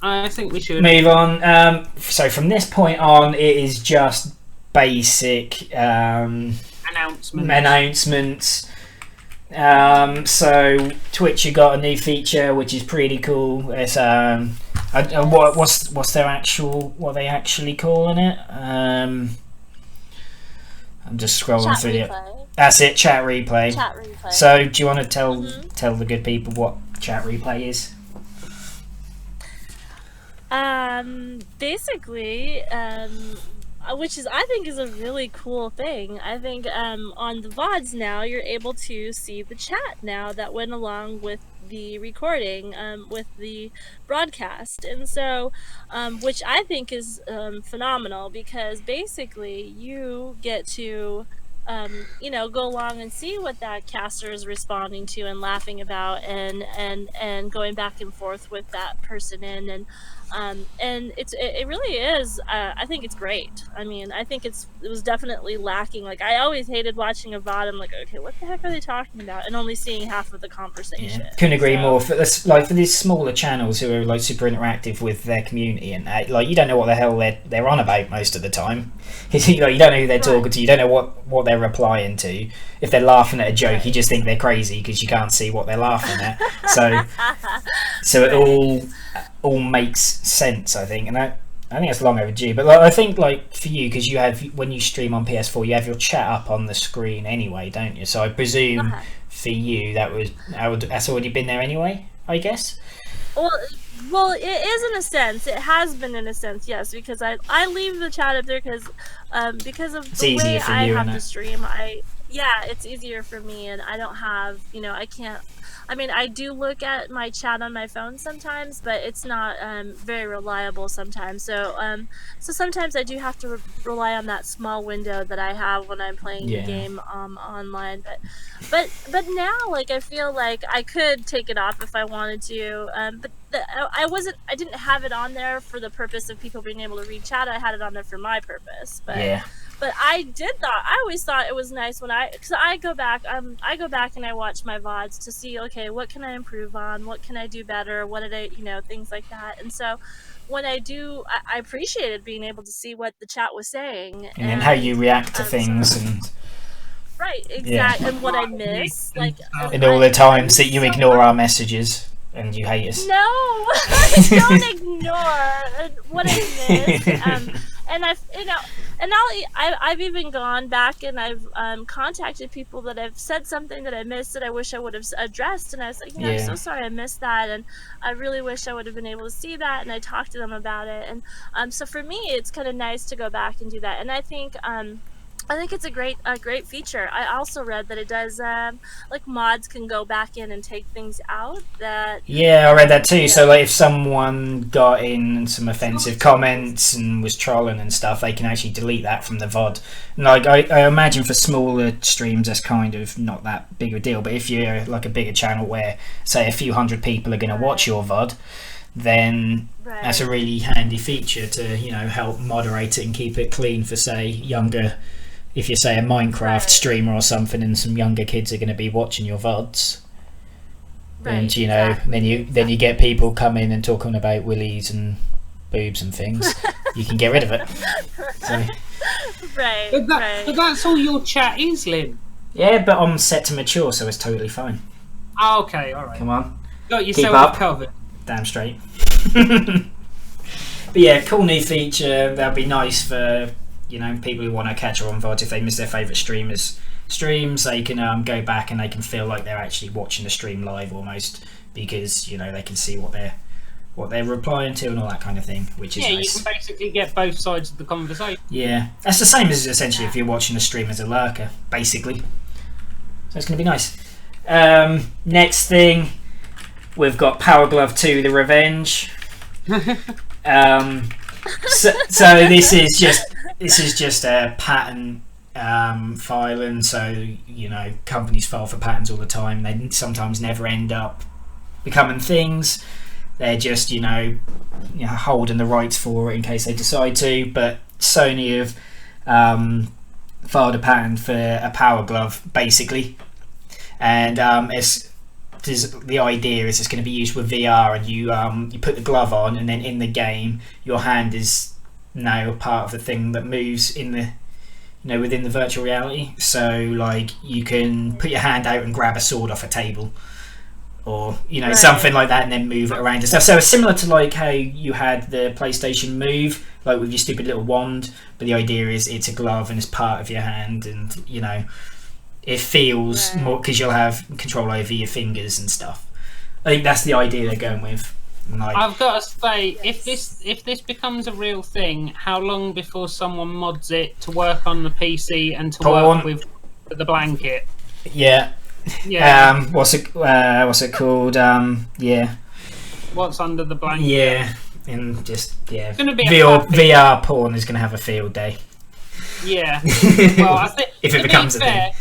I think we should move on. So from this point on, it is just basic announcements. So Twitch, you got a new feature which is pretty cool. It's what's their actual, what are they actually calling it? I'm just scrolling through it. That's it, chat replay. So do you want to tell the good people what chat replay is? Basically, which is, I think, is a really cool thing. I think on the VODs now, you're able to see the chat now that went along with the recording, with the broadcast. And so, which I think is phenomenal, because basically you get to go along and see what that caster is responding to and laughing about, and going back and forth with that person and it really is. I think it's great. I mean, I think it was definitely lacking. Like, I always hated watching a VOD. I'm like, okay, what the heck are they talking about? And only seeing half of the conversation. Yeah, couldn't agree more. For this, for these smaller channels who are like super interactive with their community, and like, you don't know what the hell they're on about most of the time. You don't know who they're talking to. You don't know what they're replying to. If they're laughing at a joke, you just think they're crazy because you can't see what they're laughing at. So it all makes sense, I think, and I think it's long overdue. But I think, like, for you, because when you stream on PS4, you have your chat up on the screen anyway, don't you? So I presume for you that's already been there anyway, I guess. Well, it is in a sense. It has been in a sense, yes, because I leave the chat up there because of the way I have to stream. It's easier for me, and I don't have, I can't. I mean, I do look at my chat on my phone sometimes, but it's not very reliable sometimes. So sometimes I do have to rely on that small window that I have when I'm playing the game online. But now, like, I feel like I could take it off if I wanted to. But I didn't have it on there for the purpose of people being able to read chat. I had it on there for my purpose. But I always thought it was nice because I go back and I watch my VODs to see, okay, what can I improve on? What can I do better? What did I, things like that. And so when I do, I appreciated being able to see what the chat was saying. And how you react to things. Right, exactly. And what I miss. And all the times that you ignore our messages and you hate us. No, I don't ignore what I miss. And I've even gone back and I've contacted people that have said something that I missed that I wish I would have addressed, and I was like, I'm so sorry I missed that, and I really wish I would have been able to see that, and I talked to them about it, and so for me it's kind of nice to go back and do that, and I think it's a great feature. I also read that it does like mods can go back in and take things out. I read that too. So like if someone got in some offensive comments and was trolling and stuff, they can actually delete that from the VOD. And like I imagine for smaller streams that's kind of not that big a deal. But if you're like a bigger channel where say a few hundred people are going to watch your VOD, then that's a really handy feature to help moderate it and keep it clean for say younger. If you're, say, a Minecraft streamer or something, and some younger kids are going to be watching your VODs, and then you get people coming and talking about willies and boobs and things, you can get rid of it. So. But that's all your chat is, Lynn. Yeah, but I'm set to mature, so it's totally fine. Oh, okay, all right. Come on, got yourself covered. Damn straight. But yeah, cool new feature. That'd be nice for. People who want to catch her on VOD, if they miss their favourite streamers' streams, they can go back and they can feel like they're actually watching the stream live almost, because they can see what they're replying to and all that kind of thing, which is nice. You can basically get both sides of the conversation. Yeah, that's the same as essentially if you're watching the stream as a lurker, basically. So it's going to be nice. Next thing, we've got Power Glove 2: The Revenge. So this is just a patent filing. So companies file for patents all the time. They sometimes never end up becoming things. They're just holding the rights for it in case they decide to. But Sony have filed a patent for a Power Glove, basically, and the idea is it's going to be used with VR, and you put the glove on, and then in the game your hand is now part of the thing that moves in the within the virtual reality. So like you can put your hand out and grab a sword off a table, or Right. something like that, and then move it around and stuff. So it's similar to like how you had the PlayStation Move, like with your stupid little wand, but the idea is it's a glove and it's part of your hand, and it feels Right. more because you'll have control over your fingers and stuff. I think that's the idea they're going with. Like, I've got to say, if this becomes a real thing, how long before someone mods it to work on the PC and to work with the blanket? yeah. Yeah. What's it called? Yeah. What's under the blanket? Yeah. And just It's gonna be a VR porn is going to have a field day. Yeah. Well, I think If it to be becomes a fair,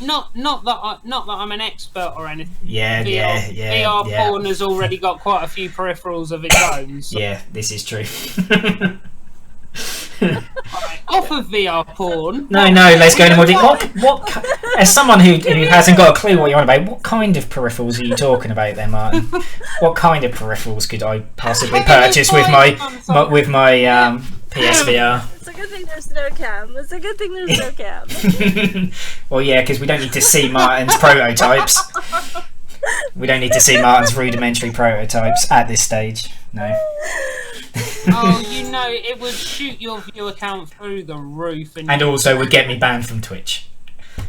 not that I'm an expert or anything. Yeah, VR porn has already got quite a few peripherals of its own. So. Yeah, this is true. Right, off of VR porn. No, let's go into more detail. What? As someone who hasn't got a clue what you're on about, what kind of peripherals are you talking about there, Martin? What kind of peripherals could I possibly purchase with my PSVR? It's a good thing there's no cam. Well, yeah, because we don't need to see Martin's prototypes. We don't need to see Martin's rudimentary prototypes at this stage. No. Oh, it would shoot your view account through the roof, and also would get me banned from Twitch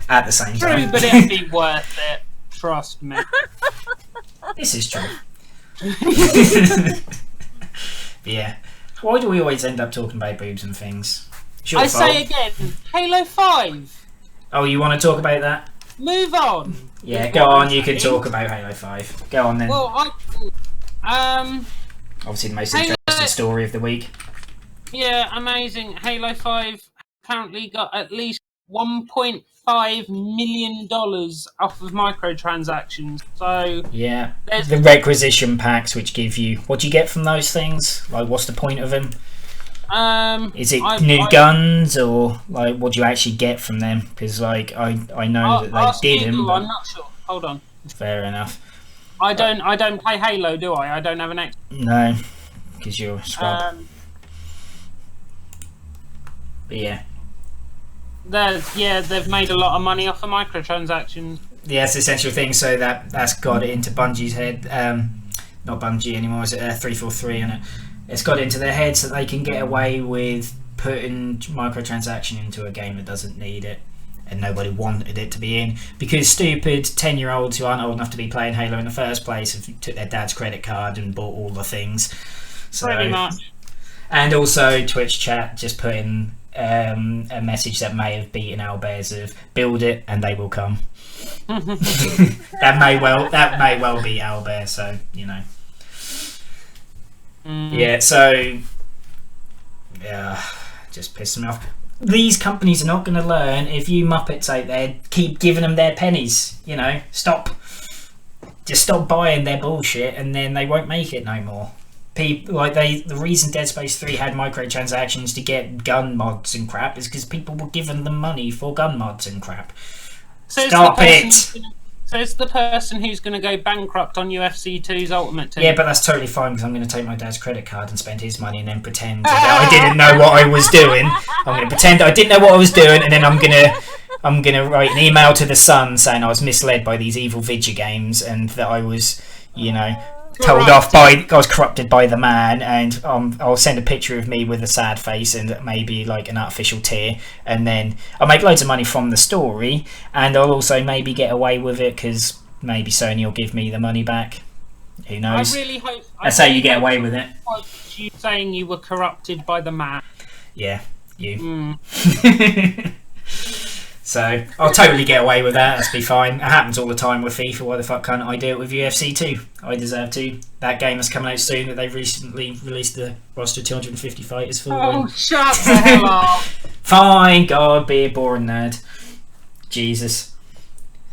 at the same true, time. but it'd be worth it. Trust me. This is true. But yeah. Why do we always end up talking about boobs and things? Sure, I say again, Halo 5. Oh, you want to talk about that? Move on. Yeah, go on. You can talk about Halo 5. Go on then. Well, Obviously, the most Halo- interesting story of the week. yeah, amazing. Halo 5 apparently got at least $1.5 million off of microtransactions. So Yeah, there's the requisition packs, which give you what do you get from those things? Like, what's the point of them? Is it new guns, or like what do you actually get from them? Because like I know that they did them. I'm not sure. Hold on. Fair enough. I don't play Halo, do I? I don't have an X. No, because you're a scrub. But yeah. They've made a lot of money off of microtransactions. Yeah, it's the essential thing. So that's got it into Bungie's head. Not Bungie anymore. Is it 343? And it's got into their heads that they can get away with putting microtransaction into a game that doesn't need it, and nobody wanted it to be in because stupid 10-year-olds who aren't old enough to be playing Halo in the first place have took their dad's credit card and bought all the things. So, Pretty much. And also Twitch chat just put in a message that may have beaten Owlbears of build it and they will come. that may well be Owlbear, so yeah, so yeah, just pissing me off. These companies are not going to learn if you Muppets out there keep giving them their pennies. Just stop buying their bullshit, and then they won't make it no more. People the reason Dead Space 3 had microtransactions to get gun mods and crap is because people were giving them money for gun mods and crap. So Stop it! So it's the person who's going to go bankrupt on UFC 2's Ultimate Team. Yeah, but that's totally fine because I'm going to take my dad's credit card and spend his money and then pretend that I didn't know what I was doing. I'm going to pretend I didn't know what I was doing, and then I'm going to write an email to the Sun saying I was misled by these evil video games and that I was, told off I was corrupted by the man, and I'll send a picture of me with a sad face and maybe like an artificial tear, and then I'll make loads of money from the story, and I'll also maybe get away with it because maybe Sony will give me the money back. Who knows? I really hope that's how you get away with it. You saying you were corrupted by the man. Yeah, you. So I'll totally get away with that. That'll be fine. It happens all the time with FIFA. Why the fuck can't I do it with UFC 2? I deserve to. That game is coming out soon. That they've recently released the roster of 250 fighters for. Oh, shut the hell up! Fine, God, be a boring nerd. Jesus.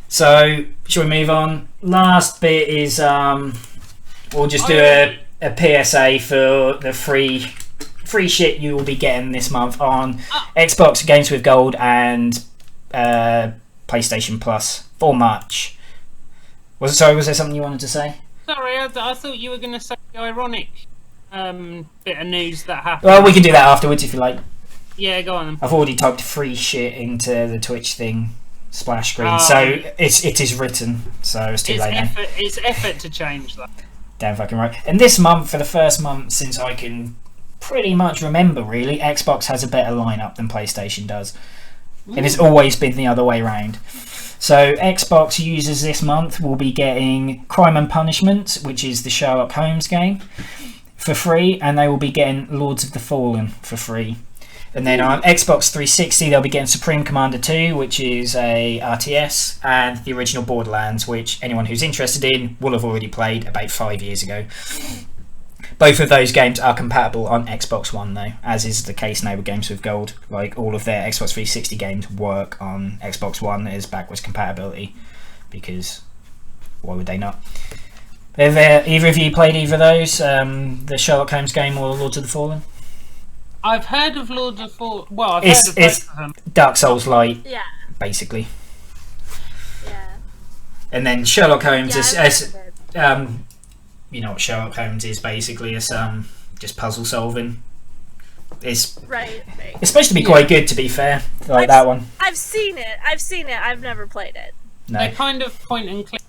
So, shall we move on? Last bit is we'll just do a PSA for the free shit you will be getting this month on Xbox Games with Gold and PlayStation Plus for March. Was there something you wanted to say? Sorry, I thought you were going to say the ironic bit of news that happened. Well, we can do that afterwards if you like. Yeah, go on then. I've already typed free shit into the Twitch thing splash screen, so it is written, so it's too late now. It's effort to change that. Damn fucking right. And this month, for the first month since I can pretty much remember, really, Xbox has a better lineup than PlayStation does. And it's always been the other way around. So Xbox users this month will be getting Crime and Punishment, which is the Sherlock Holmes game, for free, and they will be getting Lords of the Fallen for free. And then on Xbox 360 they'll be getting Supreme Commander 2, which is a RTS, and the original Borderlands, which anyone who's interested in will have already played about 5 years ago. Both of those games are compatible on Xbox One though, as is the case now with Games with Gold. Like, all of their Xbox 360 games work on Xbox One as backwards compatibility, because why would they not? Have either of you played either of those, the Sherlock Holmes game or Lords of the Fallen? I've heard of Lords of Fallen. Well, I've It's heard of both of them. Dark Souls light, Yeah. basically. Yeah. And then Sherlock Holmes Yeah, is you know what Sherlock Holmes is basically. It's just puzzle solving. It's right. supposed to be quite good, to be fair. Like that one. I've seen it. I've never played it. No. They're kind of point and click.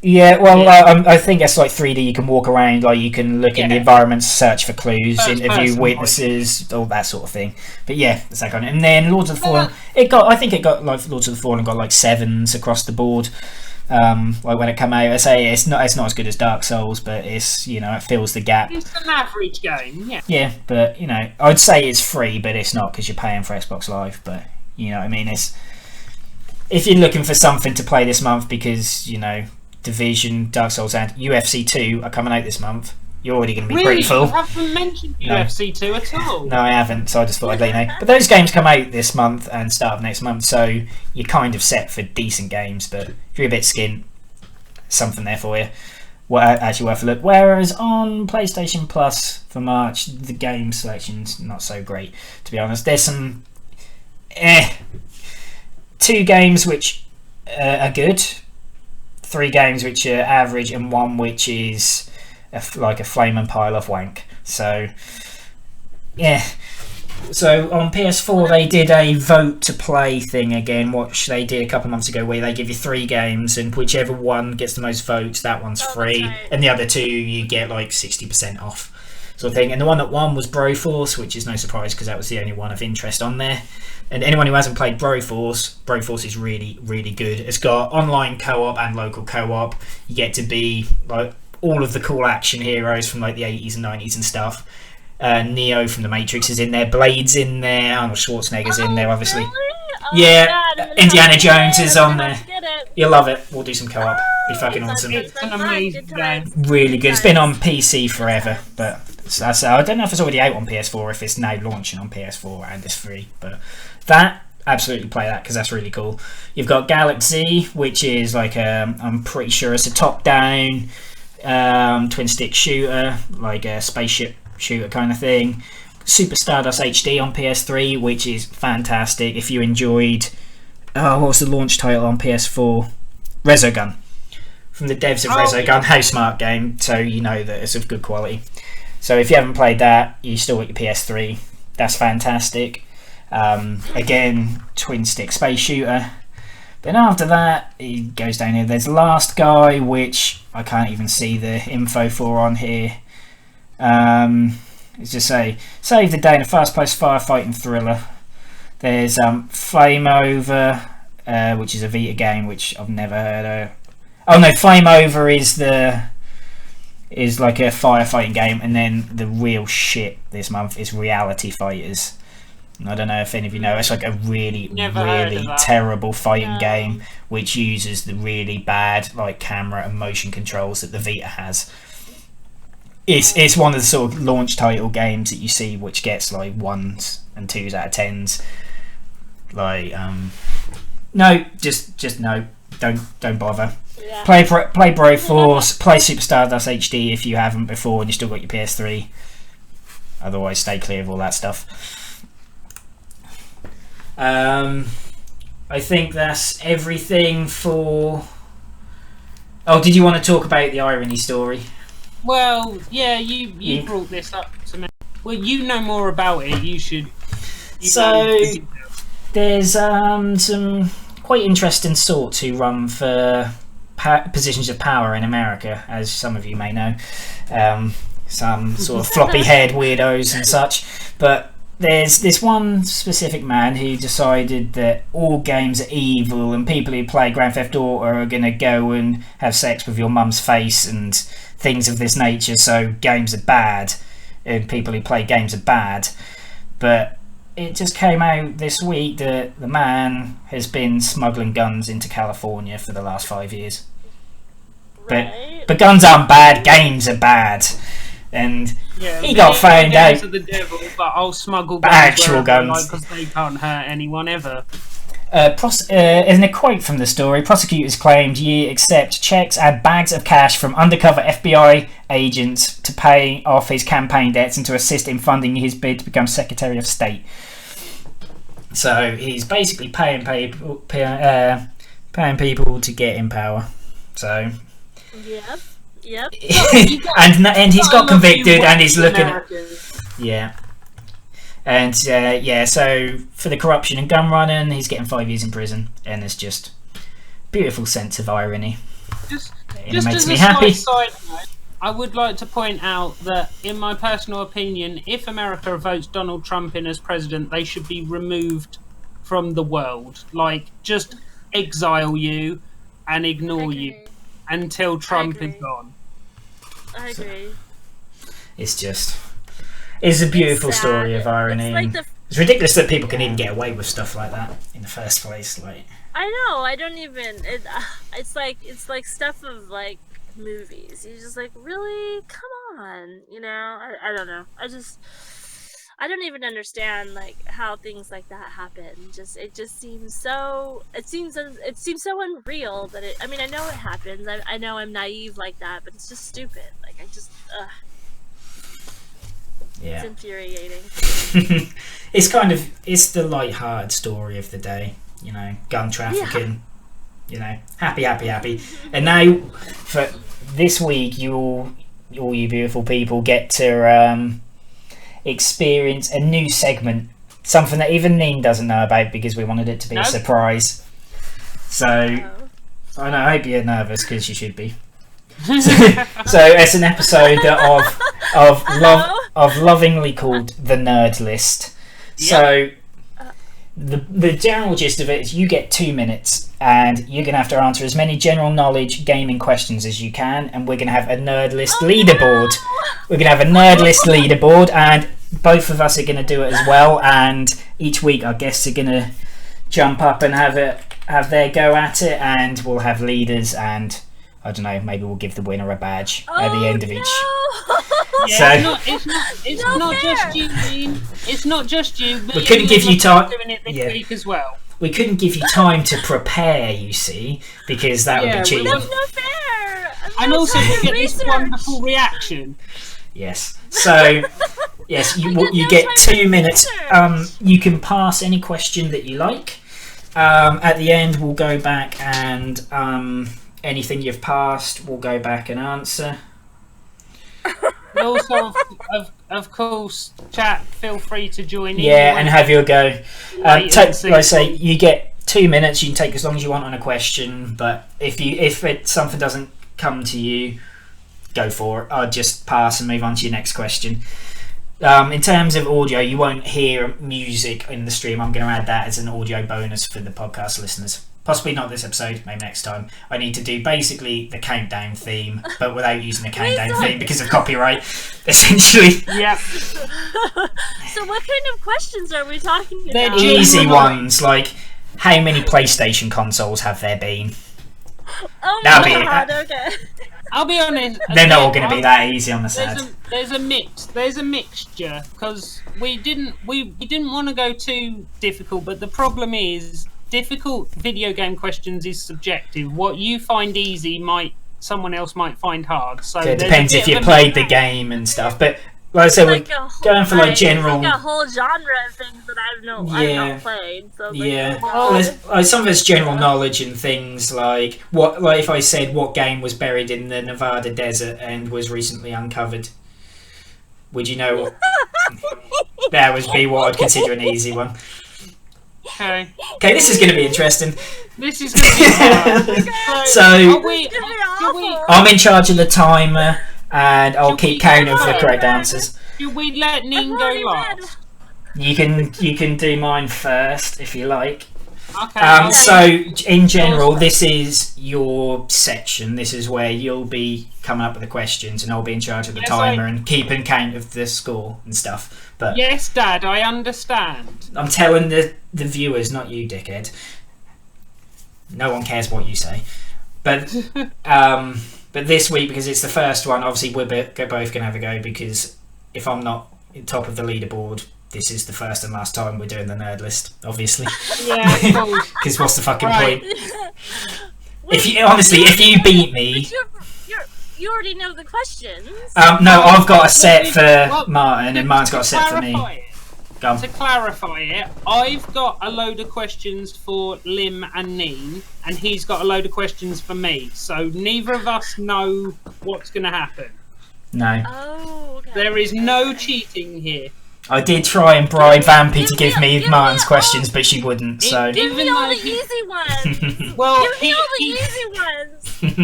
Yeah, well, I think it's like 3D. You can walk around, like you can look in the environments, search for clues, interview witnesses, all that sort of thing. But yeah, it's that kind of. And then Lords of the Fallen, I think it got like Lords of the Fallen got like 7s across the board. Like when it came out, I say it's not as good as Dark Souls, but it's, you know, it fills the gap. It's an average game, yeah. Yeah, but you know, I'd say it's free, but it's not, because you're paying for Xbox Live. But you know what I mean. It's, if you're looking for something to play this month, because you know, Division, Dark Souls, and UFC 2 are coming out this month, you're already going to be pretty full. You haven't mentioned UFC 2 at all. No, I haven't, so I just thought I'd let you know. But those games come out this month and start of next month, so you're kind of set for decent games. But if you're a bit skint, something there for you. Well, actually worth a look. Whereas on PlayStation Plus for March, the game selection's not so great, to be honest. There's some 2 games which are good, 3 games which are average, and 1 which is like a flaming pile of wank. So yeah. So on PS4 they did a vote to play thing again, which they did a couple of months ago, where they give you 3 games, and whichever one gets the most votes, that one's free. Right. And the other 2 you get like 60% off, sort of thing. And the one that won was Broforce, which is no surprise because that was the only one of interest on there. And anyone who hasn't played Broforce is really, really good. It's got online co-op and local co-op. You get to be like all of the cool action heroes from like the 80s and 90s and stuff. Neo from the Matrix is in there. Blade's in there. Arnold Schwarzenegger's in there, obviously. Really? Oh, Yeah, God, Indiana Jones is on there. Get it. You'll love it. We'll do some co-op. Be fucking awesome. It's an amazing game. Really good. It's been on PC forever, but that's, I don't know if it's already out on PS4 or if it's now launching on PS4 and it's free. But that, absolutely play that, because that's really cool. You've got Galaxy, which is like I'm pretty sure it's a top-down twin stick shooter, like a spaceship shooter kind of thing. Super Stardust HD on PS3, which is fantastic. If you enjoyed, what was the launch title on PS4? Resogun, from the devs of Resogun, Housemarque game, so you know that it's of good quality. So if you haven't played that, you still got your PS3. That's fantastic. Again, twin stick space shooter. Then after that, it goes down here. There's Last Guy, which I can't even see the info for on here. It's just say save the day in a fast-paced firefighting thriller. There's Flame Over, which is a Vita game, which I've never heard of. Oh no, Flame Over is like a firefighting game, and then the real shit this month is Reality Fighters. I don't know if any of you know. It's like a really, Never heard really of that. terrible fighting No. game which uses the really bad like camera and motion controls that the Vita has. It's one of the sort of launch title games that you see which gets like 1s and 2s out of 10s. Like no, just no, don't bother. Yeah. Play Broforce, play Super Stardust HD if you haven't before and you still got your PS3. Otherwise, stay clear of all that stuff. I think that's everything for. Oh, did you want to talk about the irony story? Well, yeah, you Yeah. brought this up to me. Well, you know more about it. You should. So there's some quite interesting sorts who run for positions of power in America, as some of you may know. Some sort of floppy-haired weirdos and such. But there's this one specific man who decided that all games are evil and people who play Grand Theft Auto are going to go and have sex with your mum's face and things of this nature, so games are bad and people who play games are bad. But it just came out this week that the man has been smuggling guns into California for the last 5 years. Right. But guns aren't bad, games are bad. And Yeah, he got found games out. are the devil, but I'll smuggle But guns actual wherever I guns. like, 'cause they can't hurt anyone ever. In a quote from the story, prosecutors claimed Ye accept checks and bags of cash from undercover FBI agents to pay off his campaign debts and to assist in funding his bid to become Secretary of State. So he's basically paying people to get in power. So Yep. and he's got I love you, convicted and he's looking at. Americans. Yeah. And so for the corruption and gun running, he's getting 5 years in prison, and it's just beautiful sense of irony. Just It makes as me a happy. slight side note, I would like to point out that, in my personal opinion, if America votes Donald Trump in as president, they should be removed from the world. Like, just exile you and ignore you agree. until Trump is agree. gone. I agree. It's a beautiful It's sad. story of irony. It's like and it's ridiculous that people can even get away with stuff like that in the first place. Like, I know. I don't even. It's like stuff of like movies. You're just like, really? Come on. You know. I don't know. I don't even understand like how things like that happen. It just seems so. It seems so unreal that it. I mean, I know it happens. I know I'm naive like that, but it's just stupid. Like I just. yeah. It's infuriating. It's the light-hearted story of the day, you know, gun trafficking, you know, happy. And now, for this week, all you beautiful people get to experience a new segment, something that even Neen doesn't know about because we wanted it to be a No. surprise. So, Oh. I know, I hope you're nervous because you should be. So it's an episode of lovingly called the Nerd List. So the general gist of it is you get 2 minutes and you're gonna have to answer as many general knowledge gaming questions as you can, and we're gonna have a Nerd List leaderboard. We're gonna have a Nerd List leaderboard, and both of us are gonna do it as well. And each week our guests are gonna jump up and have their go at it, and we'll have leaders and. I don't know, maybe we'll give the winner a badge at the end of each. Yeah, So- it's No not fair. just you, Dean. It's not just you. We couldn't give you time- Doing it this Yeah. week as well. We couldn't give you time to prepare, you see, because that would Yeah, be cheating. That's not fair. And also you you get this wonderful reaction. Yes. So, yes, you no get time 2 for minutes. research. You can pass any question that you like. At the end, we'll go back and anything you've passed, we'll go back and answer. And also, of course, chat, feel free to join in. Yeah, and have your go. Wait Like and see. I say, you get 2 minutes. You can take as long as you want on a question, but if something doesn't come to you, go for it. I'll just pass and move on to your next question. In terms of audio, you won't hear music in the stream. I'm going to add that as an audio bonus for the podcast listeners. possibly not this episode, maybe next time, I need to do basically the countdown theme, but without using the countdown theme because of copyright, essentially. Yeah. So what kind of questions are we talking They're about? Easy ones, like how many PlayStation consoles have there been? Oh That'll my be- god, okay. I'll be honest. They're not all going to be that easy on the There's set. there's a mix. There's a mixture because we didn't want to go too difficult, but the problem is difficult video game questions is subjective. What you find easy someone else might find hard. So So it there's a depends bit if you of a played the mix. game and stuff. But like I said, we're going for like general. Like a whole genre of things that I've not played. So it's Yeah, like, well, some of it's general knowledge and things like like if I said what game was buried in the Nevada desert and was recently uncovered, would you know? That would be what I'd consider an easy one. Okay, This is going to be interesting. this is going to be hard. So are we? It's gonna be Should we? awful. I'm in charge of the timer, and I'll keep count of the correct answers. Should we let Neen I've go already read. last? You can do mine first if you like. Okay. So in general, this is your section. This is where you'll be coming up with the questions, and I'll be in charge of the Yes, timer and keeping count of the score and stuff. But Yes, Dad, I understand. I'm telling the viewers, not you, dickhead. No one cares what you say. But but this week, because it's the first one, obviously we're both gonna have a go. Because if I'm not top of the leaderboard, this is the first and last time we're doing the nerd list, obviously. Yeah, cool. Because what's the fucking Right. point? If you beat me, You already know the questions. no, I've got a set for Well, Martin, and Martin's got a set for me. Clarify it. Go on. To clarify it, I've got a load of questions for Lim and Neen, and he's got a load of questions for me. So neither of us know what's going to happen. No, Oh, okay. There is no cheating here. I did try and bribe Vampy to give me give me Martin's all- questions, but she wouldn't. So Give me Even all though the he- easy ones. Well, Give me all the easy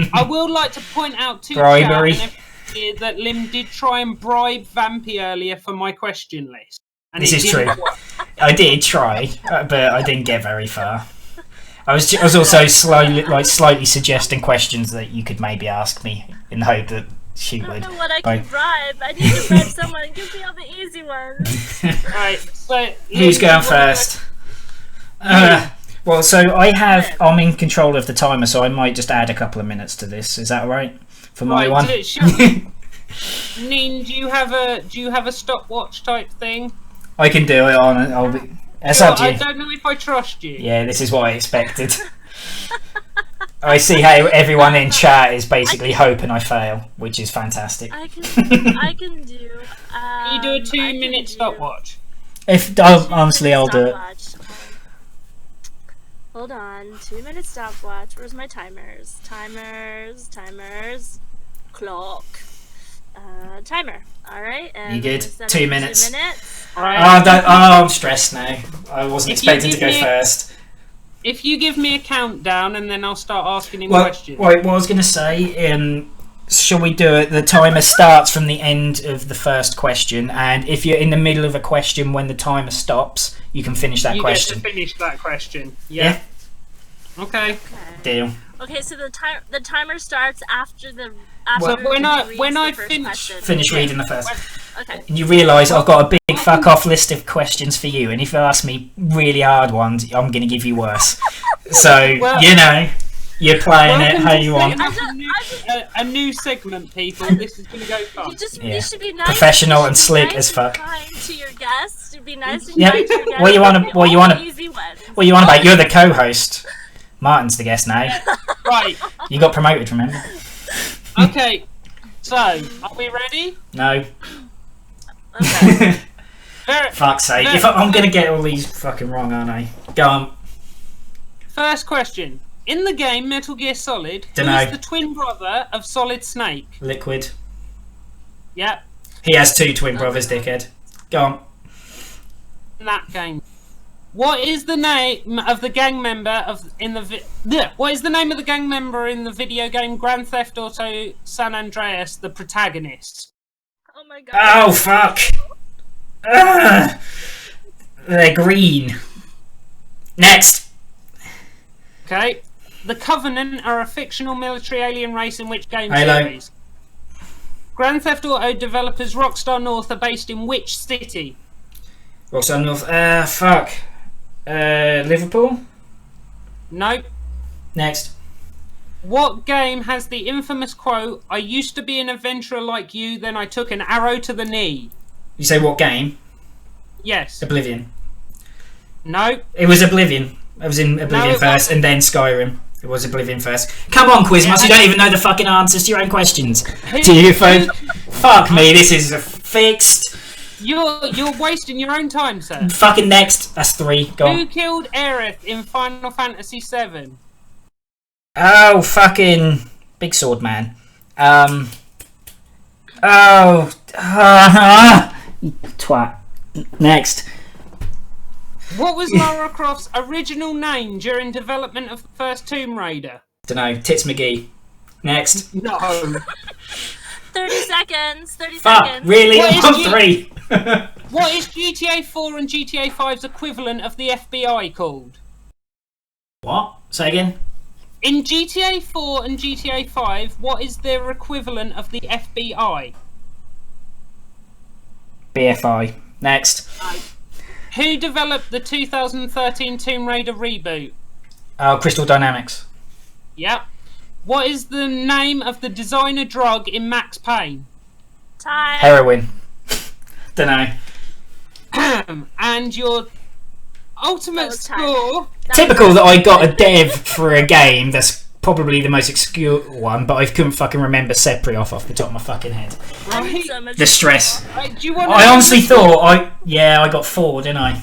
ones. I will like to point out to Bribery. chat and everyone here that Lim did try and bribe Vampy earlier for my question list. And This it is didn't true. work. I did try, but I didn't get very far. I was also slightly suggesting questions that you could maybe ask me in the hope that she I would. don't know what I Bye. can bribe. I need to bribe someone. Give me all the easy ones. Right, so Who's Lim, going you wanna first? Well, so I'm in control of the timer, so I might just add a couple of minutes to this. Is that all right for my Right, one? Neen, do you have a stopwatch type thing? I can do it on. I'll be. That's Sure, up to I you. don't know if I trust you. Yeah, this is what I expected. I see how everyone in chat is basically hoping I fail, which is fantastic. I can do. Can you do a 2-minute stopwatch? If honestly, I'll do it. Hold on, 2-minute stopwatch. Where's my timers? Timers. Clock. Timer. All right. And You good? set 2 it to minutes. 2 minutes. Right. I'm stressed now. I wasn't If you expecting to give go me- first. If you give me a countdown and then I'll start asking him Well, questions. wait, what I was going to say, shall we do it? The timer starts from the end of the first question, and if you're in the middle of a question when the timer stops, you can finish that you question. get to finish that question. Yeah. Okay. Okay. Deal. Okay, so the timer starts after the. Well, After when I- he reads when the I first finish- question. Finish reading the first. Okay. And you realise I've got a big fuck off list of questions for you, and if you ask me really hard ones, I'm going to give you worse. So, Well- you're playing it Welcome how to you want. setting up a new segment, people. This is going to go fun. You just Yeah. you should be nice. Professional you and should be slick nice as and fuck. Kind to your guests. You'd be nice and Yep. kind to your guests. What you wanna- Give me what you all wanna- the easy ones. What you on about? You're the co-host. Martin's the guest now. Right. You got promoted, remember? Okay. So, are we ready? No. Okay. Fuck's sake. No. If I'm going to get all these fucking wrong, aren't I? Go on. First question. In the game Metal Gear Solid, who Dunno. is the twin brother of Solid Snake? Liquid. Yep, He has 2 twin brothers, dickhead. Go on. in that game. What is the name of the gang member What is the name of the gang member in the video game Grand Theft Auto San Andreas, the protagonist? Oh my god. Oh, fuck. They're green. Next. Okay. The Covenant are a fictional military alien race in which game Halo. series? Grand Theft Auto developers Rockstar North are based in which city? Rockstar North. Fuck. Liverpool? Nope. Next. What game has the infamous quote, "I used to be an adventurer like you, then I took an arrow to the knee"? You say what game? Yes. Oblivion. Nope. It was Oblivion. It was in Oblivion first, and then Skyrim. It was Oblivion first. Come on, Quizmas, you don't even know the fucking answers to your own questions. To you, phone. Fuck me, this is fixed. You're wasting your own time, sir. Fucking next. That's 3. Go on. Who killed Aerith in Final Fantasy VII? Oh, fucking Big Sword Man. Twat. Next. What was Lara Croft's original name during development of the first Tomb Raider? Dunno. Tits McGee. Next. No. 30 seconds. 30 Fuck, seconds. really? What is I'm on 3. What is GTA 4 and GTA 5's equivalent of the FBI called? What? Say again? In GTA 4 and GTA 5, what is their equivalent of the FBI? BFI. Next. Who developed the 2013 Tomb Raider reboot? Oh, Crystal Dynamics. Yep. What is the name of the designer drug in Max Payne? Time. Heroin. Dunno. And your ultimate score... Typical that I got a dev for a game that's probably the most obscure one, but I couldn't fucking remember Seprioff off the top of my fucking head. Right? The stress. Do you want I honestly thought I got 4, didn't I?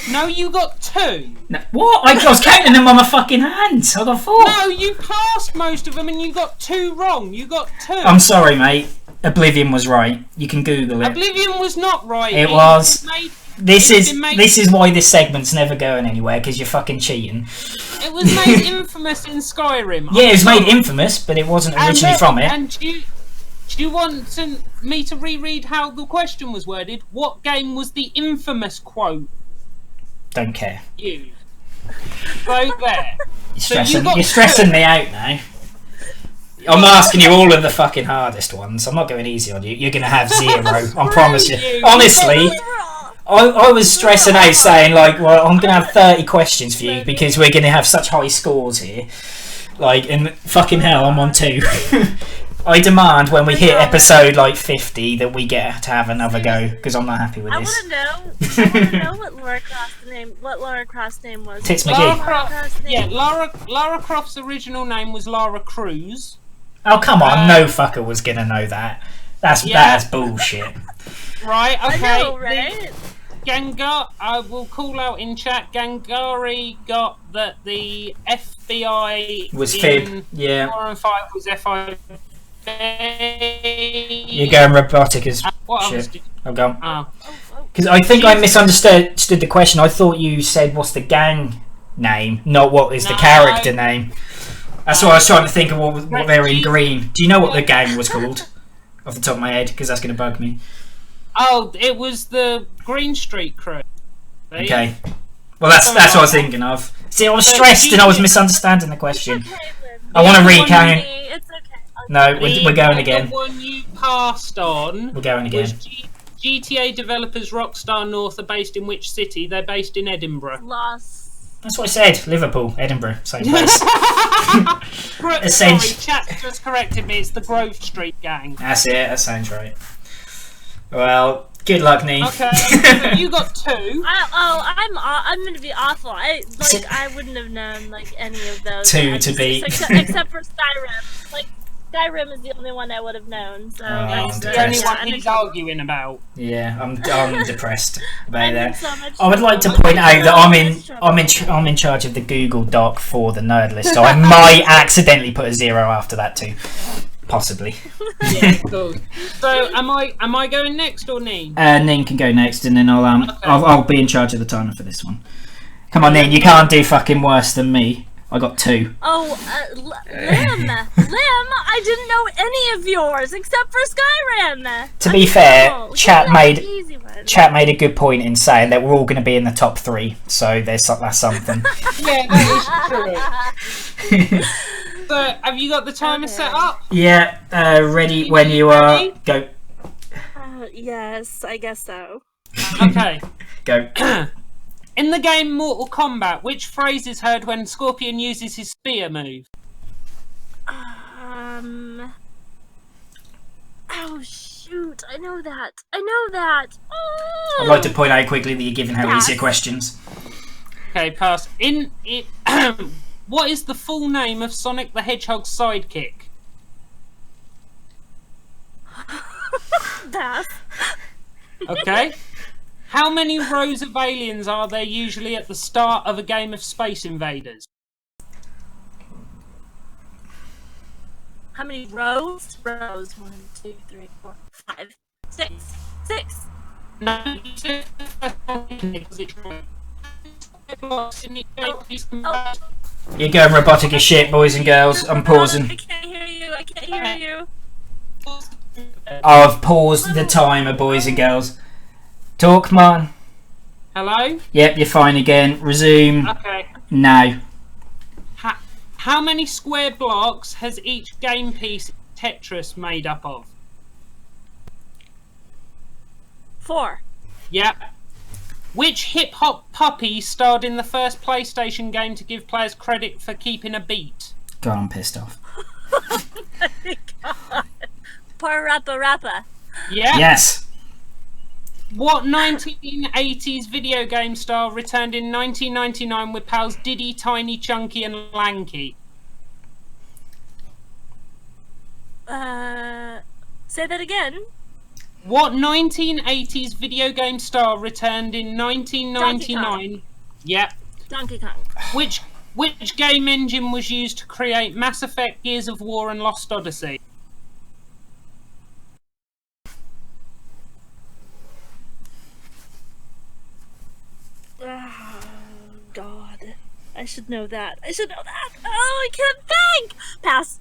No, you got 2. No, what? I was counting them on my fucking hands. I got 4. No, you passed most of them and you got 2 wrong. You got 2. I'm sorry, mate. Oblivion was right. You can Google it. Oblivion was not right. It was. This is made, why this segment's never going anywhere, because you're fucking cheating. It was made infamous in Skyrim. Yeah, it was made infamous, but it wasn't originally from it. And do you want me to reread how the question was worded? What game was the infamous quote? Don't care. You. Go there. You're stressing me out now. I'm asking you all of the fucking hardest ones. I'm not going easy on you. You're going to have 0. I promise you. Honestly, I was stressing out saying, like, well, I'm going to have 30 questions for you because we're going to have such high scores here. Like, and fucking hell, I'm on 2. I demand when we hit episode, like, 50 that we get to have another go because I'm not happy with this. I want to know what Lara Croft's name was. Tits McGee. Lara Croft's original name was Lara Cruz. Oh, come on. No fucker was going to know that. That's bullshit. Right, okay. I know, right? Gengar, I will call out in chat, Gangari got that the FBI was fib, yeah. 4 and 5 was FIB. You're going robotic as shit. I'm going. Because I think I misunderstood the question. I thought you said what's the gang name, not what is the character name. That's why I was trying to think of what they're in green. Do you know what the gang was called? Off the top of my head, because that's going to bug me. Oh, it was the Green Street Crew. Okay. Well, that's what I was thinking of. See, I was stressed and I was misunderstanding the question. I want to recount. It's okay. No, we're going again. The one you passed on. We're going again. GTA developers Rockstar North are based in which city? They're based in Edinburgh. Lost. That's what I said. Liverpool, Edinburgh, same place. Sorry, chat just corrected me. It's the Grove Street gang. That's it. That sounds right. Well, good luck, Nee. Okay, so you got 2. I'm gonna be awful. I wouldn't have known like any of those. 2 to beat. Except for Skyrim. Like Skyrim is the only one I would have known. So that's the only one he's arguing about. Yeah, I'm depressed about that. So I would like to point out that I'm in charge of the Google Doc for the nerd list, so I might accidentally put a 0 after that too. Possibly. Yeah, cool. So, am I going next or Neen? Neen can go next, and then I'll be in charge of the timer for this one. Come on, Neen, you can't do fucking worse than me. I got 2. Oh, Lim, I didn't know any of yours except for Skyrim. To be fair, chat made chat made a good point in saying that we're all going to be in the top 3, so that's something. Yeah, that is true. So, have you got the timer set up? Yeah, ready when you are. Go. Yes, I guess so. Okay. Go. In the game Mortal Kombat, which phrase is heard when Scorpion uses his spear move? Oh shoot! I know that. Oh! I'd like to point out quickly that you're giving her easier questions. Okay, pass. In it, what is the full name of Sonic the Hedgehog's sidekick? Pass. Okay. How many rows of aliens are there usually at the start of a game of Space Invaders? How many rows? Rows. 1, 2, 3, 4, 5, 6. 6. No. You're going robotic as shit, boys and girls. I'm pausing. I can't hear you. I've paused the timer, boys and girls. Talk, come on. Hello? Yep, you're fine again. Resume. Okay. Now. How many square blocks has each game piece Tetris made up of? 4. Yep. Which hip-hop puppy starred in the first PlayStation game to give players credit for keeping a beat? God, I'm pissed off. Oh my god. Parappa. Yeah. Yes. What 1980s video game star returned in 1999 with pals Diddy, Tiny, Chunky and Lanky? Say that again. What 1980s video game star returned in 1999? Yep. Donkey Kong. Which game engine was used to create Mass Effect, Gears of War and Lost Odyssey? Oh, God. I should know that. Oh, I can't think! Pass.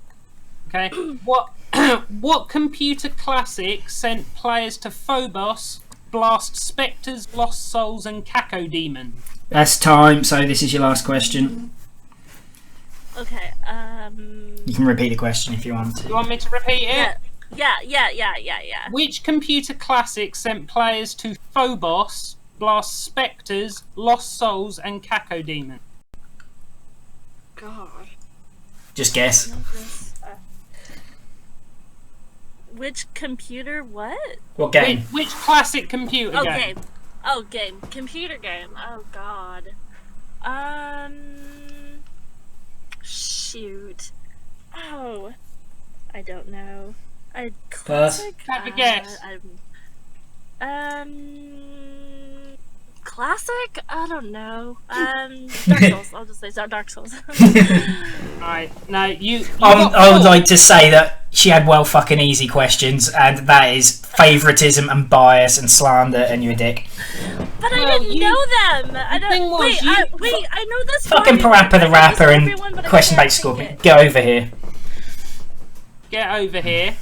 Okay. What computer classic sent players to Phobos, blast spectres, lost souls and cacodemons? That's time, so this is your last question. Okay, You can repeat the question if you want. You want me to repeat it? Yeah. Which computer classic sent players to Phobos, blast spectres, lost souls and cacodemons? God. Just guess. Which computer? What? What game? Which classic computer game? Game. Computer game. Oh God. Shoot. Oh. I don't know. Classic. Have a guess. Classic? I don't know. Dark Souls. I'll just say Dark Souls. Alright, now you I would like to say that she had well fucking easy questions, and that is favouritism and bias and slander, and you're a dick. But I didn't know them. I know this. Fucking Parappa the Rapper and question-based Scorpion. Get over here. Get over here.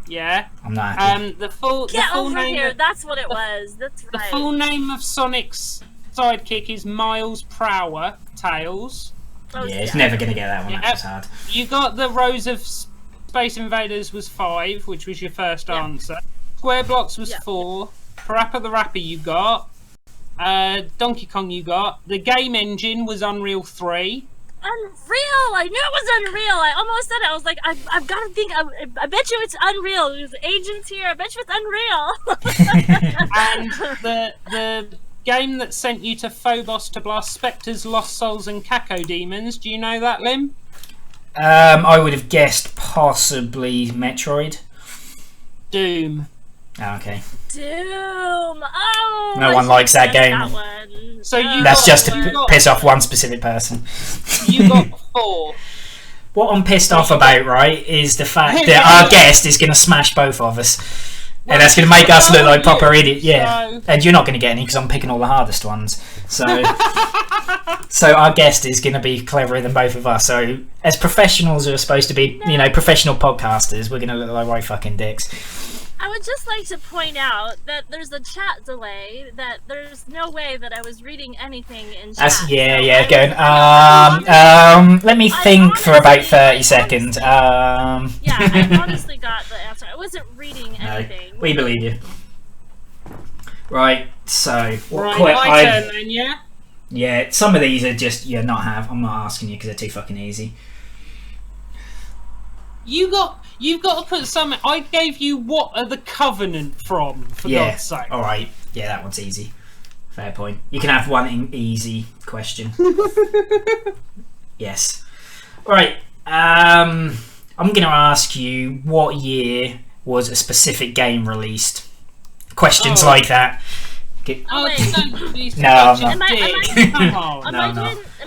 Yeah. I'm not happy. The full name here. of, That's what it was. That's right. The full name of Sonic's sidekick is Miles Prower Tails. Oh, yeah, it's never going to get that one. That was hard. You got the rows of Space Invaders was 5, which was your first answer. Square Blocks was 4. Parappa the Rapper you got. Donkey Kong you got. The game engine was Unreal 3. Unreal! I knew it was Unreal. I almost said it. I was like, I've got to think. I bet you it's Unreal. There's agents here. I bet you it's Unreal. And the game that sent you to Phobos to blast spectres, lost souls, and cacodemons. Do you know that, Lim? I would have guessed possibly Metroid. Doom. Oh, okay. Doom. Oh. No one likes that game. That one. So you That's just to piss off one specific person. You got 4. What I'm pissed off about, right, is the fact that our guest is going to smash both of us. And that's going to make us look like proper idiots. Yeah. And you're not going to get any because I'm picking all the hardest ones. So so our guest is going to be cleverer than both of us. So as professionals who are supposed to be, professional podcasters, we're going to look like right fucking dicks. I would just like to point out that there's a chat delay. That there's no way that I was reading anything in chat. Yeah, going. Let me think for about 30 seconds. Yeah, I honestly got the answer. I wasn't reading anything. We believe you. Right, so my turn then, yeah. Yeah, some of these are just I'm not asking you because they're too fucking easy. You've got to put something. I gave you what are the Covenant from, for God's sake. All right. Yeah, that one's easy. Fair point. You can have one easy question. Yes. All right. I'm going to ask you what year was a specific game released. Questions like that. Oh, wait. No. Am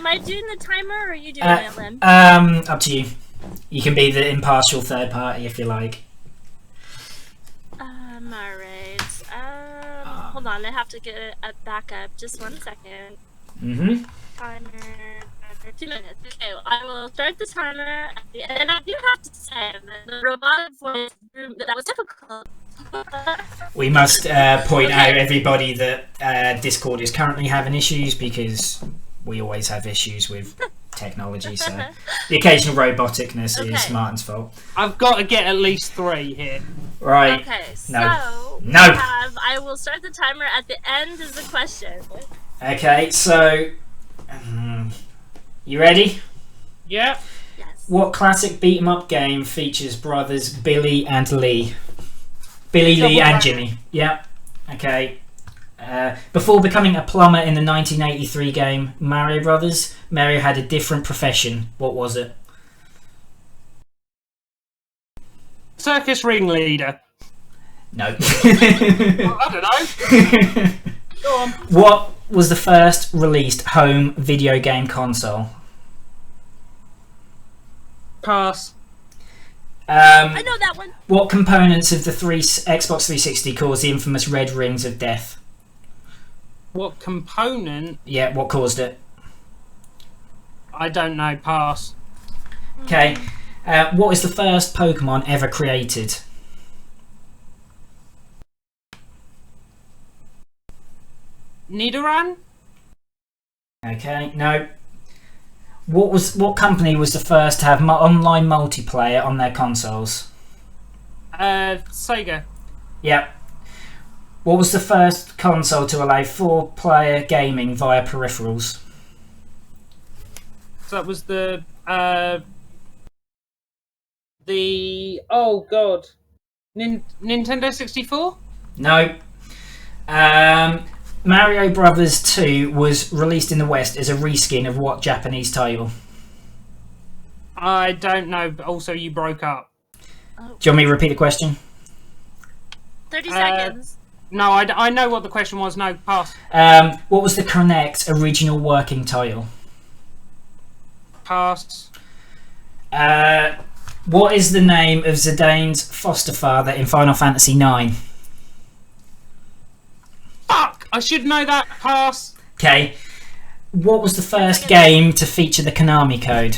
I doing the timer or are you doing it, Lynn? Up to you. You can be the impartial third party if you like. Alright. Hold on, I have to get a backup. Just 1 second. Timer. 2 minutes. Okay, I will start the timer. And I do have to say that the robotic voice that was difficult. We must point out everybody that Discord is currently having issues because we always have issues with technology, so the occasional roboticness is Martin's fault. I've got to get at least 3 here. Right. Okay, so no. I will start the timer at the end of the question. Okay, so you ready? Yeah. Yes. What classic beat 'em up game features brothers Billy and Lee? Billy, Lee, and Jimmy. Yeah. Okay. Before becoming a plumber in the 1983 game Mario Brothers, Mario had a different profession. What was it? Circus ringleader. No. I don't know. Go on. What was the first released home video game console? Pass. I know that one. What components of the Xbox 360 caused the infamous red rings of death? What component? Yeah, what caused it? I don't know. Pass. Okay. What was the first Pokemon ever created? Nidoran? Okay, no. What company was the first to have online multiplayer on their consoles? Sega. Yep. What was the first console to allow 4-player gaming via peripherals? So that was the oh god, Nintendo 64? No. Mario Brothers 2 was released in the West as a reskin of what Japanese title? I don't know, but also you broke up. Do you want me to repeat the question? 30 seconds. No, I know what the question was. No, pass. What was the correct original working title? Pass. What is the name of Zidane's foster father in Final Fantasy IX? Fuck! I should know that. Pass. Okay. What was the first game to feature the Konami code?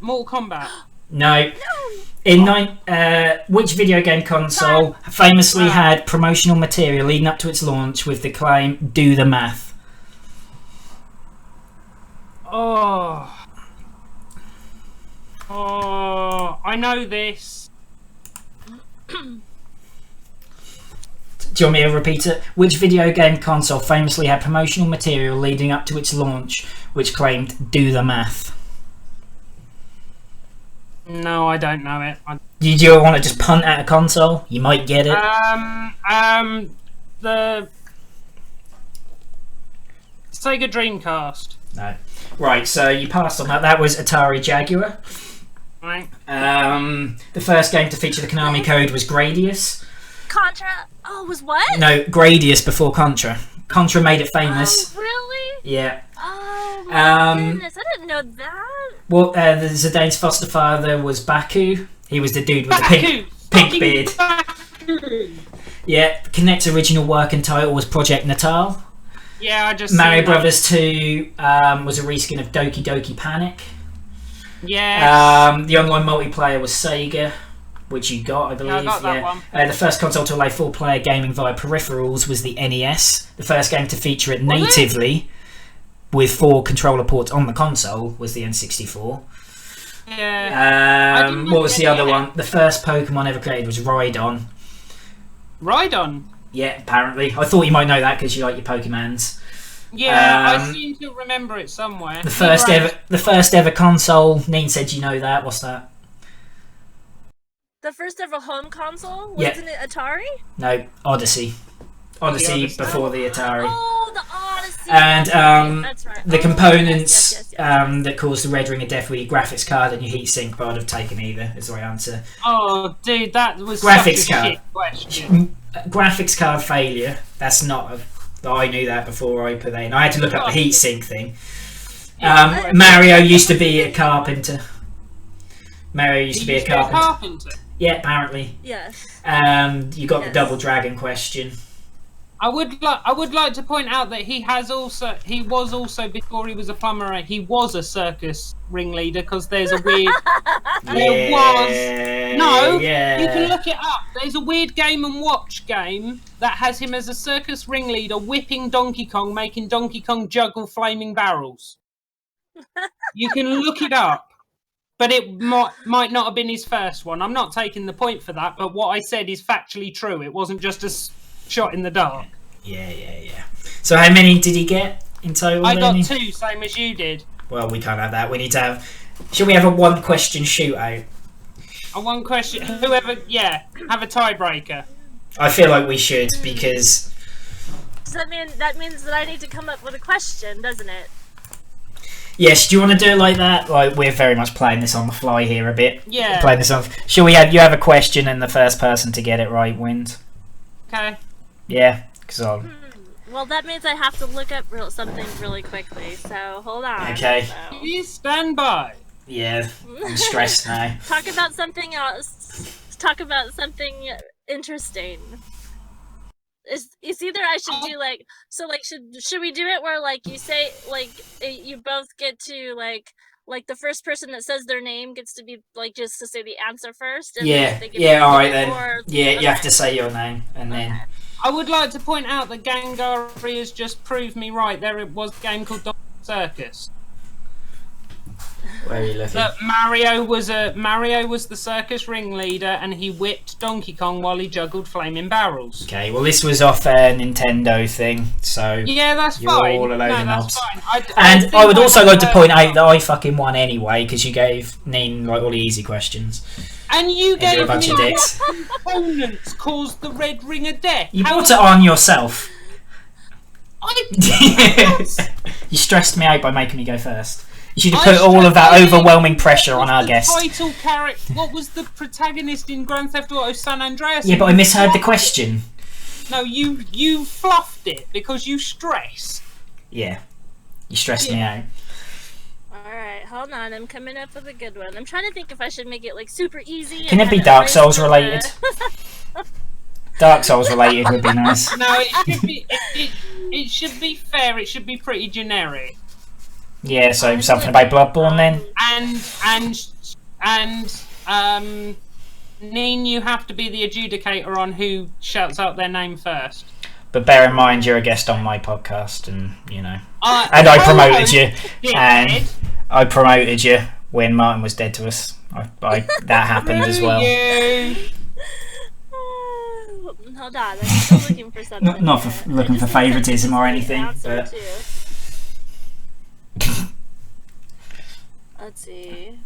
Mortal Kombat. No. Which video game console famously had promotional material leading up to its launch with the claim "Do the math"? Oh, I know this. Do you want me to repeat it? Which video game console famously had promotional material leading up to its launch which claimed "Do the math"? No, I don't know it. Did you want to just punt at a console? You might get it. The Sega Dreamcast. No. Right, so you passed on that. That was Atari Jaguar. Right. The first game to feature the Konami code was Gradius. Contra. Oh, was what? No, Gradius before Contra. Contra made it famous. Oh, really? Yeah. Oh, my goodness. I didn't know that. Well, the Zidane's foster father was Baku. He was the dude with the pink beard. Baku. Yeah, Kinect's original working title was Project Natal. Yeah, I just Mario Brothers 2 was a reskin of Doki Doki Panic. Yeah. The online multiplayer was Sega. which you got, I believe. Yeah, I got that one. The first console to allow full-player gaming via peripherals was the NES. The first game to feature it natively with 4 controller ports on the console was the N64. Yeah. What was the other one? The first Pokemon ever created was Rhydon. Rhydon? Yeah, apparently. I thought you might know that because you like your Pokemons. Yeah, I seem to remember it somewhere. The first ever console. Neen said you know that. What's that? The first ever home console? Wasn't it Atari? No, Odyssey. Odyssey before the Atari. Oh, the Odyssey. And that's right. the components yes. that cause the red ring of death were your graphics card and your heatsink, but I'd have taken either is the right answer. Oh, dude, that was Graphics such a card. shit question. Graphics card failure. That's not I knew that before I put that in. I had to look up the heatsink thing. Mario used to be a carpenter. Yeah, apparently. Yes. You got the double dragon question. I would like to point out that he was also before he was a plumber, he was a circus ringleader because there's a weird you can look it up. There's a weird Game and Watch game that has him as a circus ringleader whipping Donkey Kong, making Donkey Kong juggle flaming barrels. You can look it up. But it might not have been his first one. I'm not taking the point for that, but what I said is factually true. It wasn't just a shot in the dark. Yeah. So how many did he get in total? I got 2, same as you did. Well, we can't have that. We need to have... Should we have a one-question shootout? A one question... have a tiebreaker. I feel like we should, because... So that means that I need to come up with a question, doesn't it? Yes, do you want to do it like that? Like, we're very much playing this on the fly here a bit. Yeah. Playing this on... Shall we have... You have a question and the first person to get it right wins? Okay. Yeah, because Well, that means I have to look up something really quickly, so hold on. Okay. Please stand by. Yeah, I'm stressed now. Talk about something else. Talk about something interesting. It's either I should do should we do it where you say you both get to the first person that says their name gets to be just to say the answer first. And alright then. You have to say your name and then. I would like to point out that Gangari has just proved me right. There was a game called Donkey Circus. Where are you looking? That Mario was the circus ringleader, and he whipped Donkey Kong while he juggled flaming barrels. Okay, well this was off a Nintendo thing, so yeah, that's you're fine. all alone in that's knobs. fine. I would also like to point out that I fucking won anyway because you gave Neen all the easy questions. And you gave a bunch of me dicks. Components caused the red ring of death. You brought it on yourself. I You stressed me out by making me go first. You should have put all of that overwhelming pressure on our guest. Title character. What was the protagonist in Grand Theft Auto San Andreas? Yeah, but I misheard the question. No, you fluffed it because you stress. Yeah, you stressed me out. Alright, hold on, I'm coming up with a good one. I'm trying to think if I should make it super easy. Can it be Dark Souls related? Dark Souls related would be nice. No, it should be fair. It should be pretty generic. Yeah, so something about Bloodborne then. And Neen, you have to be the adjudicator on who shouts out their name first. But bear in mind, you're a guest on my podcast, and and I promoted you, and I promoted you when Martin was dead to us. That happened as well. Hold on, I'm still looking for something. Not for looking for favoritism or anything, but. Let's see.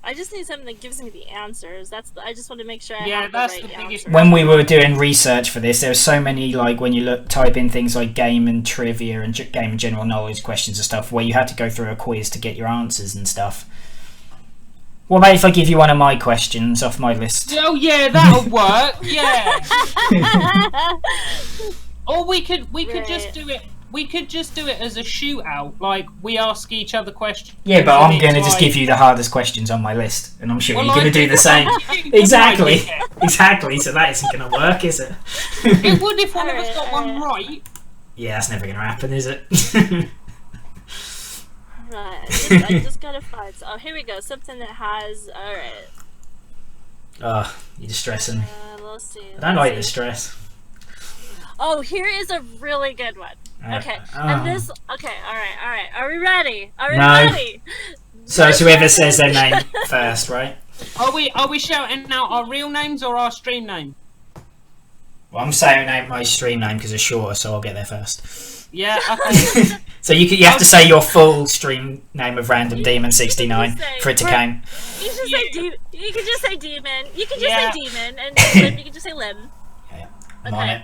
I just need something that gives me the answers. I just want to make sure I have the right answer. When we were doing research for this, there were so many when you type in things like game and trivia and game and general knowledge questions and stuff, where you had to go through a quiz to get your answers and stuff. What about if I give you one of my questions off my list? Oh yeah, that'll work. Yeah. Or we could just do it. We could just do it as a shootout, we ask each other questions. Yeah, but I'm going to just give you the hardest questions on my list, and I'm sure you're going to do the same. Exactly, so that isn't going to work, is it? It would if one of us got one right. Yeah, that's never going to happen, is it? Right, I just got to find. Oh, here we go. Something that has. All right. Oh, you're distressing me. Let's see. I don't like the stress. Oh, here is a really good one. Okay, Oh. and this. Okay, all right. Are we ready? Are we No. ready? So it's whoever says their name first, right? Are we shouting out our real names or our stream name? Well, I'm saying out my stream name because it's shorter, so I'll get there first. Yeah. Okay. So you have to say your full stream name of Random Demon 69 for it to count. You can just say you can just say demon. You can just Yeah. say demon, and limb. You can just say limb. Yeah, I'm on Okay. it.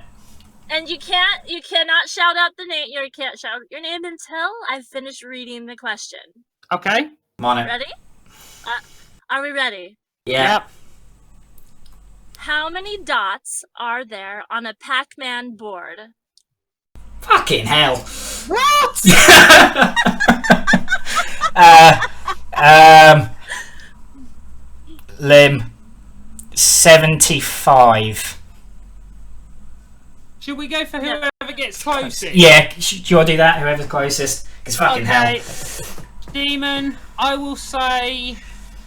And you cannot shout out the name. You can't shout your name until I finish reading the question. Okay. I'm on it. Ready? Are we ready? Yeah. Yep. How many dots are there on a Pac-Man board? Fucking hell. What? Lim 75. Should we go for whoever gets closest? Yeah, do you want to do that? Whoever's closest. Because fucking hell. Demon, I will say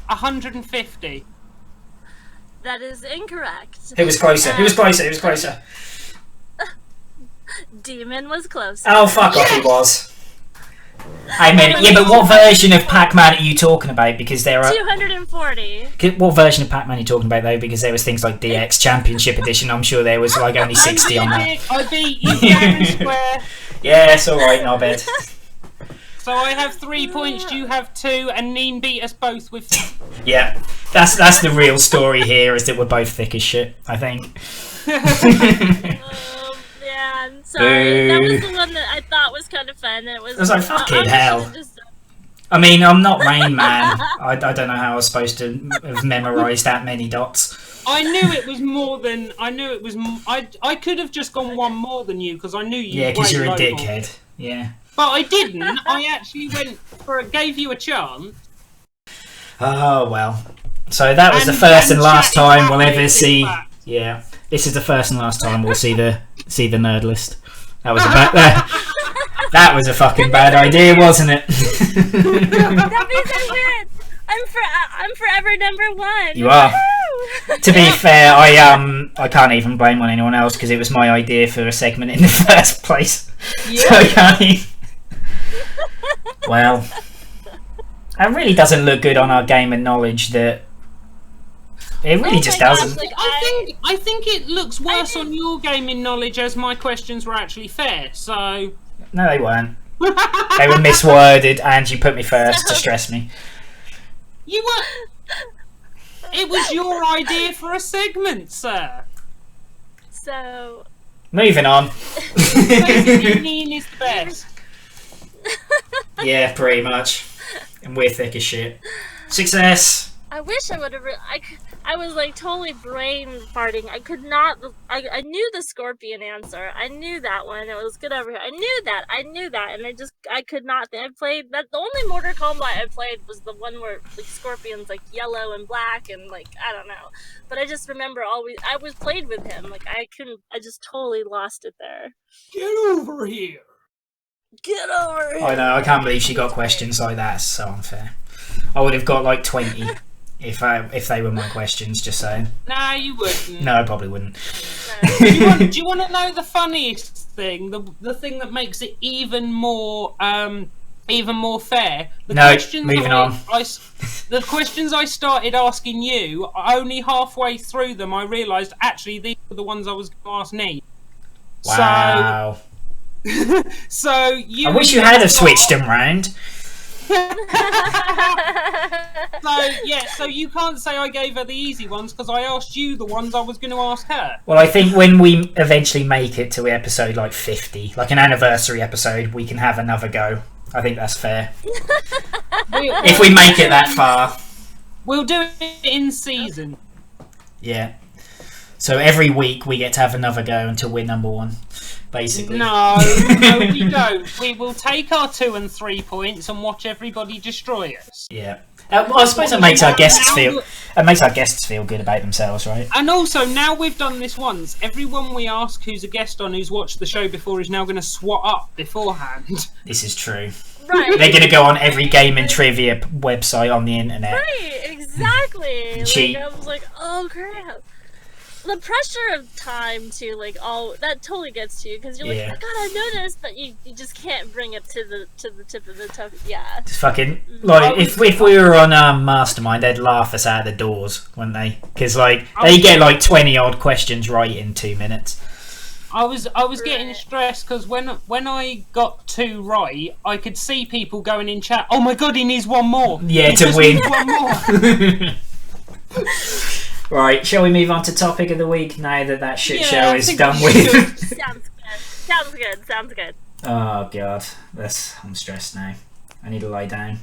150. That is incorrect. Who was closer? Who was closer? Who was closer? Demon was close. Oh, fuck off, he was. I mean, yeah, but what version of Pac-Man are you talking about? Because there are... 240. What version of Pac-Man are you talking about, though? Because there was things like DX Championship Edition. I'm sure there was like only 60 on that. I beat you fair and square. Yeah, it's alright, not bad. So I have 3 points, you have 2, and Neen beat us both with... Yeah, that's the real story here, is that we're both thick as shit, I think. Oh, man. Sorry. That was the one that I thought was kind of fun. It was, I was like, fucking I hell. just- I mean, I'm not Rain Man. I don't know how I was supposed to have memorised that many dots. I knew it was more than... I could have just gone one more than you, because I knew you Yeah, because way you're a local. dickhead. Yeah. But I didn't. I actually went for it, gave you a chance. Oh, well. So that was the And- first and and last chat time is we'll ever happening, see... in fact. Yeah. This is the first and last time we'll see the nerd list. That was a that was a fucking bad idea, wasn't it? That'd be so weird. I'm forever number one. You are. Woo! To be fair, I can't even blame on anyone else because it was my idea for a segment in the first place. Yeah. So I can't even... Well, that really doesn't look good on our game and knowledge. That it really just my gosh, doesn't. like, I think it looks worse on your gaming knowledge as my questions were actually fair. So No, they weren't. They were misworded, and you put me first to stress me. you were. It was your idea for a segment, sir. So Moving on. Basically, Neen is the best. Yeah, pretty much. And we're thick as shit. Success. I wish I would have. I was like totally brain farting. I could not. I knew the scorpion answer. I knew that one. It was good over here. I knew that, and I could not. I played that. The only Mortal Kombat I played was the one where like scorpions like yellow and black and like I don't know. But I just remember always. I was played with him. Like I couldn't. I just totally lost it there. Get over here. Get over here. I know. I can't believe she got questions like that. It's so unfair. I would have got like 20 if they were my questions. Just saying. Nah, you wouldn't. No, I probably wouldn't. Do you want to know the funniest thing? The thing that makes it even more fair. Moving on. The questions I started asking you, only halfway through them, I realised actually these were the ones I was going to ask Nate. Wow. So you. I wish you had have switched them round. So you can't say I gave her the easy ones because I asked you the ones I was going to ask her. Well, I think when we eventually make it to episode like 50, like an anniversary episode, we can have another go. I think that's fair. If we make it that far. We'll do it in season. Yeah. So every week we get to have another go until we're number one, basically. No, we don't. We will take our 2 and 3 points and watch everybody destroy us. Yeah. Well, I suppose it makes our guests feel good about themselves, right? And also, now we've done this once, everyone we ask who's a guest on who's watched the show before is now going to swat up beforehand. This is true. Right. They're gonna go on every game and trivia website on the internet. Right, exactly. Cheat. Like, I was like, oh crap. The pressure of time too, like, that totally gets to you because you're like, Yeah. I gotta know this, but you just can't bring it to the tip of the tongue. Yeah. Just fucking like if we were on Mastermind, they'd laugh us out the doors, wouldn't they? Because like they get like 20 odd questions right in 2 minutes. I was getting stressed because when I got 2 right, I could see people going in chat. Oh my god, he needs one more. Yeah, He to just win. needs one more. Right, shall we move on to topic of the week now that shit Yeah, show I is think done we with? Sounds good. Oh god, I'm stressed now. I need to lie down.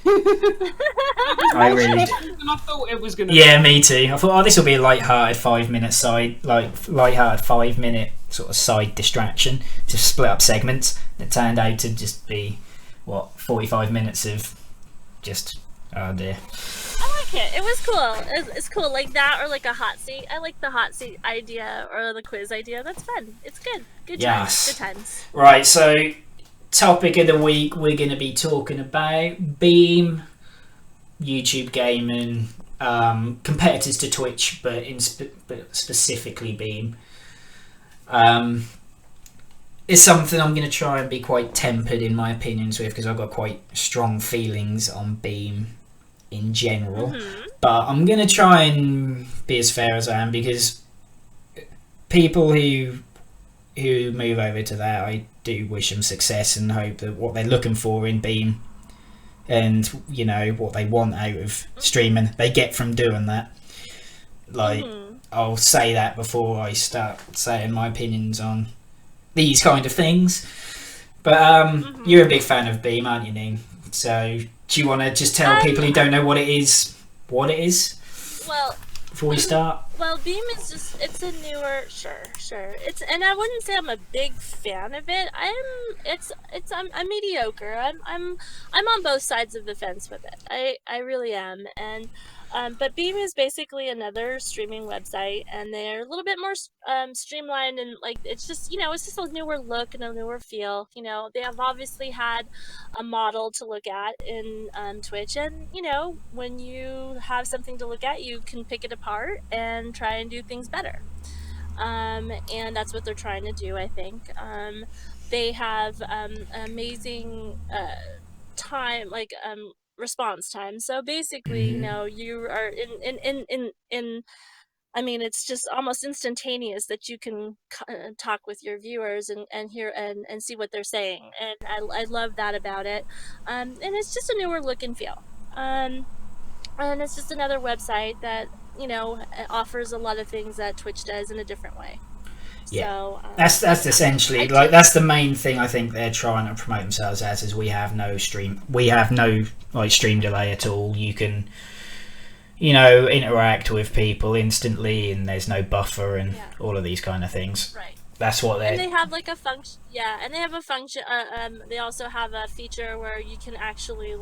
I really do. And I thought it was gonna. Yeah, me too. I thought, this will be a light-hearted 5-minute light-hearted 5-minute sort of side distraction to split up segments. It turned out to just be 45 minutes of just oh dear. I like it. It was cool. It's cool, like that, or like a hot seat. I like the hot seat idea or the quiz idea. That's fun. It's good. Good times. Yes. Good times. Right, so topic of the week, we're going to be talking about Beam, YouTube gaming, competitors to Twitch, but specifically Beam. It's something I'm going to try and be quite tempered in my opinions with because I've got quite strong feelings on Beam in general. Mm-hmm. But I'm going to try and be as fair as I am because people who move over to that, I do wish them success and hope that what they're looking for in Beam and what they want out of streaming they get from doing that. Like I'll say that before I start saying my opinions on these kind of things. But you're a big fan of Beam, aren't you, Neen? So do you want to just tell people who don't know what it is what it is? Well, before we start. Well, Beam is it's a newer, sure. And I wouldn't say I'm a big fan of it. I'm mediocre. I'm on both sides of the fence with it. I really am. And but Beam is basically another streaming website, and they're a little bit more streamlined, and like it's just a newer look and a newer feel. They have obviously had a model to look at in Twitch, and when you have something to look at, you can pick it apart and try and do things better. And that's what they're trying to do, I think. They have amazing time, like response time. So basically, you are in I mean, it's just almost instantaneous that you can talk with your viewers and hear and see what they're saying, and I love that about it. And it's just a newer look and feel. And it's just another website that offers a lot of things that Twitch does in a different way. Yeah, so, that's essentially that's the main thing I think they're trying to promote themselves as, is we have no stream delay at all. You can interact with people instantly, and there's no buffer and all of these kind of things. Right. That's what And they have like a function. Yeah, and they have a function. They also have a feature where you can actually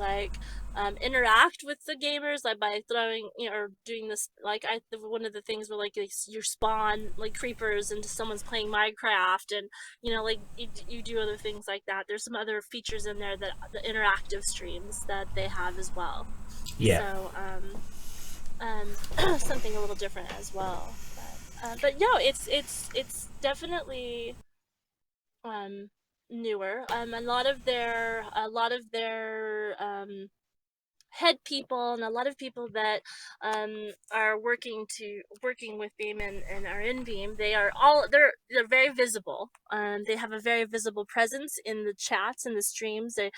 interact with the gamers, like by throwing or doing this. Like one of the things where you spawn like creepers into someone's playing Minecraft, and you do other things like that. There's some other features in there that the interactive streams that they have as well. Yeah. So something a little different as well. But no, it's definitely newer. A lot of their head people and a lot of people that are working with Beam and are in Beam, they're very visible. They have a very visible presence in the chats and the streams. They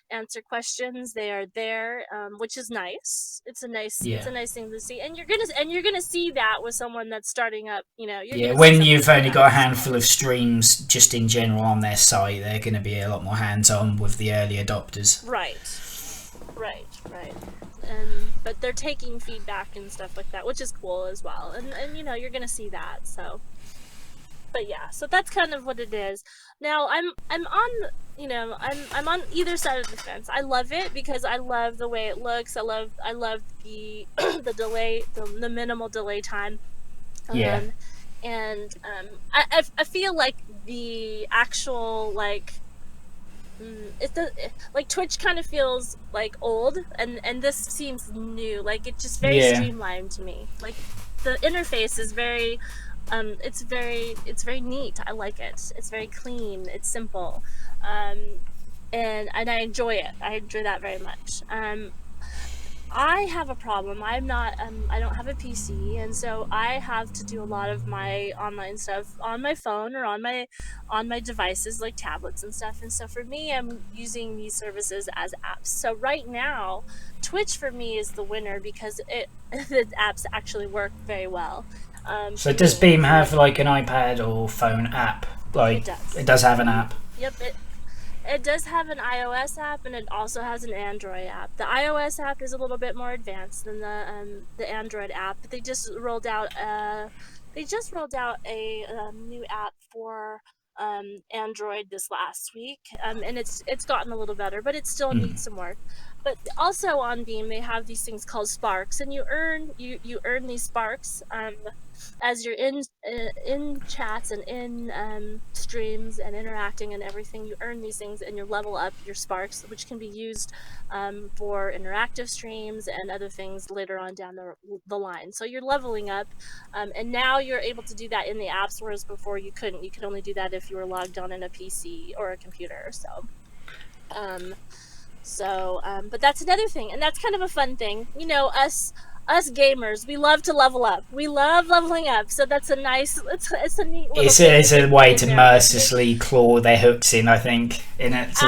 answer questions. They are there, which is nice. It's a nice thing to see. And you're gonna see that with someone that's starting up. When you've only got a handful of streams just in general on their site, they're going to be a lot more hands-on with the early adopters. Right. But they're taking feedback and stuff like that, which is cool as well. And you're gonna see that. So, but yeah, so that's kind of what it is. Now I'm on either side of the fence. I love it because I love the way it looks. I love the the delay, the minimal delay time. And I feel like the actual like Twitch kind of feels like old, and this seems new. Like it's just very Yeah. streamlined to me. Like the interface is very, it's very neat. I like it. It's very clean. It's simple, and I enjoy it. I enjoy that very much. I have a problem. I'm not. I don't have a PC, and so I have to do a lot of my online stuff on my phone or on my devices like tablets and stuff. And so for me, I'm using these services as apps. So right now, Twitch for me is the winner because the apps actually work very well. So does Beam have like an iPad or phone app? Like it does have an app. Yep. It does have an iOS app, and it also has an Android app. The iOS app is a little bit more advanced than the Android app, but they just rolled out a new app for Android this last week, and it's gotten a little better, but it still needs some work. But also on Beam, they have these things called sparks, and you earn these sparks as you're in chats and in streams and interacting and everything. You earn these things and you level up your sparks, which can be used for interactive streams and other things later on down the line. So you're leveling up, and now you're able to do that in the apps, whereas before you couldn't. You could only do that if you were logged on in a PC or a computer. But that's another thing, and that's kind of a fun thing. You know, us gamers, we love to level up. We love leveling up, so that's a nice. It's a neat little. It's a way to mercilessly claw their hooks in, I think, in it. So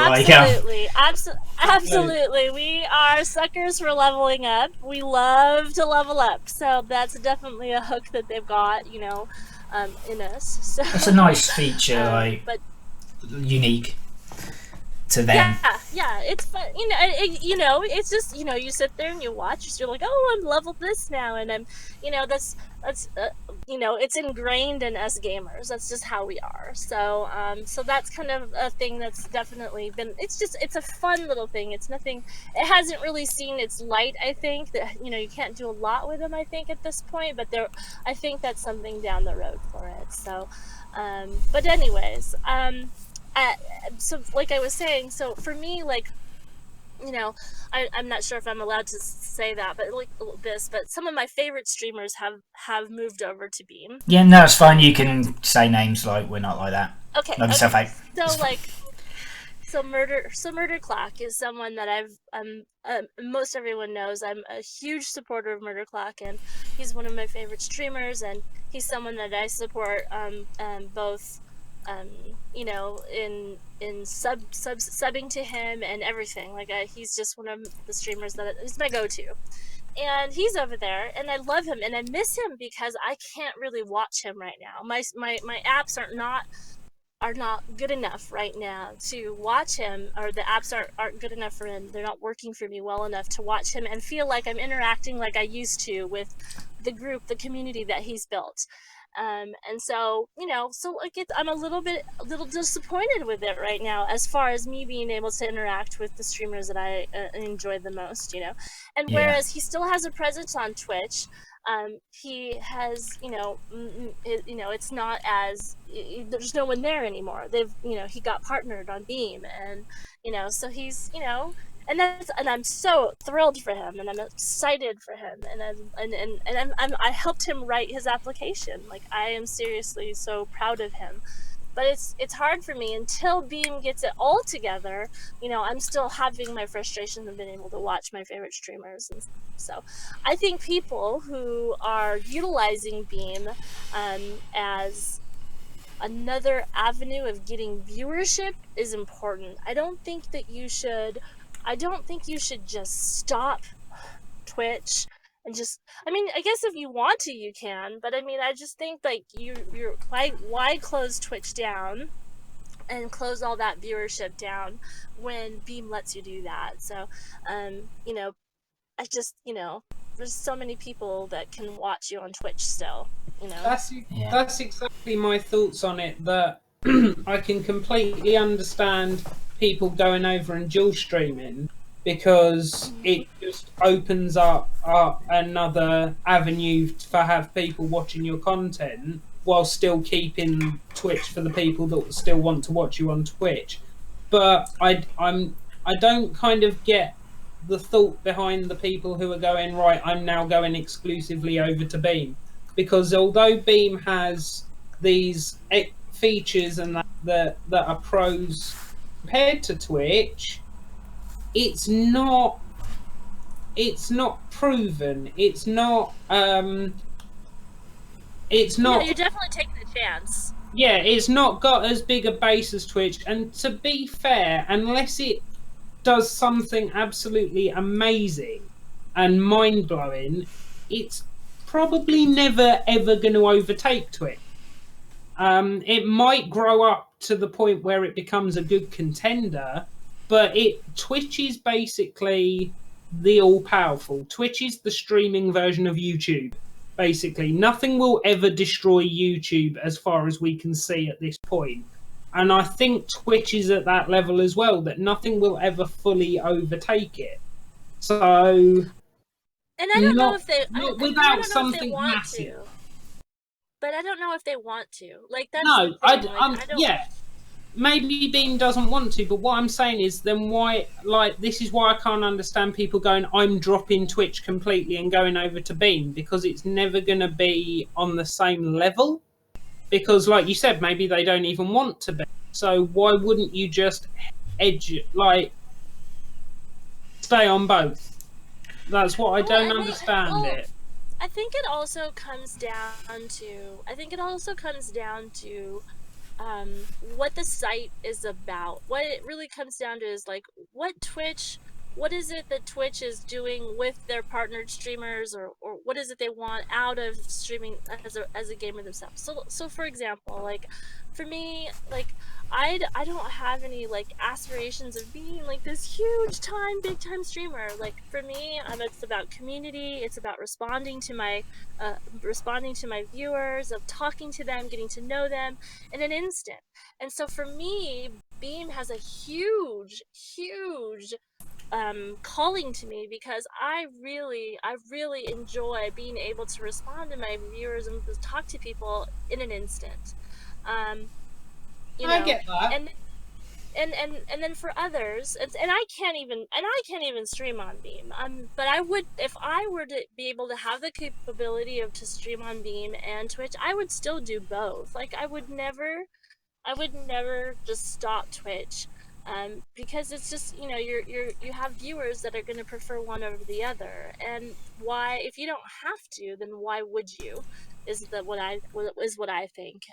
absolutely. We are suckers for leveling up. We love to level up, so that's definitely a hook that they've got, in us. So it's a nice feature, but unique to them. Yeah, it's fun. It's just, you sit there and you watch. You're like, oh, I'm leveled this now, and I'm, that's it's ingrained in us gamers. That's just how we are. So that's kind of a thing that's definitely been. It's a fun little thing. It's nothing. It hasn't really seen its light. I think that you can't do a lot with them. I think at this point, but I think that's something down the road for it. So, but anyways, so like I was saying, so for me, like, I'm not sure if I'm allowed to say that, but but some of my favorite streamers have moved over to Beam. Yeah, no, it's fine. You can say names, like we're not like that. Okay. So Murder Clock is someone that most everyone knows. I'm a huge supporter of Murder Clock, and he's one of my favorite streamers, and he's someone that I support both in subbing to him and everything. Like he's just one of the streamers that is my go-to, and he's over there, and I love him, and I miss him because I can't really watch him right now. My apps are not good enough right now to watch him, or the apps aren't good enough for him. They're not working for me well enough to watch him and feel like I'm interacting like I used to with the group, the community that he's built. And so, I'm a little disappointed with it right now, as far as me being able to interact with the streamers that I enjoy the most, and whereas he still has a presence on Twitch, he has, it's not as, there's no one there anymore. He got partnered on Beam, and, so he's, and I'm so thrilled for him, and I'm excited for him, and I helped him write his application. Like, I am seriously so proud of him. But it's hard for me until Beam gets it all together. I'm still having my frustrations of being able to watch my favorite streamers, and so I think people who are utilizing Beam as another avenue of getting viewership is important. I don't think you should just stop Twitch and just, I guess if you want to, you can, but I just think, like, you're why close Twitch down and close all that viewership down when Beam lets you do that? So, I just, there's so many people that can watch you on Twitch still, That's exactly my thoughts on it, that I can completely understand people going over and dual streaming, because it just opens up another avenue for have people watching your content while still keeping Twitch for the people that still want to watch you on Twitch. but I don't kind of get the thought behind the people who are going, right, I'm now going exclusively over to Beam, because although Beam has these features and that are pros compared to Twitch, it's not proven. It's not. Yeah, you're definitely taking a chance. Yeah, it's not got as big a base as Twitch. And to be fair, unless it does something absolutely amazing and mind blowing, it's probably never ever going to overtake Twitch. It might grow up to the point where it becomes a good contender, but Twitch is basically the all-powerful. Twitch is the streaming version of YouTube. Basically, nothing will ever destroy YouTube as far as we can see at this point. And I think Twitch is at that level as well, that nothing will ever fully overtake it. So, and I don't know if they without something massive. But I don't know if they want to. Like, that's no, I don't. Yeah, maybe Beam doesn't want to. But what I'm saying is, then why? Like, this is why I can't understand people going, "I'm dropping Twitch completely and going over to Beam," because it's never going to be on the same level. Because, like you said, maybe they don't even want to be. So why wouldn't you just stay on both? That's what I don't understand it. I think it also comes down to what the site is about. What it really comes down to is like what is it that Twitch is doing with their partnered streamers, or what is it they want out of streaming as a gamer themselves. So for example, like for me, like I don't have any like aspirations of being like this big time streamer. Like for me, it's about community. It's about responding to my viewers, of talking to them, getting to know them in an instant. And so for me, Beam has a huge calling to me, because I really enjoy being able to respond to my viewers and talk to people in an instant. I get that. And then for others, and I can't even stream on Beam. But I would, if I were to be able to have the capability to stream on Beam and Twitch, I would still do both. Like I would never just stop Twitch, because it's just, you have viewers that are going to prefer one over the other. And why, if you don't have to, then why would you? Is what I think.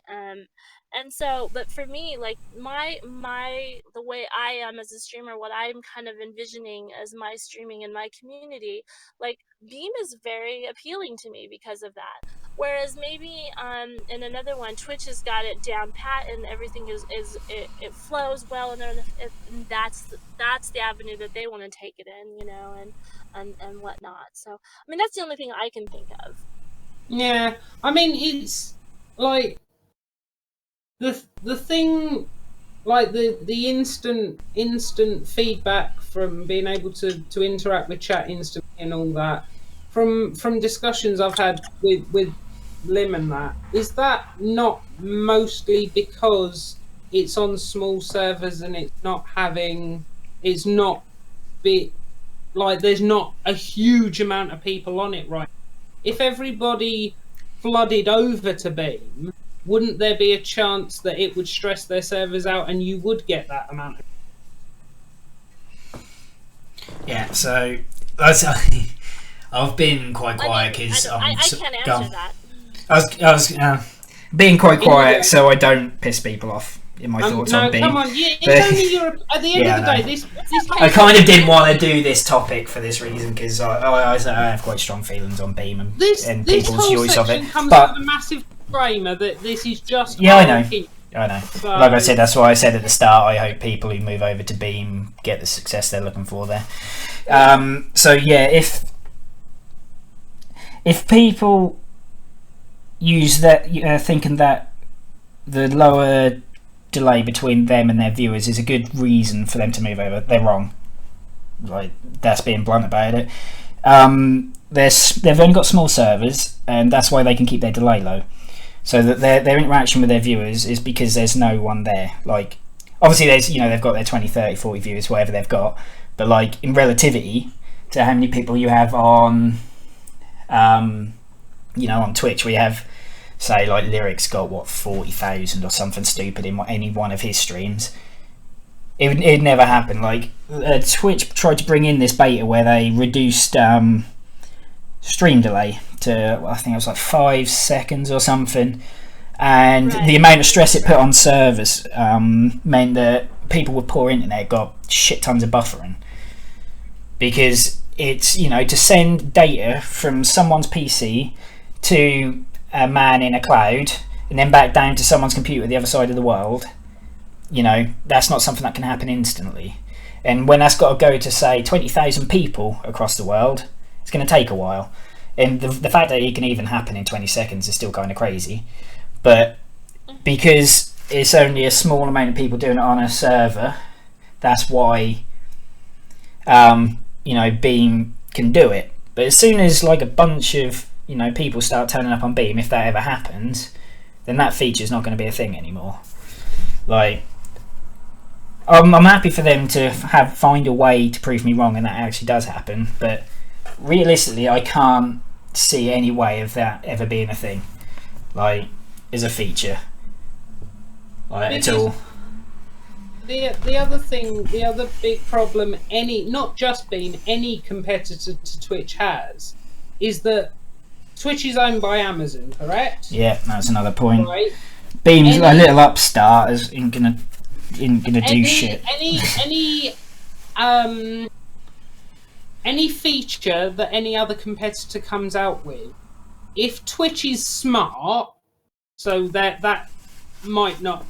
And so, but for me, like the way I am as a streamer, what I'm kind of envisioning as my streaming in my community, like Beam is very appealing to me because of that. Whereas maybe in another one, Twitch has got it down pat and everything it flows well, and that's the avenue that they want to take it in, and whatnot. So I mean, that's the only thing I can think of. Yeah, I mean, it's like the thing, like the instant feedback from being able to interact with chat instantly and all that, from discussions I've had with Lim and that, is that not mostly because it's on small servers and there's not a huge amount of people on it, right? If everybody flooded over to Beam, wouldn't there be a chance that it would stress their servers out and you would get that amount of... Yeah, so I've been quite quiet because I can't answer that. I was being quite quiet so I don't piss people off in my thoughts on Beam. Come on, it's only your... At the end of the day, this I kind of didn't want to do this topic for this reason, because I have quite strong feelings on Beam and people's use of it. Comes but with a massive disclaimer that this is just... Yeah, I know. So, like I said, that's why I said at the start, I hope people who move over to Beam get the success they're looking for there. So yeah, if people use that, thinking that the lower delay between them and their viewers is a good reason for them to move over, they're wrong. Like, that's being blunt about it. They've only got small servers, and that's why they can keep their delay low. So that their interaction with their viewers is because there's no one there. Like, obviously there's, you know, they've got their 20, 30, 40 viewers, whatever they've got, but like in relativity to how many people you have on you know, on Twitch, we have, say, like Lyric's got what, 40,000 or something stupid in any one of his streams. It'd never happen. Like Twitch tried to bring in this beta where they reduced stream delay to, I think it was like 5 seconds or something, and the amount of stress it put on servers meant that people with poor internet got shit tons of buffering, because it's, you know, to send data from someone's PC to a man in a cloud and then back down to someone's computer at the other side of the world, you know, that's not something that can happen instantly. And when that's got to go to, say, 20,000 people across the world, it's going to take a while. And the fact that it can even happen in 20 seconds is still kind of crazy. But because it's only a small amount of people doing it on a server, that's why you know, Beam can do it. But as soon as like a bunch of, you know, people start turning up on Beam, if that ever happens, then that feature's not going to be a thing anymore. Like, I'm happy for them to find a way to prove me wrong and that actually does happen, but realistically I can't see any way of that ever being a thing, like, as a feature, like, at all. The other thing, the other big problem, not just Beam, any competitor to Twitch has, is that Twitch is owned by Amazon, correct? Yeah, that's another point. Right. Beam's a little upstart, ain't gonna do shit. Any feature that any other competitor comes out with, if Twitch is smart, so that might not be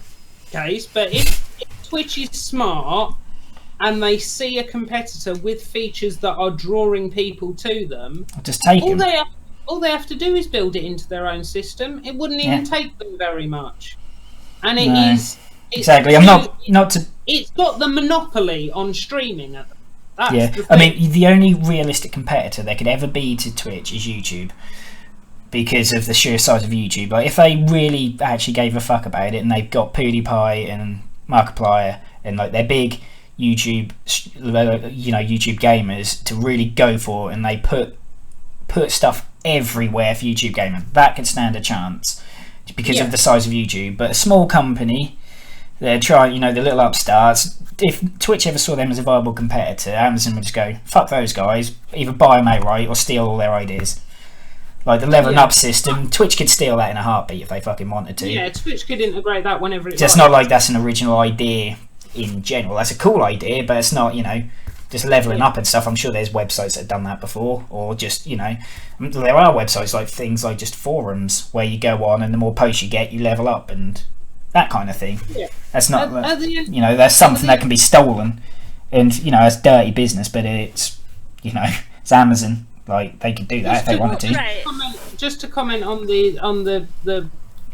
the case, but if Twitch is smart and they see a competitor with features that are drawing people to them, just take them. All they have to do is build it into their own system. It wouldn't even take them very much. And it is exactly. I'm not to. It's got the monopoly on streaming. That's yeah, the thing. I mean, the only realistic competitor there could ever be to Twitch is YouTube, because of the sheer size of YouTube. Like, if they really actually gave a fuck about it, and they've got PewDiePie and Markiplier and like their big YouTube, you know, YouTube gamers to really go for it, and they put stuff everywhere for YouTube gaming, that could stand a chance because of the size of YouTube. But a small company, they're trying, you know, the little upstarts, if Twitch ever saw them as a viable competitor, Amazon would just go, fuck those guys, either buy them outright or steal all their ideas. Like the leveling up system, Twitch could steal that in a heartbeat if they fucking wanted to. Yeah, Twitch could integrate that whenever it It's not like that's an original idea in general. That's a cool idea, but it's not, you know, just leveling up and stuff. I'm sure there's websites that have done that before, or just, you know, there are websites like things like just forums where you go on and the more posts you get, you level up and that kind of thing. Yeah. That's not, you know, that's something that can be stolen, and, you know, it's dirty business, but it's, you know, it's Amazon. Like, they could do that if they wanted to. Right. Just to comment on the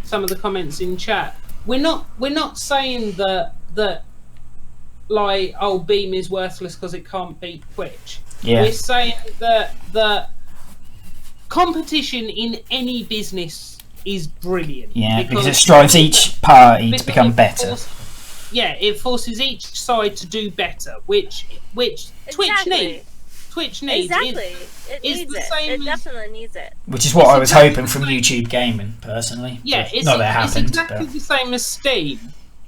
some of the comments in chat, we're not saying that like, oh, Beam is worthless because it can't beat Twitch. Yeah. We're saying that competition in any business is brilliant. Yeah, because it strives each party to become better. It forces each side to do better, which Twitch needs. Twitch needs. Exactly. It needs it. It definitely needs it. Which is what I was hoping from YouTube gaming, personally. Yeah, it's exactly the same as Steam.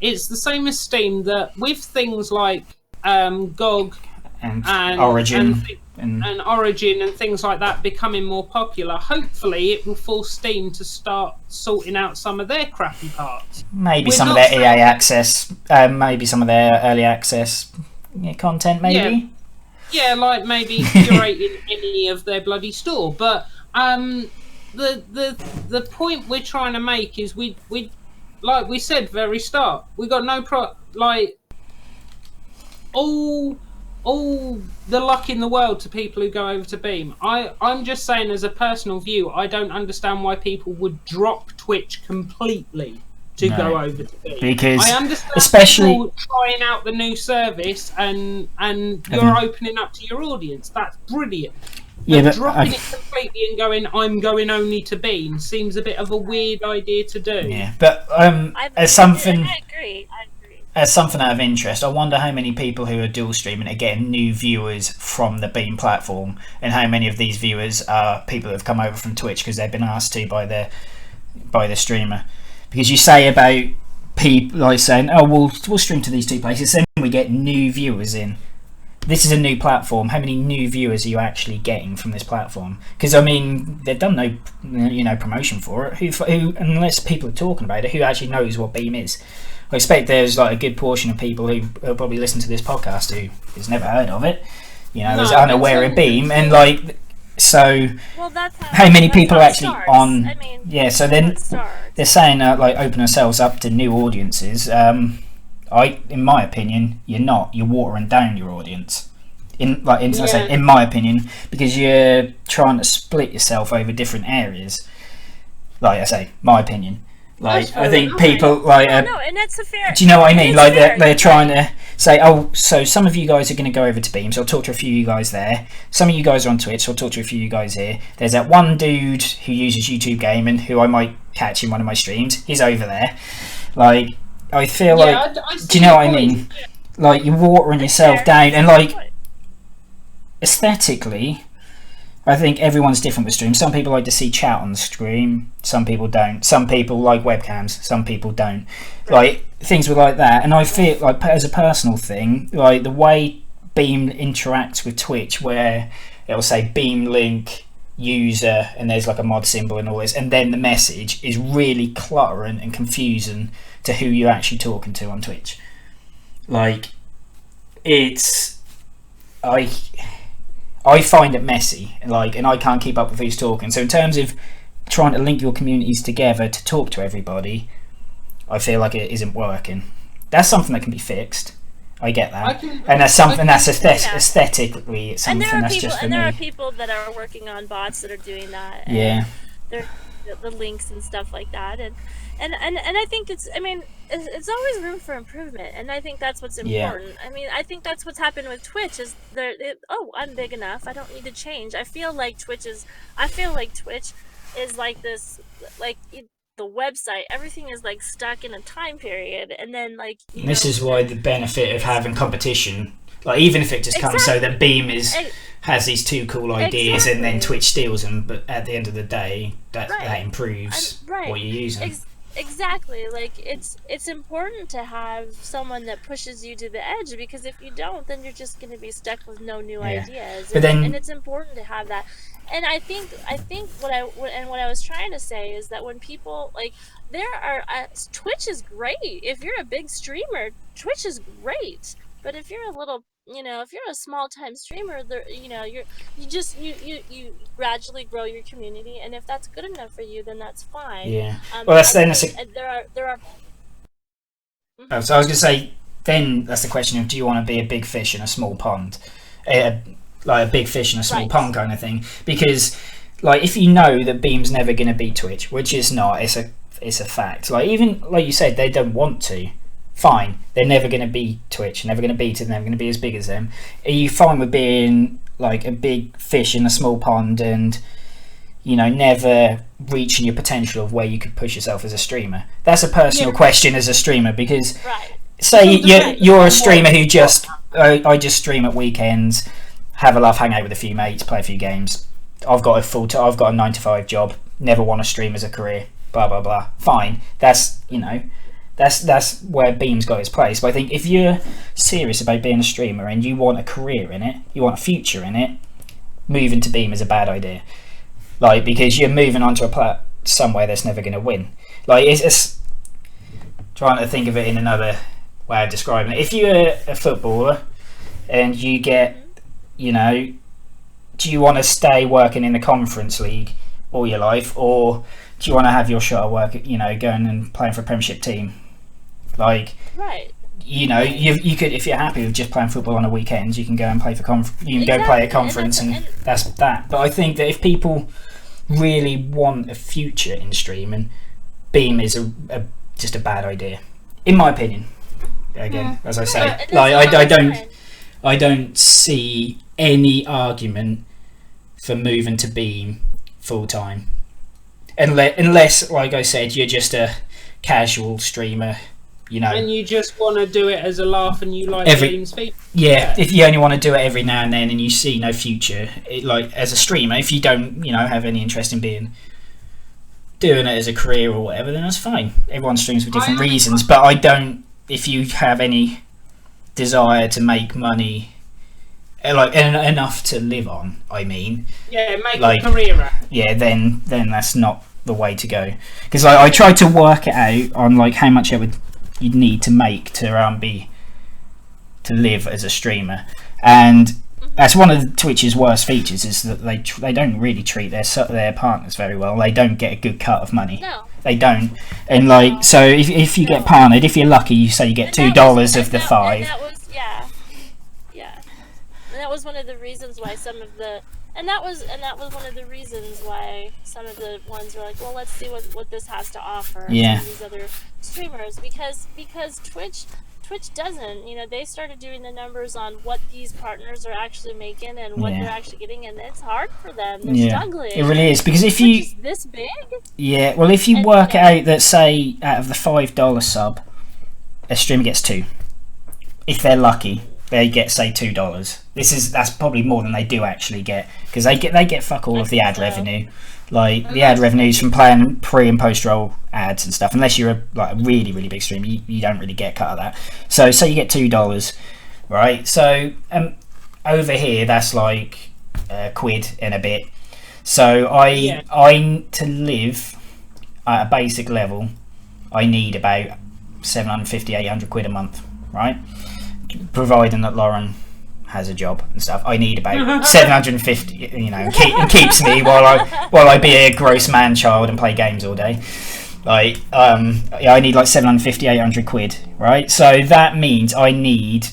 It's the same as Steam, that with things like GOG and Origin and Origin and things like that becoming more popular, hopefully it will force Steam to start sorting out some of their crappy parts. Maybe some of their EA access, maybe some of their early access content, maybe. Yeah, like maybe curating any of their bloody store. But the point we're trying to make is we like we said very start, we got no all the luck in the world to people who go over to Beam. I'm just saying, as a personal view, I don't understand why people would drop Twitch completely to go over to Beam. Because I understand especially people trying out the new service and you're opening up to your audience. That's brilliant. Yeah, but dropping it completely and going, I'm going only to Beam, seems a bit of a weird idea to do. Yeah, but as something, I agree. as something out of interest, I wonder how many people who are dual streaming are getting new viewers from the Beam platform, and how many of these viewers are people who have come over from Twitch because they've been asked to by the streamer. Because you say about people like saying, "Oh, we'll stream to these two places," then we get new viewers in. This is a new platform. How many new viewers are you actually getting from this platform? Because I mean, they've done no promotion for it. Who unless people are talking about it, who actually knows what Beam is? I expect there's like a good portion of people who probably listen to this podcast who has never heard of it. Is unaware of Beam, and like so. Well, that's how many people are actually starts. on? I mean, yeah, so then they're saying like open ourselves up to new audiences. In my opinion, you're not. You're watering down your audience. In my opinion, because you're trying to split yourself over different areas. Like I say, my opinion. Like I think people like. No, and that's a fair. Do you know what I mean? Like they're trying to say, oh, so some of you guys are going to go over to Beam, so I'll talk to a few of you guys there. Some of you guys are on Twitch, so I'll talk to a few of you guys here. There's that one dude who uses YouTube Gaming, who I might catch in one of my streams. He's over there. Like I feel like, do you know what I mean? Like you're watering yourself down, and like aesthetically, I think everyone's different with streams. Some people like to see chat on the stream. Some people don't. Some people like webcams. Some people don't. Like things were like that. And I feel like, as a personal thing, like the way Beam interacts with Twitch, where it'll say Beam link user, and there's like a mod symbol and all this, and then the message is really cluttering and confusing to who you're actually talking to on Twitch. Like I find it messy, and I can't keep up with who's talking. So in terms of trying to link your communities together to talk to everybody, I feel like it isn't working. That's something that can be fixed. I get that, and that's something that's aesthetically. It's something that's just for me. And there are people that are working on bots that are doing that. And yeah. The links and stuff like that, and I think it's it's always room for improvement, and I think that's what's important. Yeah. I mean, I think that's what's happened with Twitch is I'm big enough, I don't need to change. I feel like Twitch is like this, like the website, everything is like stuck in a time period, and then like this is why the benefit of having competition, like even if it just comes so that Beam has these two cool ideas and then Twitch steals them, but at the end of the day that improves what you're using. Exactly. Like it's important to have someone that pushes you to the edge, because if you don't, then you're just going to be stuck with no new ideas. And it's important to have that. And I think what I was trying to say is that when people Twitch is great. If you're a big streamer, Twitch is great. But if you're a little, if you're a small time streamer, you gradually grow your community, and if that's good enough for you, then that's fine. Yeah. Well, there are. Mm-hmm. So I was going to say, then that's the question of, do you want to be a big fish in a small pond, like a big fish in a small pond kind of thing? Because like if you know that Beam's never going to beat Twitch, which is not, it's a fact. Like even like you said, they don't want to. Fine, they're never going to beat Twitch, never going to beat it, never going to be as big as them. Are you fine with being like a big fish in a small pond and never reaching your potential of where you could push yourself as a streamer? That's a personal question as a streamer, because say you're a streamer who I just stream at weekends, have a laugh, hang out with a few mates, play a few games. I've got a 9-to-5 job, never want to stream as a career, blah blah blah. Fine, that's That's where Beam's got its place. But I think if you're serious about being a streamer and you want a career in it, you want a future in it, moving to Beam is a bad idea. Like, because you're moving onto somewhere that's never going to win. Like, it's trying to think of it in another way of describing it. If you're a footballer and you get, do you want to stay working in the Conference League all your life, or do you want to have your shot at work, going and playing for a Premiership team? Like, you could, if you're happy with just playing football on the weekends, you can go and play for play a conference, and that's that. But I think that if people really want a future in streaming, Beam is just a bad idea, in my opinion. Again, as I say, I don't see any argument for moving to Beam full time, unless, like I said, you're just a casual streamer you know. And you just want to do it as a laugh, and you like Beam's feet. Yeah, if you only want to do it every now and then, and you see no future, like as a streamer, if you don't, have any interest in doing it as a career or whatever, then that's fine. Everyone streams for different reasons, but I don't. If you have any desire to make money, like enough to live on, make a career out. Yeah, then that's not the way to go. Because I tried to work it out on like how much you'd need to make to live as a streamer, and that's one of Twitch's worst features, is that they don't really treat their partners very well. They don't get a good cut of money. No. They don't. And so if you get partnered, if you're lucky, you say you get $2 of the $5. And that was And that was one of the reasons why some of the ones were like, well, let's see what this has to offer. Yeah. These other streamers, because Twitch doesn't, they started doing the numbers on what these partners are actually making and what they're actually getting, and it's hard for them. They're struggling. It really is, because if Twitch is this big. Yeah, well, if you work out that, say, out of the $5 sub, a streamer gets 2. If they're lucky, they get, say, $2. That's probably more than they do actually get, because they get fuck all of the ad revenue. Like the ad revenues from playing pre and post roll ads and stuff. Unless you're a really, really big streamer, you don't really get cut of that. So say you get $2, right? So over here that's like a quid and a bit. So I to live at a basic level, I need about 750-800 quid a month, right? Providing that Lauren has a job and stuff, I need about 750. Keeps me while I be a gross man child and play games all day. Like I need like 750-800 quid, right? So that means I need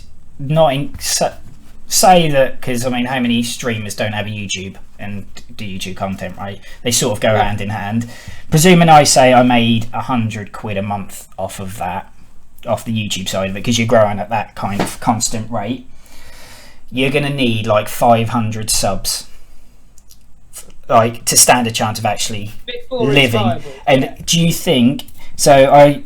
say that, because how many streamers don't have a YouTube and do YouTube content, right? They sort of go hand in hand. Presuming I say I made 100 quid a month off of that, off the YouTube side of it, because you're growing at that kind of constant rate, you're going to need like 500 subs, like to stand a chance of actually living. And do you think so?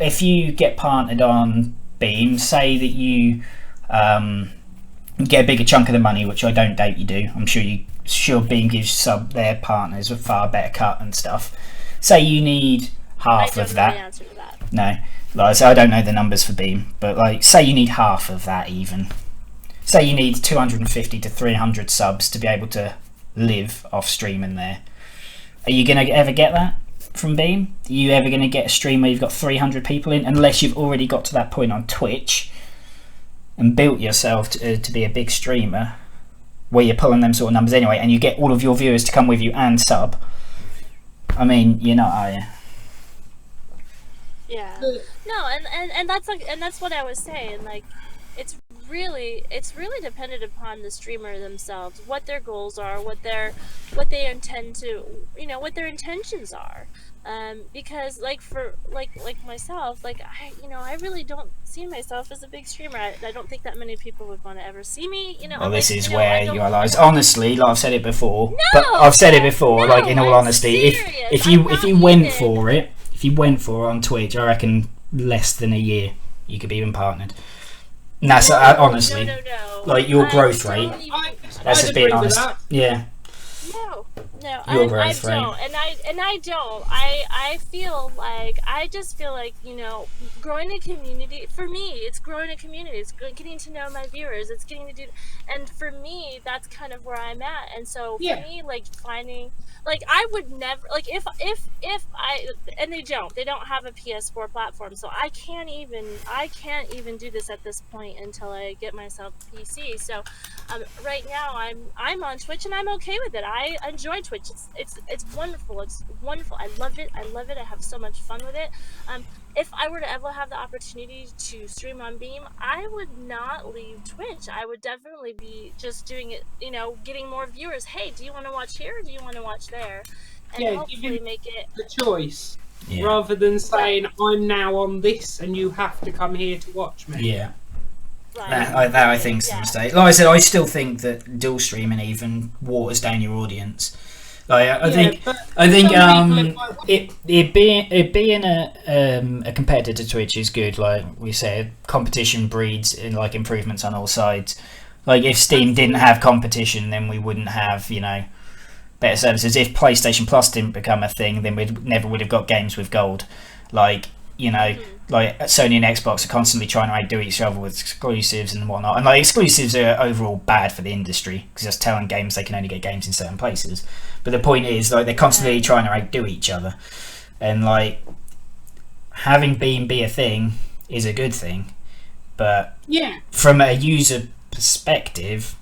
If you get partnered on Beam, say that you get a bigger chunk of the money, which I don't doubt you do. I'm sure Beam gives their partners a far better cut and stuff. Say you need half of that. I don't know the answer to that. No, so I don't know the numbers for Beam, but like say you need half of that even. Say you need 250 to 300 subs to be able to live off streaming there. Are you going to ever get that from Beam? Are you ever going to get a stream where you've got 300 people in? Unless you've already got to that point on Twitch and built yourself to be a big streamer where you're pulling them sort of numbers anyway, and you get all of your viewers to come with you and sub. You're not, are you? Yeah. No, and that's what I was saying. Like, it's really dependent upon the streamer themselves, what their goals are, what they intend to, what their intentions are. Because for myself, I really don't see myself as a big streamer. I don't think that many people would want to ever see me. Well, this is where you realize, honestly, like I've said it before. Like in all honesty, if you went for it on Twitch, I reckon less than a year you could be even partnered. And that's honestly, no. Like your growth rate. That's just being honest. Yeah. No, Your I growth rate. don't, and I don't. I feel like growing a community. For me, it's growing a community. It's getting to know my viewers. It's getting to do, and for me, that's kind of where I'm at. And so for me, finding. I would never if I, and they don't have a PS4 platform, so I can't even do this at this point until I get myself a PC. So right now I'm on Twitch and I'm okay with it. I enjoy Twitch. It's wonderful. It's wonderful. I love it. I have so much fun with it. If I were to ever have the opportunity to stream on Beam, I would not leave Twitch. I would definitely be just doing it, getting more viewers. Hey, do you want to watch here or do you want to watch there? And hopefully make it the choice, rather than saying, I'm now on this and you have to come here to watch me. Yeah. Right. That I think is a mistake. Like I said, I still think that dual streaming even waters down your audience. Like, I think it being a competitor to Twitch is good. Like we said, competition breeds in like improvements on all sides. Like if Steam didn't have competition, then we wouldn't have, you know, better services. If PlayStation Plus didn't become a thing, then we never would have got games with gold. Like, you know, like Sony and Xbox are constantly trying to outdo each other with exclusives and whatnot. And like exclusives are overall bad for the industry because it's telling games they can only get games in certain places. But the point is, like, they're constantly trying to outdo each other, and like having Beam be a thing is a good thing. But from a user perspective,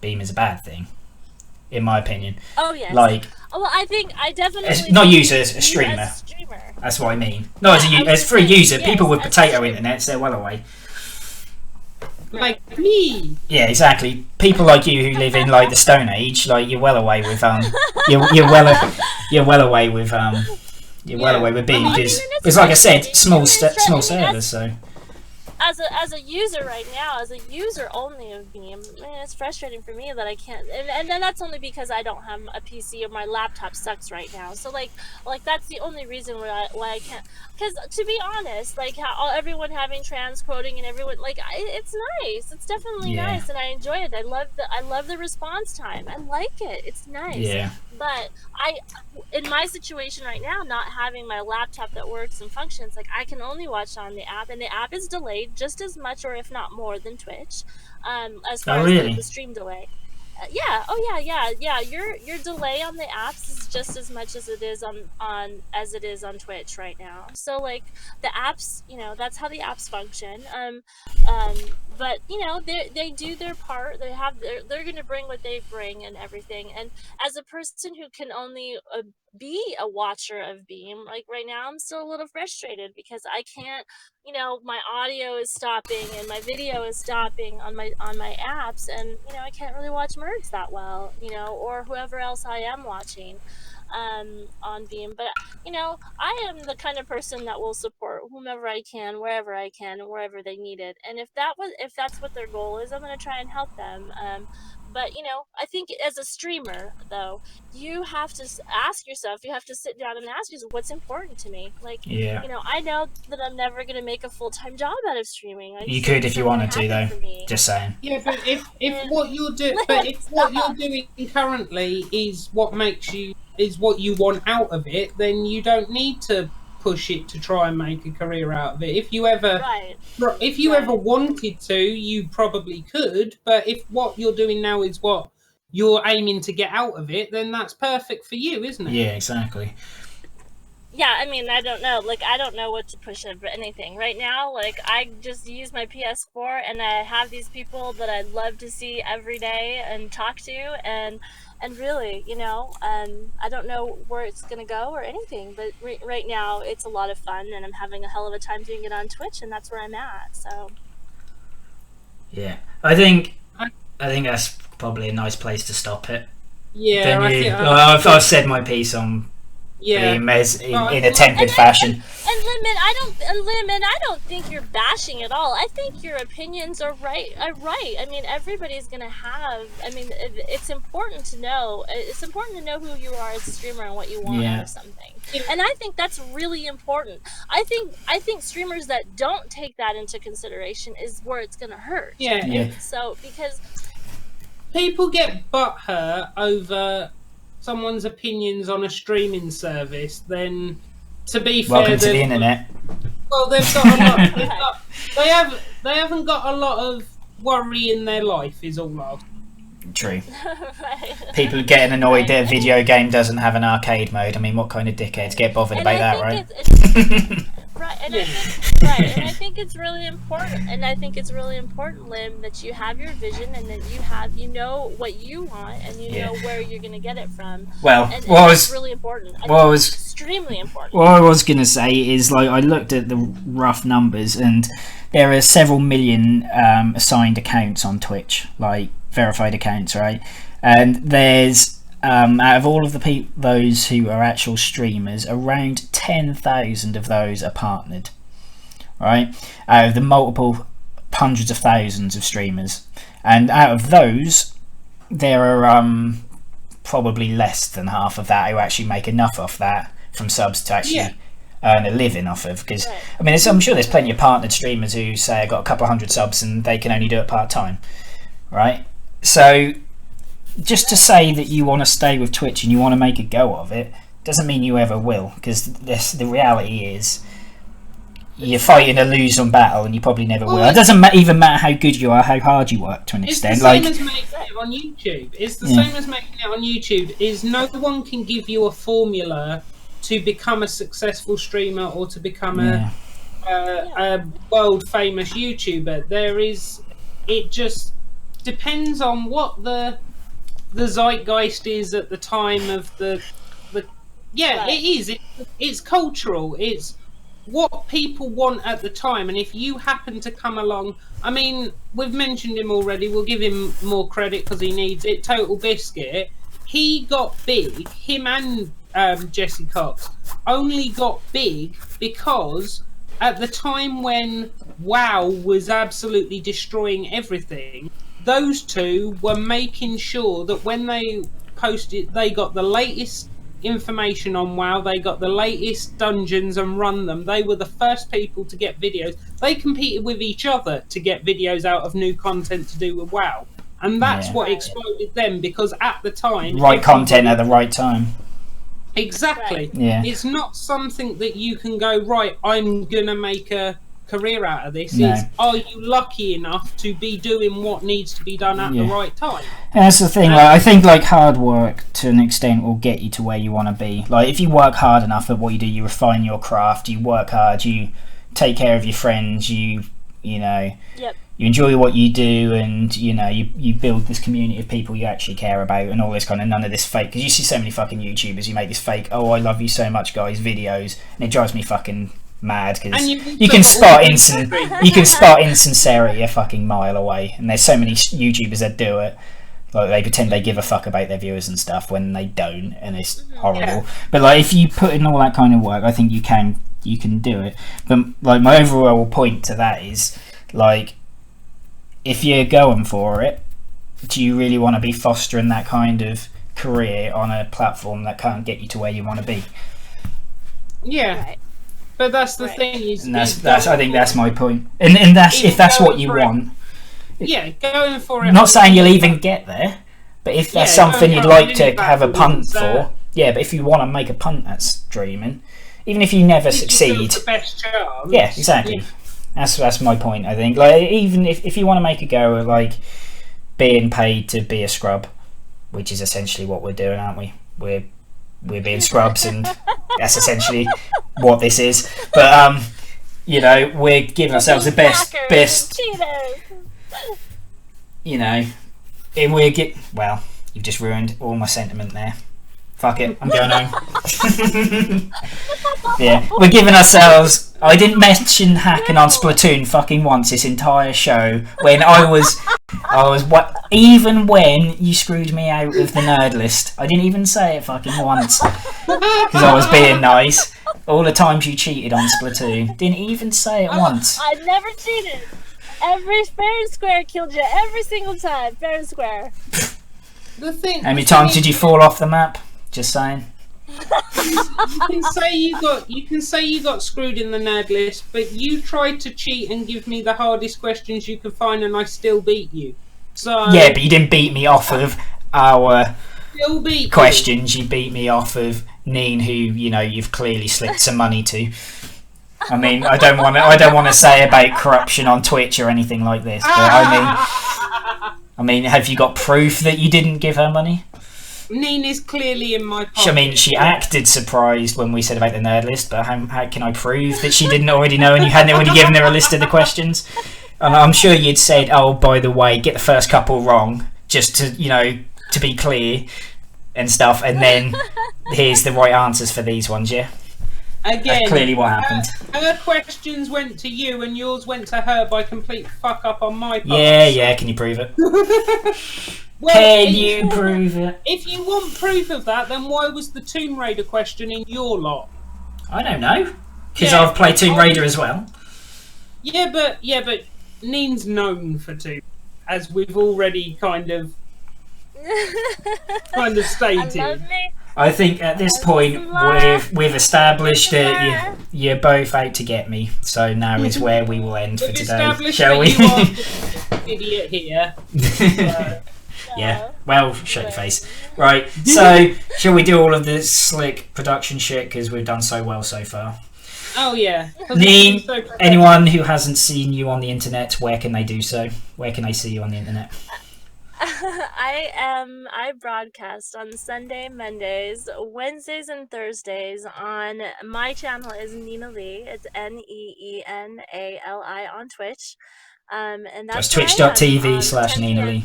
Beam is a bad thing, in my opinion. Oh yes. Like, well, I think I definitely not users, a streamer. As a streamer. That's what I mean. No, as for a user, people with potato internets, they're well away. Like me. Yeah, exactly. People like you who live in like the Stone Age, like you're well away with you're well away with Beam because like I said, small servers. So as a user right now, as a user only of Beam, it's frustrating for me that I can't, and then that's only because I don't have a PC or my laptop sucks right now. So like that's the only reason why I can't. Because to be honest, like how everyone having trans quoting and everyone it's nice. It's definitely nice, and I enjoy it. I love the response time. I like it. It's nice. Yeah. But in my situation right now, not having my laptop that works and functions, like I can only watch on the app, and the app is delayed just as much, or if not more, than Twitch. As far as the stream delay. Your delay on the apps is just as much as it is on Twitch right now. So like the apps, you know, that's how the apps function. But you know, they do their part. They're going to bring what they bring and everything. And as a person who can only be a watcher of Beam, like right now I'm still a little frustrated because I can't, you know, my audio is stopping and my video is stopping on my apps, and you know, I can't really watch Merds that well, you know, or whoever else I am watching on Beam. But you know, I am the kind of person that will support whomever I can, wherever I can, and wherever they need it. And if that's what their goal is, I'm going to try and help them. But you know, I think as a streamer, though, you have to ask yourself. You have to sit down and ask yourself, what's important to me? Like, you know, I know that I'm never going to make a full-time job out of streaming. You could if you wanted to, though. Just saying. Yeah, but if what you're doing currently is what you want out of it, then you don't need to push it to try and make a career out of it. If you ever wanted to, you probably could, but if what you're doing now is what you're aiming to get out of it, then that's perfect for you, isn't it? Yeah, exactly. Yeah, I mean, I don't know. Like, I don't know what to push over anything. Right now, like, I just use my PS4, and I have these people that I love to see every day and talk to, and really, you know, I don't know where it's going to go or anything, but right now, it's a lot of fun, and I'm having a hell of a time doing it on Twitch, and that's where I'm at, so. Yeah, I think that's probably a nice place to stop it. Yeah, I've said my piece on Beam in a tempered fashion. And Lemon, I don't think you're bashing at all. I think your opinions are right. I mean, everybody's gonna have. I mean, it's important to know. It's important to know who you are as a streamer and what you want out of something. And I think that's really important. I think streamers that don't take that into consideration is where it's gonna hurt. Yeah. So because people get butthurt over someone's opinions on a streaming service, then to be fair, welcome to the internet. Well, they've got a lot. They haven't got a lot of worry in their life. Is all I'll. True. People getting annoyed that a video game doesn't have an arcade mode. I mean, what kind of dickheads get bothered about that, right? Right, and I think it's really important, Lim, that you have your vision and that you know what you want and you know where you're going to get it from. Well, it's really important. Extremely important. What I was going to say is, like, I looked at the rough numbers, and there are several million assigned accounts on Twitch, like verified accounts, right? And there's out of all of those who are actual streamers, around 10,000 of those are partnered, right? Out of the multiple hundreds of thousands of streamers, and out of those, there are probably less than half of that who actually make enough off that from subs to actually earn a living off of. Because I mean, I'm sure there's plenty of partnered streamers who say I got a couple of hundred subs and they can only do it part-time, right? So just to say that you want to stay with Twitch and you want to make a go of it doesn't mean you ever will, because the reality is you're fighting a losing battle and you probably never will. It doesn't even matter how good you are, how hard you work to an extent. It's the same as making it on YouTube. It's the same as making it on YouTube. Is no one can give you a formula to become a successful streamer or to become a world famous YouTuber. It just depends on what the zeitgeist is at the time of the it is. It's cultural. It's what people want at the time, and if you happen to come along, I mean, we've mentioned him already, we'll give him more credit because he needs it. Total Biscuit, he got big, him and Jesse Cox only got big because at the time when WoW was absolutely destroying everything, those two were making sure that when they posted, they got the latest information on WoW, they got the latest dungeons and run them. They were the first people to get videos. They competed with each other to get videos out of new content to do with WoW, and that's what exploded them, because at the time, right content at the right time. Exactly. It's not something that you can go, right, I'm gonna make a career out of this. It's, are you lucky enough to be doing what needs to be done at the right time? And that's the thing, I think hard work to an extent will get you to where you want to be. Like, if you work hard enough at what you do, you refine your craft, you work hard, you take care of your friends, you enjoy what you do, and you build this community of people you actually care about, and all this kind of, none of this fake, because you see so many fucking YouTubers who make this fake, oh, I love you so much guys videos, and it drives me fucking mad, because you can spot insincerity a fucking mile away, and there's so many YouTubers that do it, like they pretend they give a fuck about their viewers and stuff when they don't, and it's horrible. But like, if you put in all that kind of work, I think you can do it. But like, my overall point to that is, like, if you're going for it, do you really want to be fostering that kind of career on a platform that can't get you to where you want to be? But that's the thing. And that's I think that's my point. And that's if that's what you want. Going for it. I'm not saying you'll even get there, but if that's something you'd like to have a punt for, but if you want to make a punt at streaming, even if you never succeed, the best chance. Yeah, exactly. That's my point. I think, like, even if you want to make a go at like being paid to be a scrub, which is essentially what we're doing, aren't we? We're being scrubs, and that's essentially what this is. But we're giving ourselves the best. And well, you've just ruined all my sentiment there. Fuck it, I'm going home. We're giving ourselves. I didn't mention hacking on Splatoon fucking once this entire show, when I was even when you screwed me out of the nerd list. I didn't even say it fucking once, because I was being nice. All the times you cheated on Splatoon, didn't even say it once. I never cheated. Every fair and square killed you every single time, fair and square. How many times did you fall off the map? Just saying. You can say you got screwed in the nerd list, but you tried to cheat and give me the hardest questions you could find, and I still beat you. So but you didn't beat me off of our questions. You beat me off of Neen, who you've clearly slipped some money to. I mean, I don't want to say about corruption on Twitch or anything like this, but I mean, have you got proof that you didn't give her money? Neen is clearly in my pocket. I mean, she acted surprised when we said about the nerd list, but how can I prove that she didn't already know and you hadn't already given her a list of the questions? And I'm sure you'd said, oh, by the way, get the first couple wrong, just to, to be clear and stuff, and then here's the right answers for these ones, yeah? Again, that's clearly what happened. Her questions went to you and yours went to her by complete fuck up on my part. Yeah, can you prove it? Well, can you prove it? If you want proof of that, then why was the Tomb Raider question in your lot? I don't know, because I've played Tomb Raider as well. Yeah, but Neen's known for Tomb, as we've already kind of kind of I stated. love me. I think at this point we've established that you're both out to get me. So now is where we will end for We've today, established shall that we? you are the idiot here. Yeah. Well, shut your face. Right. So shall we do all of this slick production shit because we've done so well so far? Oh yeah. Neen, anyone who hasn't seen you on the internet, where can they do so? Where can they see you on the internet? I broadcast on Sunday, Mondays, Wednesdays, and Thursdays on my channel is Neenali. It's NEENALI on Twitch. And That's that's where I am, twitch.tv/Neenali.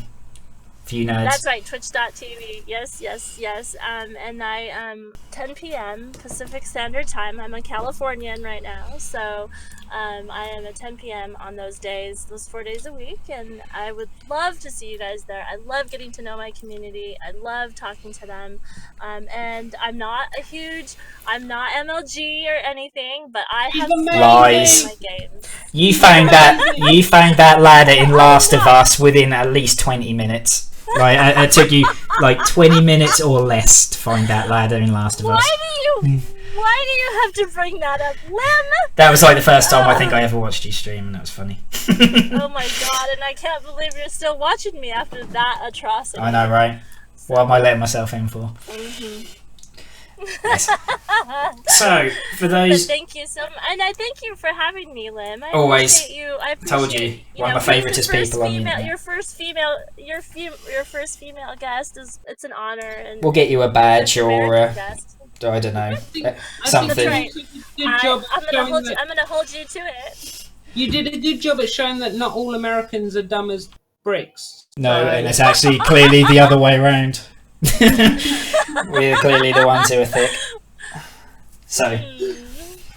For you nerds. That's right, twitch.tv. Yes. And I 10 p.m. Pacific Standard Time. I'm a Californian right now, so I am at 10 p.m. on those days, those 4 days a week, and I would love to see you guys there. I love getting to know my community. I love talking to them. And I'm not MLG or anything, but I have Lies. my games. You found that ladder in Last of Us within at least 20 minutes. Right, it took you like 20 minutes or less to find that ladder in Last of Us. Why do you have to bring that up, Lim? That was like the first time I think I ever watched you stream, and that was funny. Oh my god, and I can't believe you're still watching me after that atrocity. I know, right? What am I letting myself in for? Yes. So, for those... But thank you so much, and I thank you for having me, Lim. I Always. appreciate you. I appreciate, Told you, one of my favouriteest people on the internet. Your first female guest it's an honor. And We'll get you a badge or guest. I don't know, Something. something. Right. Good job I'm gonna hold you to it. You did a good job at showing that not all Americans are dumb as bricks. No, and it's actually clearly the other way around. We're clearly the ones who are thick. So,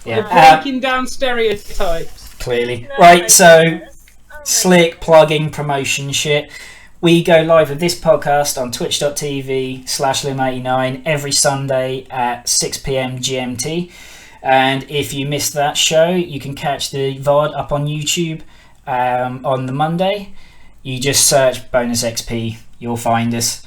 yeah. Breaking down stereotypes. Clearly. No, Right, my so, goodness. Oh my slick plugging promotion shit. We go live with this podcast on twitch.tv/lim89 every Sunday at 6 p.m. GMT. And if you missed that show, you can catch the VOD up on YouTube on the Monday. You just search bonusXP, you'll find us.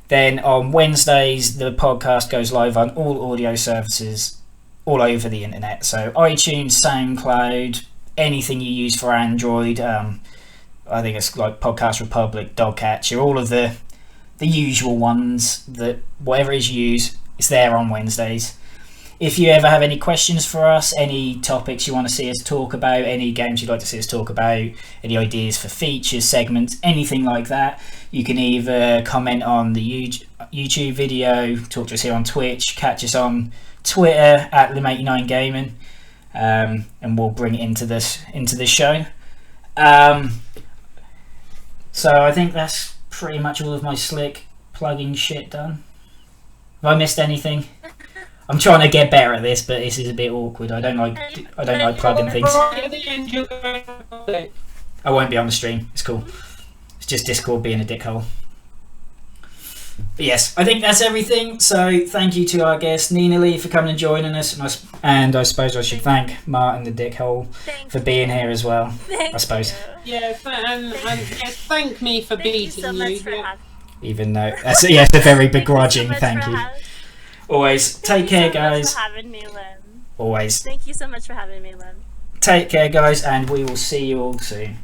Then on Wednesdays, the podcast goes live on all audio services all over the internet. So iTunes, SoundCloud, anything you use for Android. I think it's like Podcast Republic, Dogcatcher, all of the usual ones that whatever it is you use, it's there on Wednesdays. If you ever have any questions for us, any topics you want to see us talk about, any games you'd like to see us talk about, any ideas for features, segments, anything like that, you can either comment on the YouTube video, talk to us here on Twitch, catch us on Twitter at Lim89Gaming, and we'll bring it into this show. So I think that's pretty much all of my slick plugging shit done. Have I missed anything? I'm trying to get better at this, but this is a bit awkward. I don't like plugging things. I won't be on the stream. It's cool. It's just Discord being a dickhole. But yes, I think that's everything. So thank you to our guest Neenali for coming and joining us, and I suppose I should thank Martin the dickhole for being here as well. I suppose. Yeah, and thank me for beating so much for you. Even though that's a very begrudging thank you. Always take care, guys. For having me, Lim. Always. Thank you so much for having me, Lim. Take care, guys, and we will see you all soon.